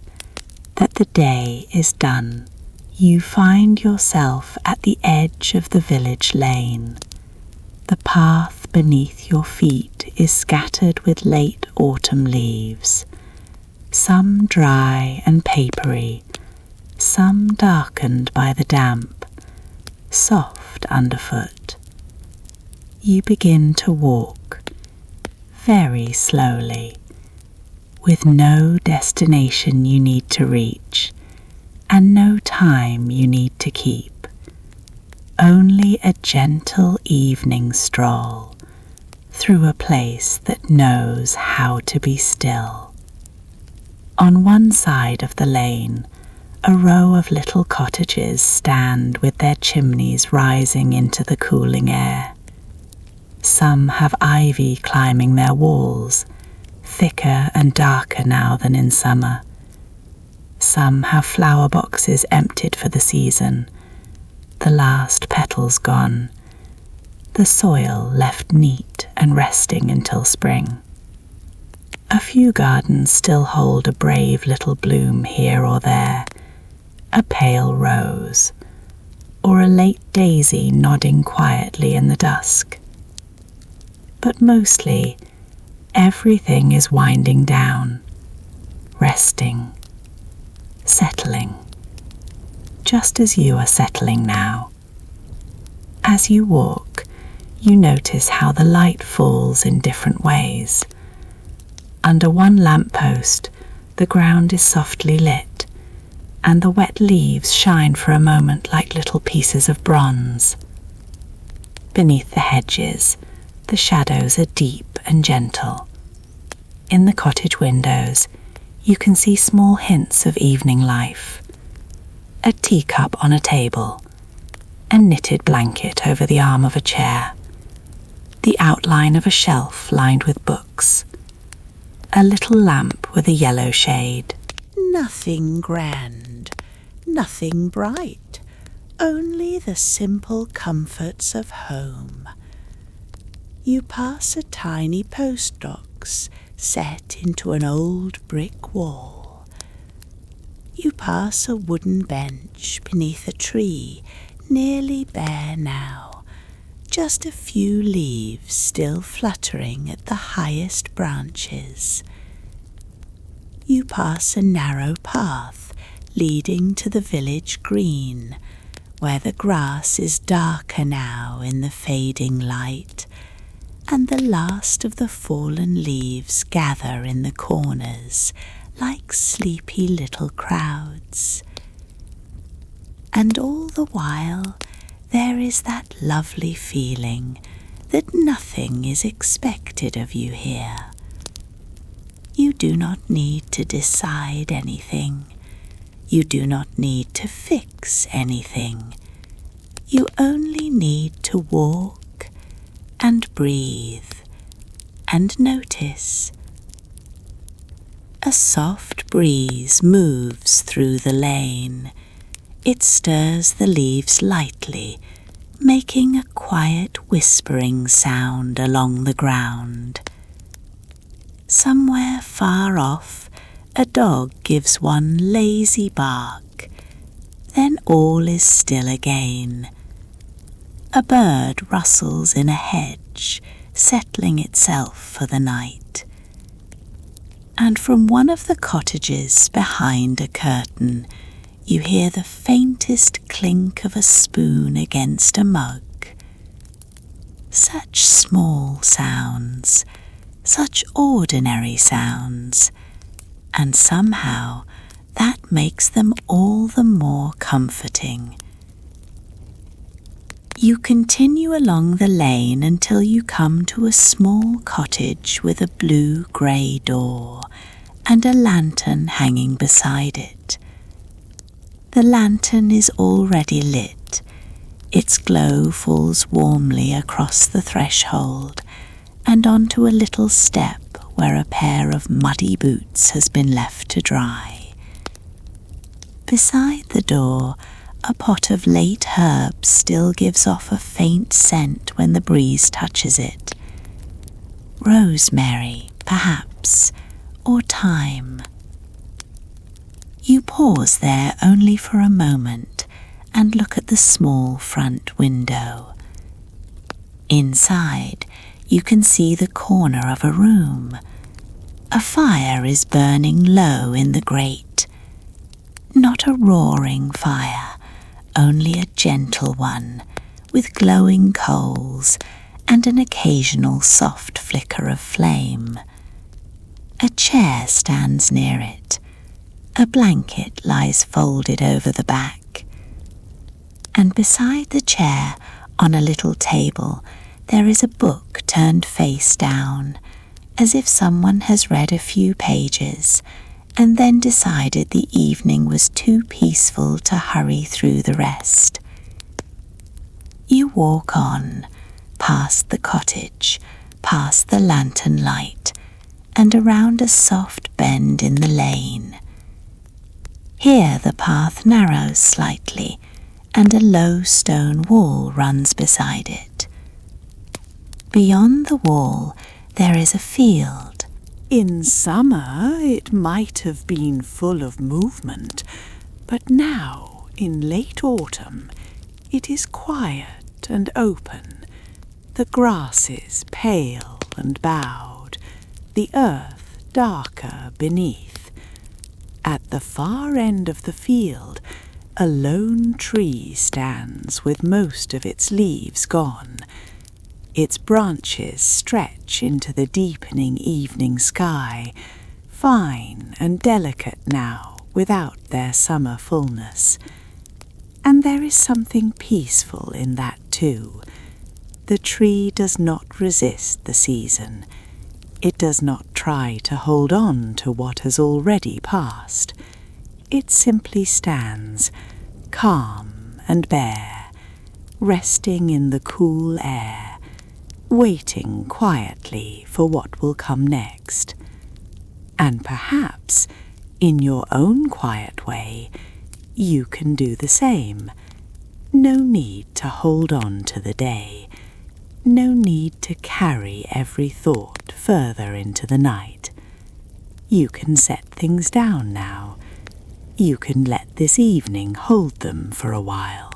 that the day is done. You find yourself at the edge of the village lane. The path beneath your feet is scattered with late autumn leaves, some dry and papery, some darkened by the damp, soft underfoot. You begin to walk, very slowly, with no destination you need to reach, and no time you need to keep. Only a gentle evening stroll through a place that knows how to be still. On one side of the lane, a row of little cottages stand with their chimneys rising into the cooling air. Some have ivy climbing their walls, thicker and darker now than in summer. Some have flower boxes emptied for the season, the last petals gone, the soil left neat and resting until spring. A few gardens still hold a brave little bloom here or there, a pale rose, or a late daisy nodding quietly in the dusk. But mostly, everything is winding down, resting, settling, just as you are settling now. As you walk, you notice how the light falls in different ways. Under one lamppost, the ground is softly lit, and the wet leaves shine for a moment like little pieces of bronze. Beneath the hedges, the shadows are deep and gentle. In the cottage windows, you can see small hints of evening life. A teacup on a table, a knitted blanket over the arm of a chair, the outline of a shelf lined with books, a little lamp with a yellow shade. Nothing grand, nothing bright, only the simple comforts of home. You pass a tiny post box set into an old brick wall. You pass a wooden bench beneath a tree, nearly bare now, just a few leaves still fluttering at the highest branches. You pass a narrow path leading to the village green, where the grass is darker now in the fading light, and the last of the fallen leaves gather in the corners like sleepy little crowds. And all the while there is that lovely feeling that nothing is expected of you here. You do not need to decide anything. You do not need to fix anything. You only need to walk and breathe and notice. A soft breeze moves through the lane. It stirs the leaves lightly, making a quiet whispering sound along the ground. Somewhere far off, a dog gives one lazy bark. Then all is still again. A bird rustles in a hedge, settling itself for the night. And from one of the cottages behind a curtain, you hear the faintest clink of a spoon against a mug. Such small sounds, such ordinary sounds, and somehow that makes them all the more comforting. You continue along the lane until you come to a small cottage with a blue-grey door and a lantern hanging beside it. The lantern is already lit. Its glow falls warmly across the threshold and onto a little step where a pair of muddy boots has been left to dry. Beside the door, a pot of late herbs still gives off a faint scent when the breeze touches it. Rosemary, perhaps, or thyme. You pause there only for a moment and look at the small front window. Inside, you can see the corner of a room. A fire is burning low in the grate. Not a roaring fire, only a gentle one, with glowing coals and an occasional soft flicker of flame. A chair stands near it. A blanket lies folded over the back. And beside the chair, on a little table, there is a book turned face down, as if someone has read a few pages and then decided the evening was too peaceful to hurry through the rest. You walk on, past the cottage, past the lantern light, and around a soft bend in the lane. Here the path narrows slightly, and a low stone wall runs beside it. Beyond the wall there is a field. In summer it might have been full of movement, but now, in late autumn, it is quiet and open, the grasses pale and bowed, the earth darker beneath. At the far end of the field, a lone tree stands with most of its leaves gone. Its branches stretch into the deepening evening sky, fine and delicate now without their summer fullness. And there is something peaceful in that too. The tree does not resist the season. It does not try to hold on to what has already passed. It simply stands, calm and bare, resting in the cool air, waiting quietly for what will come next. And perhaps, in your own quiet way, you can do the same. No need to hold on to the day. No need to carry every thought further into the night. You can set things down now. You can let this evening hold them for a while.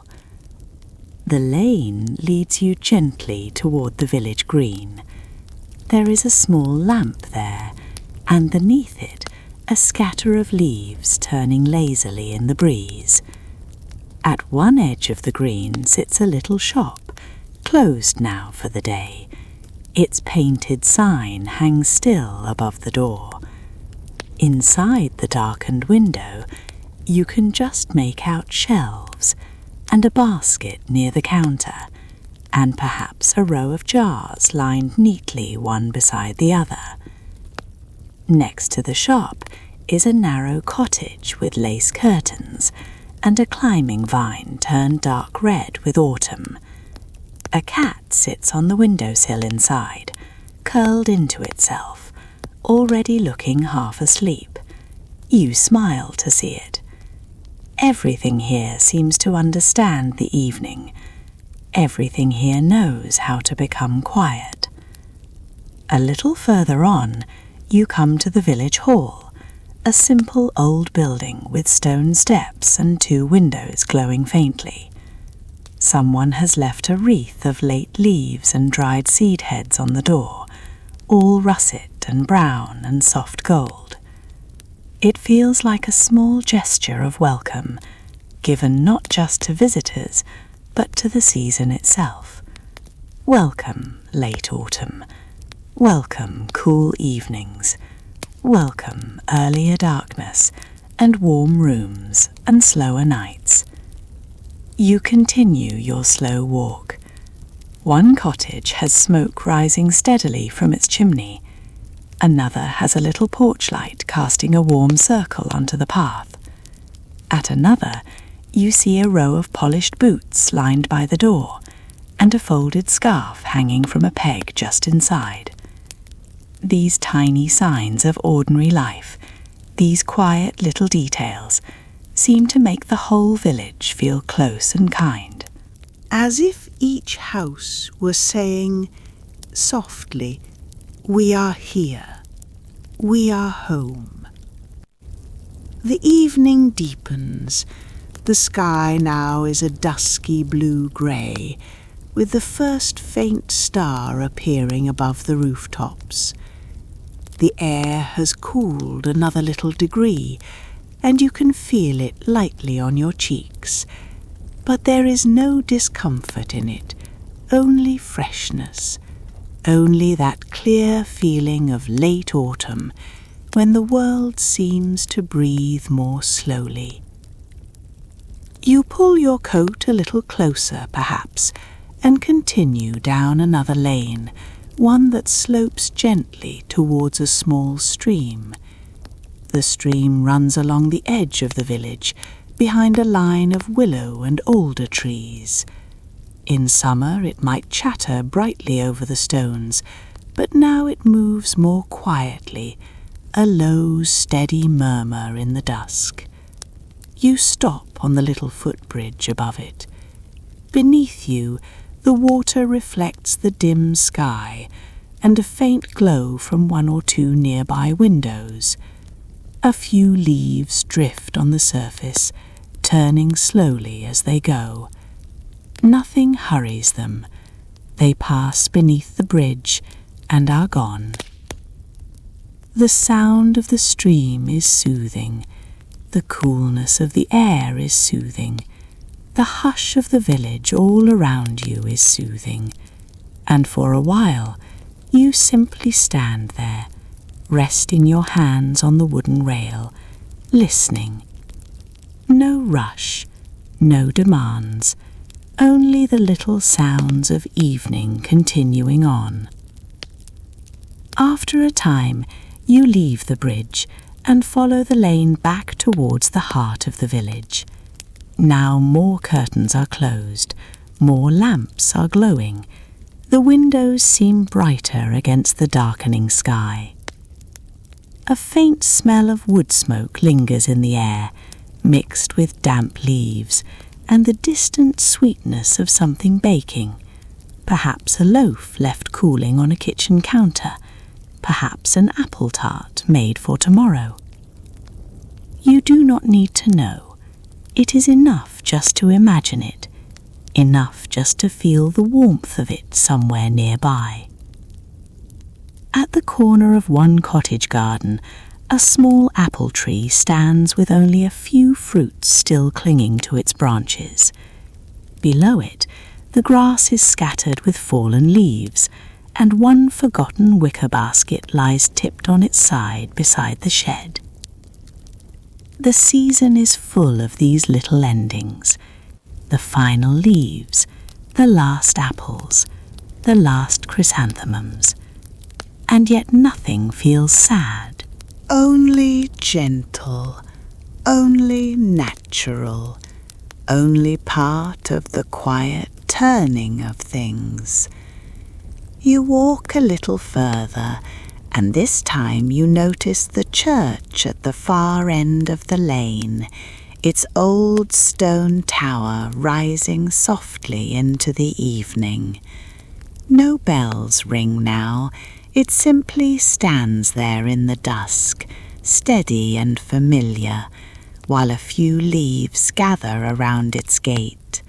The lane leads you gently toward the village green. There is a small lamp there, and beneath it a scatter of leaves turning lazily in the breeze. At one edge of the green sits a little shop, closed now for the day. Its painted sign hangs still above the door. Inside the darkened window, you can just make out shelves, and a basket near the counter, and perhaps a row of jars lined neatly one beside the other. Next to the shop is a narrow cottage with lace curtains, and a climbing vine turned dark red with autumn. A cat sits on the windowsill inside, curled into itself, already looking half asleep. You smile to see it. Everything here seems to understand the evening. Everything here knows how to become quiet. A little further on, you come to the village hall, a simple old building with stone steps and 2 windows glowing faintly. Someone has left a wreath of late leaves and dried seed heads on the door, all russet and brown and soft gold. It feels like a small gesture of welcome, given not just to visitors, but to the season itself. Welcome, late autumn. Welcome, cool evenings. Welcome, earlier darkness, and warm rooms, and slower nights. You continue your slow walk. One cottage has smoke rising steadily from its chimney. Another has a little porch light casting a warm circle onto the path. At another, you see a row of polished boots lined by the door, and a folded scarf hanging from a peg just inside. These tiny signs of ordinary life, these quiet little details, seem to make the whole village feel close and kind. As if each house were saying softly, "We are here. We are home." The evening deepens. The sky now is a dusky blue-grey, with the first faint star appearing above the rooftops. The air has cooled another little degree, and you can feel it lightly on your cheeks, but there is no discomfort in it, only freshness, only that clear feeling of late autumn, when the world seems to breathe more slowly. You pull your coat a little closer, perhaps, and continue down another lane, one that slopes gently towards a small stream. The stream runs along the edge of the village, behind a line of willow and alder trees. In summer it might chatter brightly over the stones, but now it moves more quietly, a low, steady murmur in the dusk. You stop on the little footbridge above it. Beneath you, the water reflects the dim sky, and a faint glow from one or two nearby windows. A few leaves drift on the surface, turning slowly as they go. Nothing hurries them. They pass beneath the bridge and are gone. The sound of the stream is soothing. The coolness of the air is soothing. The hush of the village all around you is soothing. And for a while, you simply stand there, resting your hands on the wooden rail, listening. No rush, no demands, only the little sounds of evening continuing on. After a time, you leave the bridge and follow the lane back towards the heart of the village. Now more curtains are closed, more lamps are glowing. The windows seem brighter against the darkening sky. A faint smell of wood smoke lingers in the air, mixed with damp leaves, and the distant sweetness of something baking. Perhaps a loaf left cooling on a kitchen counter, perhaps an apple tart made for tomorrow. You do not need to know. It is enough just to imagine it, enough just to feel the warmth of it somewhere nearby. At the corner of one cottage garden, a small apple tree stands with only a few fruits still clinging to its branches. Below it, the grass is scattered with fallen leaves, and one forgotten wicker basket lies tipped on its side beside the shed. The season is full of these little endings, the final leaves, the last apples, the last chrysanthemums, and yet nothing feels sad. Only gentle, only natural, only part of the quiet turning of things. You walk a little further, and this time you notice the church at the far end of the lane, its old stone tower rising softly into the evening. No bells ring now, it simply stands there in the dusk, steady and familiar, while a few leaves gather around its gate.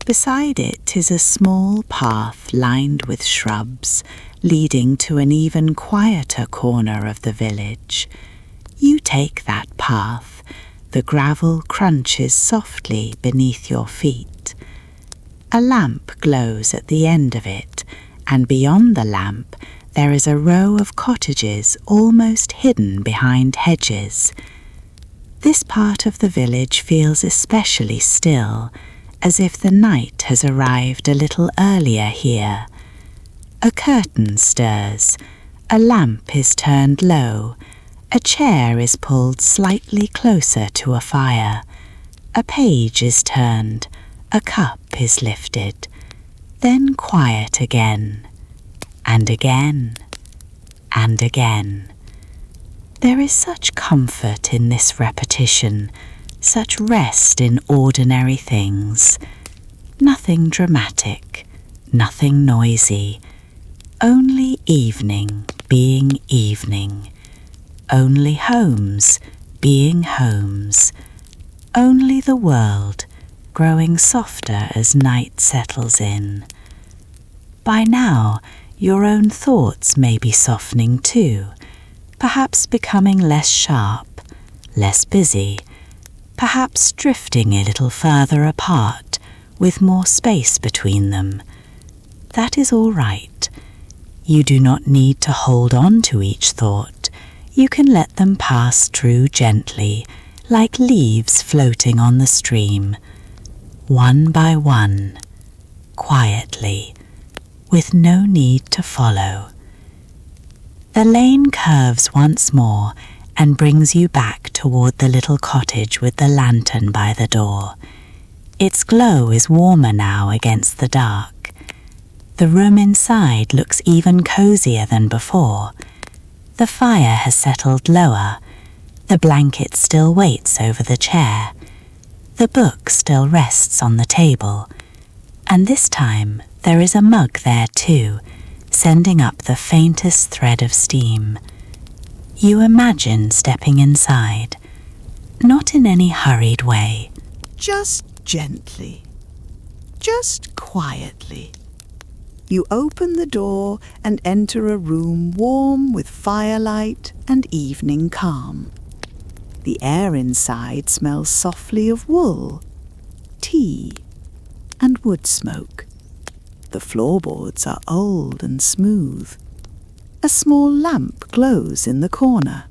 Beside it is a small path lined with shrubs, leading to an even quieter corner of the village. You take that path. The gravel crunches softly beneath your feet. A lamp glows at the end of it, and beyond the lamp there is a row of cottages almost hidden behind hedges. This part of the village feels especially still, as if the night has arrived a little earlier here. A curtain stirs, a lamp is turned low, a chair is pulled slightly closer to a fire, a page is turned, a cup is lifted, then quiet again, and again, and again. There is such comfort in this repetition, such rest in ordinary things. Nothing dramatic, nothing noisy, only evening being evening, only homes being homes, only the world growing softer as night settles in. By now, your own thoughts may be softening too, perhaps becoming less sharp, less busy, perhaps drifting a little further apart with more space between them. That is all right. You do not need to hold on to each thought. You can let them pass through gently, like leaves floating on the stream, one by one, quietly, with no need to follow. The lane curves once more and brings you back toward the little cottage with the lantern by the door. Its glow is warmer now against the dark. The room inside looks even cozier than before. The fire has settled lower. The blanket still waits over the chair. The book still rests on the table. And this time there is a mug there too, sending up the faintest thread of steam. You imagine stepping inside, not in any hurried way. Just gently, just quietly. You open the door and enter a room warm with firelight and evening calm. The air inside smells softly of wool, tea, and wood smoke. The floorboards are old and smooth. A small lamp glows in the corner.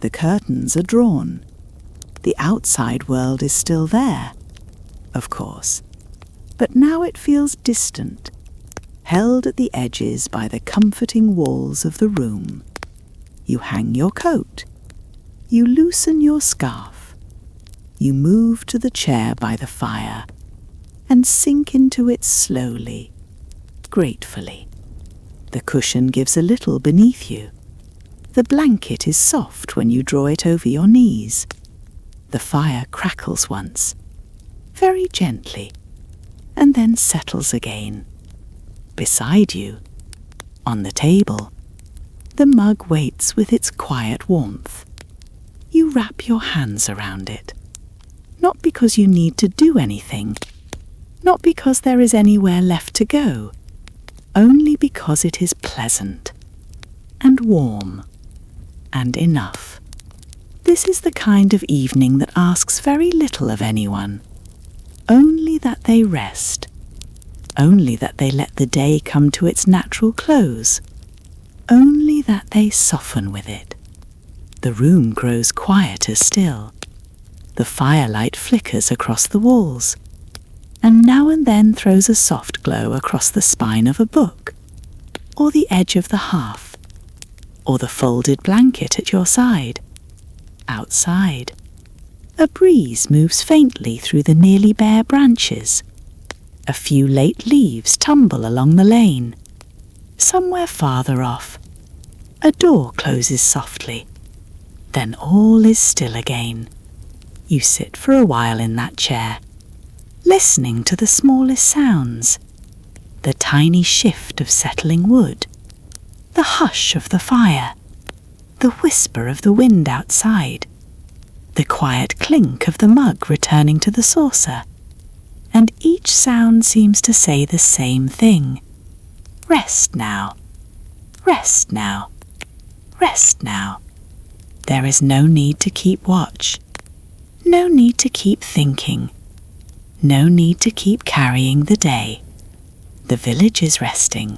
The curtains are drawn. The outside world is still there, of course, but now it feels distant, held at the edges by the comforting walls of the room. You hang your coat. You loosen your scarf. You move to the chair by the fire and sink into it slowly, gratefully. The cushion gives a little beneath you. The blanket is soft when you draw it over your knees. The fire crackles once, very gently, and then settles again. Beside you, on the table, the mug waits with its quiet warmth. You wrap your hands around it, not because you need to do anything, not because there is anywhere left to go, only because it is pleasant and warm and enough. This is the kind of evening that asks very little of anyone, only that they rest, only that they let the day come to its natural close, only that they soften with it. The room grows quieter still. The firelight flickers across the walls, and now and then throws a soft glow across the spine of a book, or the edge of the hearth, or the folded blanket at your side. Outside, a breeze moves faintly through the nearly bare branches. A few late leaves tumble along the lane. Somewhere farther off, a door closes softly. Then all is still again. You sit for a while in that chair, listening to the smallest sounds, the tiny shift of settling wood, the hush of the fire, the whisper of the wind outside, the quiet clink of the mug returning to the saucer, and each sound seems to say the same thing. Rest now, rest now, rest now. There is no need to keep watch, no need to keep thinking, no need to keep carrying the day. The village is resting,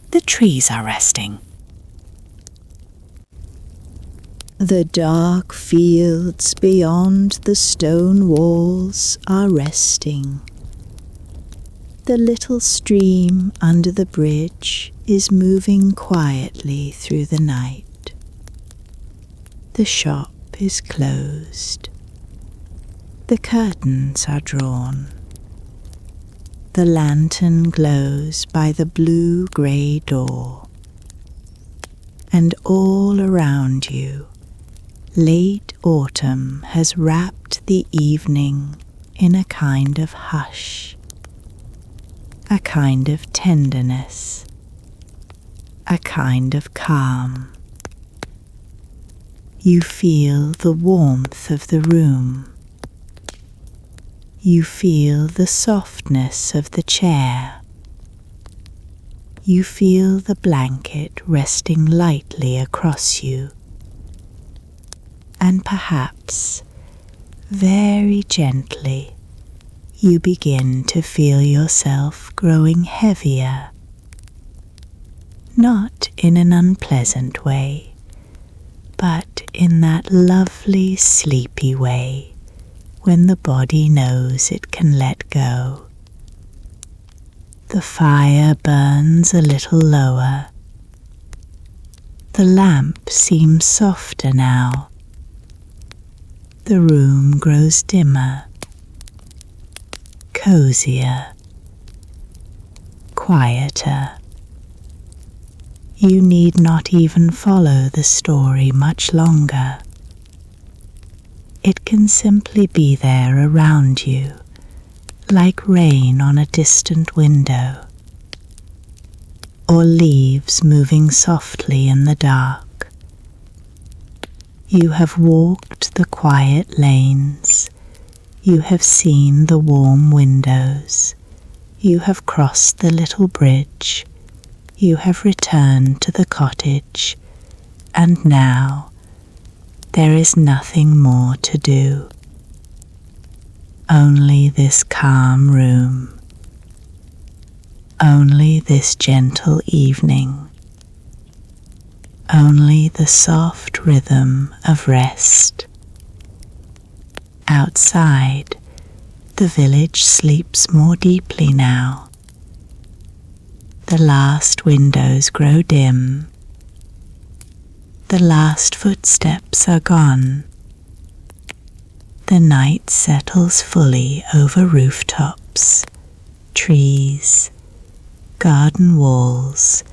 the trees are resting. The dark fields beyond the stone walls are resting. The little stream under the bridge is moving quietly through the night. The shop is closed. The curtains are drawn. The lantern glows by the blue-grey door. And all around you, late autumn has wrapped the evening in a kind of hush, a kind of tenderness, a kind of calm. You feel the warmth of the room. You feel the softness of the chair. You feel the blanket resting lightly across you. And perhaps, very gently, you begin to feel yourself growing heavier. Not in an unpleasant way, but in that lovely sleepy way when the body knows it can let go. The fire burns a little lower. The lamp seems softer now. The room grows dimmer, cozier, quieter. You need not even follow the story much longer. It can simply be there around you, like rain on a distant window, or leaves moving softly in the dark. You have walked the quiet lanes. You have seen the warm windows. You have crossed the little bridge. You have returned to the cottage, and now there is nothing more to do. Only this calm room. Only this gentle evening. Only the soft rhythm of rest. Outside, the village sleeps more deeply now. The last windows grow dim. The last footsteps are gone. The night settles fully over rooftops, trees, garden walls,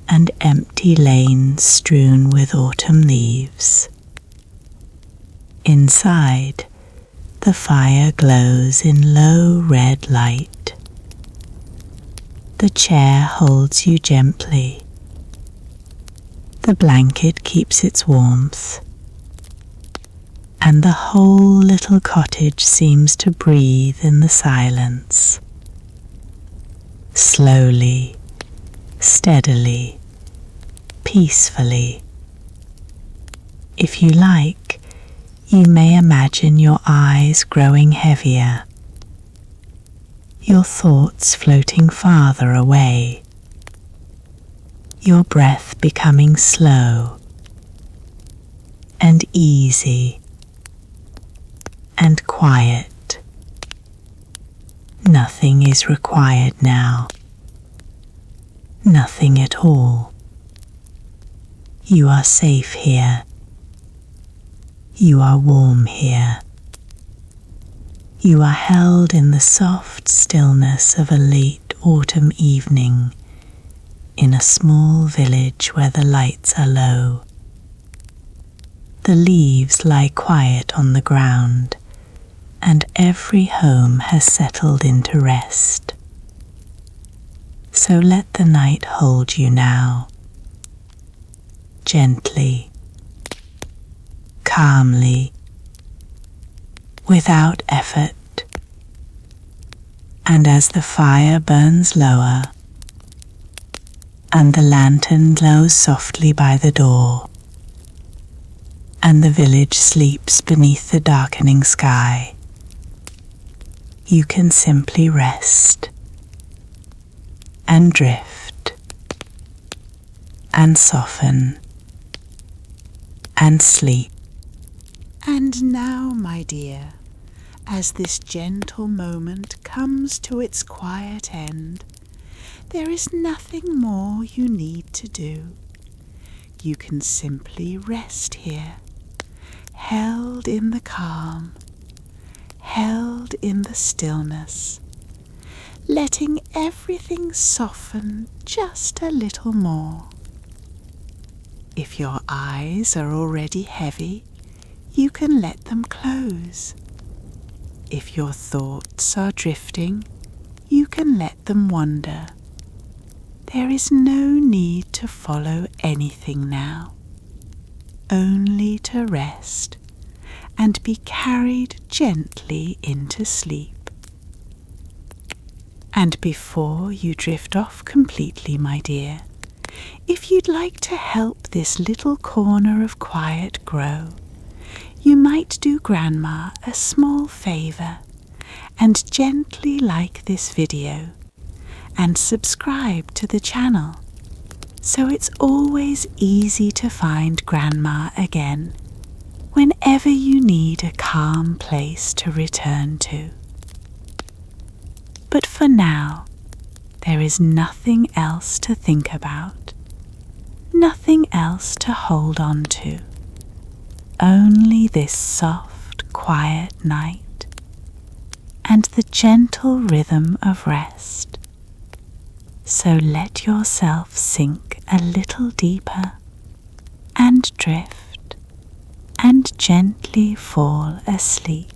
and empty lanes strewn with autumn leaves. Inside, the fire glows in low red light. The chair holds you gently. The blanket keeps its warmth, and the whole little cottage seems to breathe in the silence. Slowly, steadily, peacefully. If you like, you may imagine your eyes growing heavier, your thoughts floating farther away, your breath becoming slow and easy and quiet. Nothing is required now. Nothing at all. You are safe here. You are warm here. You are held in the soft stillness of a late autumn evening in a small village where the lights are low. The leaves lie quiet on the ground, and every home has settled into rest. So let the night hold you now, gently, calmly, without effort. And as the fire burns lower, and the lantern glows softly by the door, and the village sleeps beneath the darkening sky, you can simply rest and drift and soften and sleep. And now, my dear, as this gentle moment comes to its quiet end, there is nothing more you need to do. You can simply rest here, held in the calm, held in the stillness, letting everything soften just a little more. If your eyes are already heavy, you can let them close. if your thoughts are drifting, you can let them wander. There is no need to follow anything now, only to rest and be carried gently into sleep. And before you drift off completely, my dear, if you'd like to help this little corner of quiet grow, you might do Grandma a small favor and gently like this video and subscribe to the channel so it's always easy to find Grandma again whenever you need a calm place to return to. But for now, there is nothing else to think about, nothing else to hold on to, only this soft, quiet night and the gentle rhythm of rest. So let yourself sink a little deeper and drift and gently fall asleep.